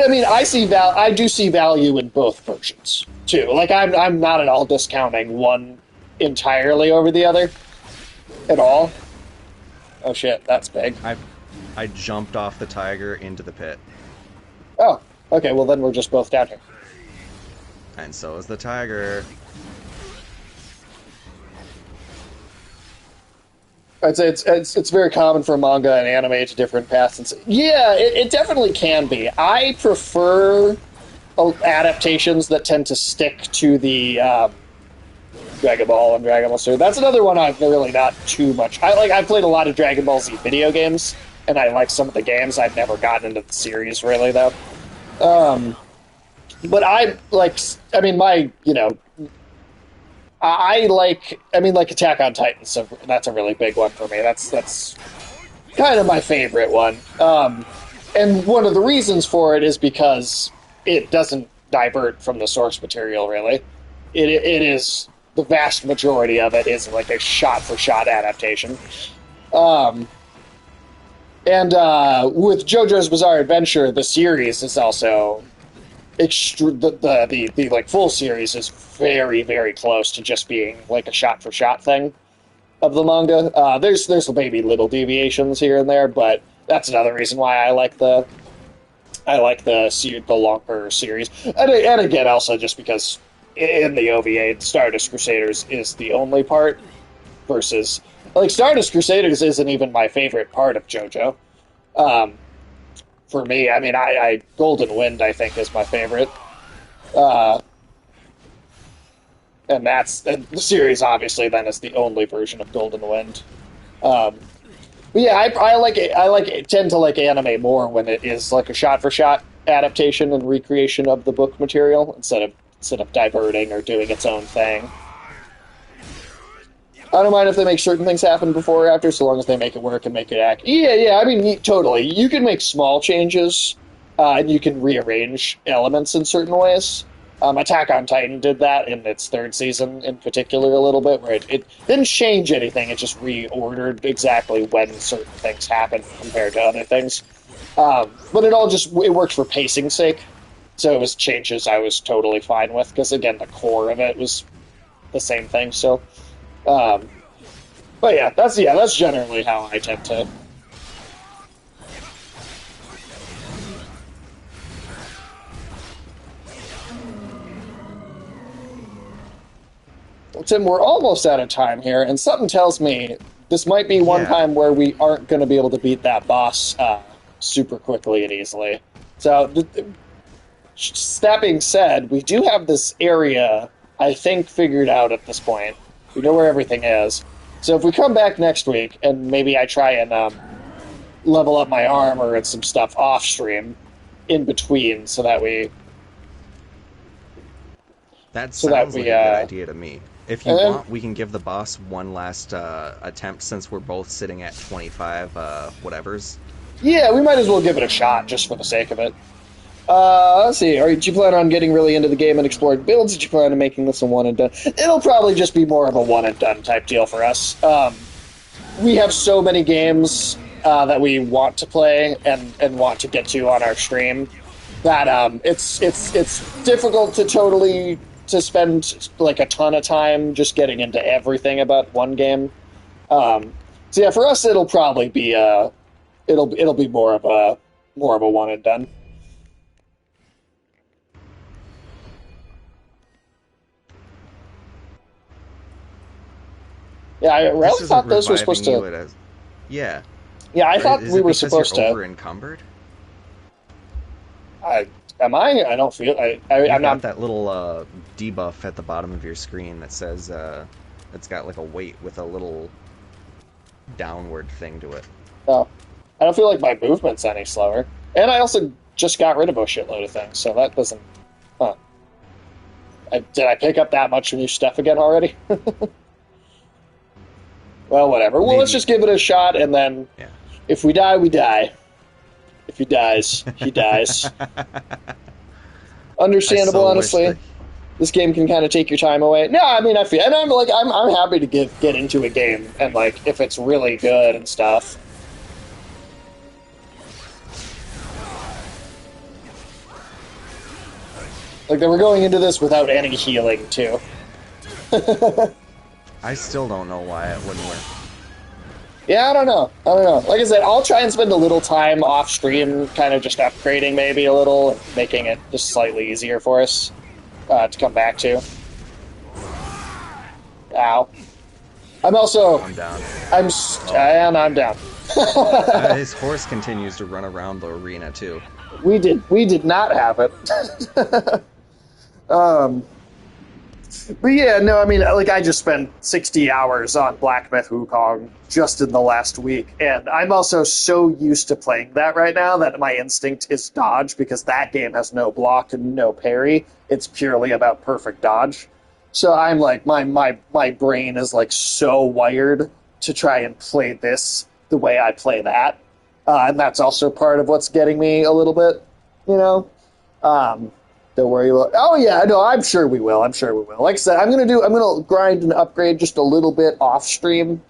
I mean, I do see value in both versions too. Like, I'm not at all discounting one entirely over the other at all. Oh shit, that's big. I jumped off the tiger into the pit. Oh, okay. Well, then we're just both down here. And so is the tiger. I'd say it's very common for manga and anime to different paths. And yeah, it definitely can be. I prefer adaptations that tend to stick to the Dragon Ball and Dragon Ball Super. That's another one I've really not too much. I've played a lot of Dragon Ball Z video games, and I like some of the games. I've never gotten into the series really though. But I like. I mean, like Attack on Titan, so that's a really big one for me. That's kind of my favorite one. And one of the reasons for it is because it doesn't divert from the source material, really. It is, the vast majority of it is like a shot-for-shot adaptation. And with JoJo's Bizarre Adventure, the series is also... the like full series is very, very close to just being like a shot-for-shot thing of the manga. There's maybe little deviations here and there, but that's another reason why I like the longer series. And again, also just because in the OVA, Stardust Crusaders is the only part, versus like Stardust Crusaders isn't even my favorite part of JoJo. For me, I mean, I Golden Wind, I think, is my favorite. And the series, obviously, then is the only version of Golden Wind. But yeah, I tend to like anime more when it is like a shot-for-shot adaptation and recreation of the book material instead of diverting or doing its own thing. I don't mind if they make certain things happen before or after, so long as they make it work and make it act. Yeah, I mean, totally. You can make small changes, and you can rearrange elements in certain ways. Attack on Titan did that in its third season, in particular, a little bit, where it didn't change anything, it just reordered exactly when certain things happened compared to other things. But it worked for pacing's sake, so it was changes I was totally fine with, because, again, the core of it was the same thing, so... but yeah, that's generally how I tend to. Tim, we're almost out of time here, and something tells me this might be one Yeah. time where we aren't going to be able to beat that boss super quickly and easily. So, that being said, we do have this area, I think, figured out at this point. We know where everything is. So if we come back next week, and maybe I try and level up my armor and some stuff off-stream in between, so that we... That So sounds that like we, a good idea to me. If you and then- want, we can give the boss one last attempt, since we're both sitting at 25 whatevers. Yeah, we might as well give it a shot, just for the sake of it. Let's see. Did you plan on getting really into the game and exploring builds? Did you plan on making this a one and done? It'll probably just be more of a one and done type deal for us. We have so many games that we want to play and want to get to on our stream that it's difficult to spend like a ton of time just getting into everything about one game. So yeah, for us it'll probably be it'll be more of a one and done. Yeah, I really This thought isn't those were supposed reviving to. you as- Yeah. Yeah, I thought Is we it were because supposed you're to. over encumbered? Am I? I don't feel. You've I'm got not. that little debuff at the bottom of your screen that says it's got like a weight with a little downward thing to it. No, I don't feel like my movement's any slower. And I also just got rid of a shitload of things, so that doesn't. Huh. Did I pick up that much new stuff again already? Well, whatever. Well, let's Maybe. just give it a shot, and then Yeah. if we die, we die. If he dies, he dies. Understandable, I so wish honestly. that- This game can kind of take your time away. No, I mean, I feel, and I'm happy to get into a game, and like if it's really good and stuff. Like we're going into this without any healing too. I still don't know why it wouldn't work. Yeah, I don't know. Like I said, I'll try and spend a little time off stream, kind of just upgrading maybe a little, and making it just slightly easier for us to come back to. Ow. I'm also. I'm down. I'm down. His horse continues to run around the arena too. We did not have it. But yeah, no, I mean, like, I just spent 60 hours on Black Myth Wukong just in the last week, and I'm also so used to playing that right now that my instinct is dodge, because that game has no block and no parry. It's purely about perfect dodge. So I'm like, my brain is like so wired to try and play this the way I play that. And that's also part of what's getting me a little bit, you know? Don't worry about. Oh yeah, no, I'm sure we will. Like I said, I'm gonna grind and upgrade just a little bit off stream,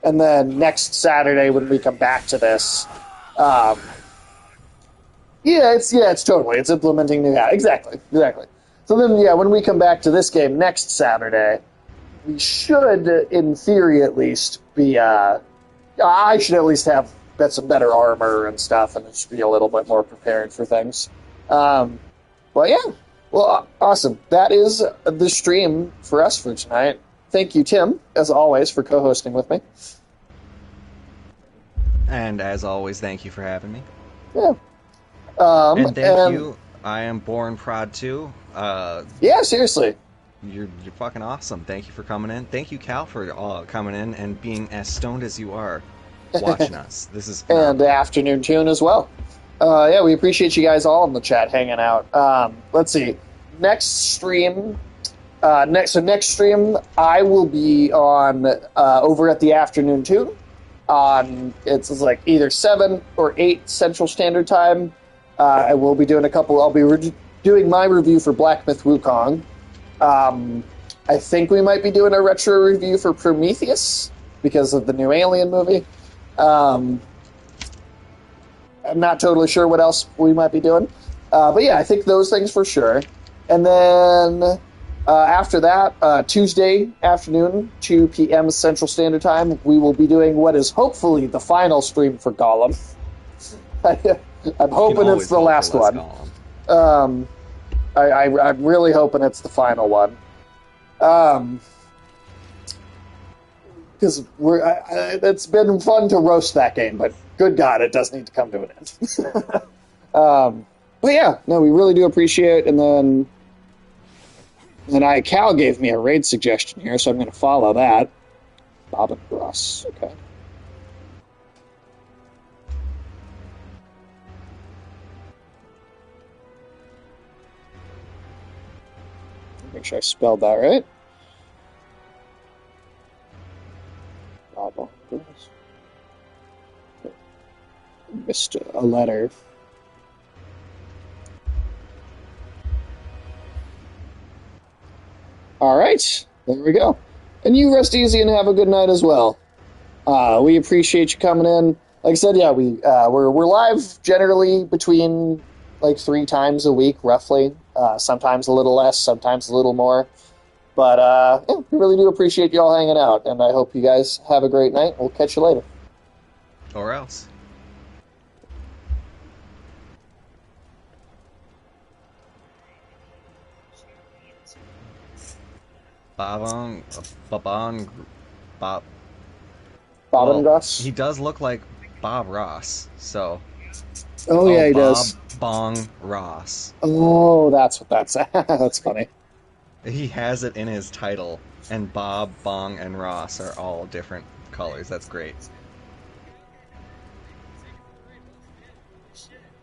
and then next Saturday when we come back to this, it's implementing new. Yeah, exactly. So then, yeah, when we come back to this game next Saturday, we should, in theory at least, be. I should at least have some better armor and stuff, and just be a little bit more prepared for things. Well, yeah. Well, awesome. That is the stream for us for tonight. Thank you, Tim, as always, for co-hosting with me. And as always, thank you for having me. Yeah. And thank you. I am Born Prod 2. Yeah, seriously. You're fucking awesome. Thank you for coming in. Thank you, Cal, for coming in and being as stoned as you are watching us. This is phenomenal. And the Afternoon Tune as well. Yeah, we appreciate you guys all in the chat hanging out. Let's see. Next stream, next stream, I will be on over at the Afternoon Tune. It's like either 7 or 8 Central Standard Time. I will be doing a couple. I'll be doing my review for Black Myth Wukong. I think we might be doing a retro review for Prometheus because of the new Alien movie. I'm not totally sure what else we might be doing. But yeah, I think those things for sure. And then after that, Tuesday afternoon, 2 p.m. Central Standard Time, we will be doing what is hopefully the final stream for Gollum. I'm hoping it's the last one. I'm really hoping it's the final one. because it's been fun to roast that game, but good God, it does need to come to an end. But yeah, no, we really do appreciate it. And then Cal gave me a raid suggestion here, so I'm going to follow that. Bob and Ross, okay. Make sure I spelled that right. Bob and Ross. Missed a letter. All right, there we go. And you rest easy and have a good night as well. We appreciate you coming in. Like I said, yeah, we're live generally between like 3 times a week, roughly. Sometimes a little less, sometimes a little more. But yeah, we really do appreciate you all hanging out, and I hope you guys have a great night. We'll catch you later. Or else. Bob. Bob Well, and Ross? he does look like Bob Ross, so. Oh, yeah, he Bob does. Bong Ross. Oh, that's what that's. That's funny. He has it in his title, and Bob, Bong, and Ross are all different colors. That's great.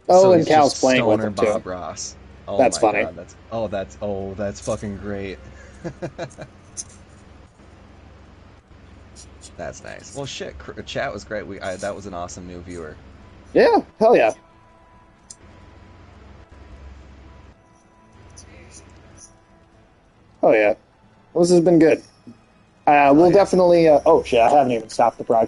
Oh, So and he's Cal's just playing with Stoner him, too. Bob Ross. Oh That's my funny. God, that's fucking great. That's nice. Well, shit, chat was great. That was an awesome new viewer. Yeah, hell yeah. Oh, yeah. Well, this has been good. We'll definitely... oh, shit, I haven't even stopped the broadcast.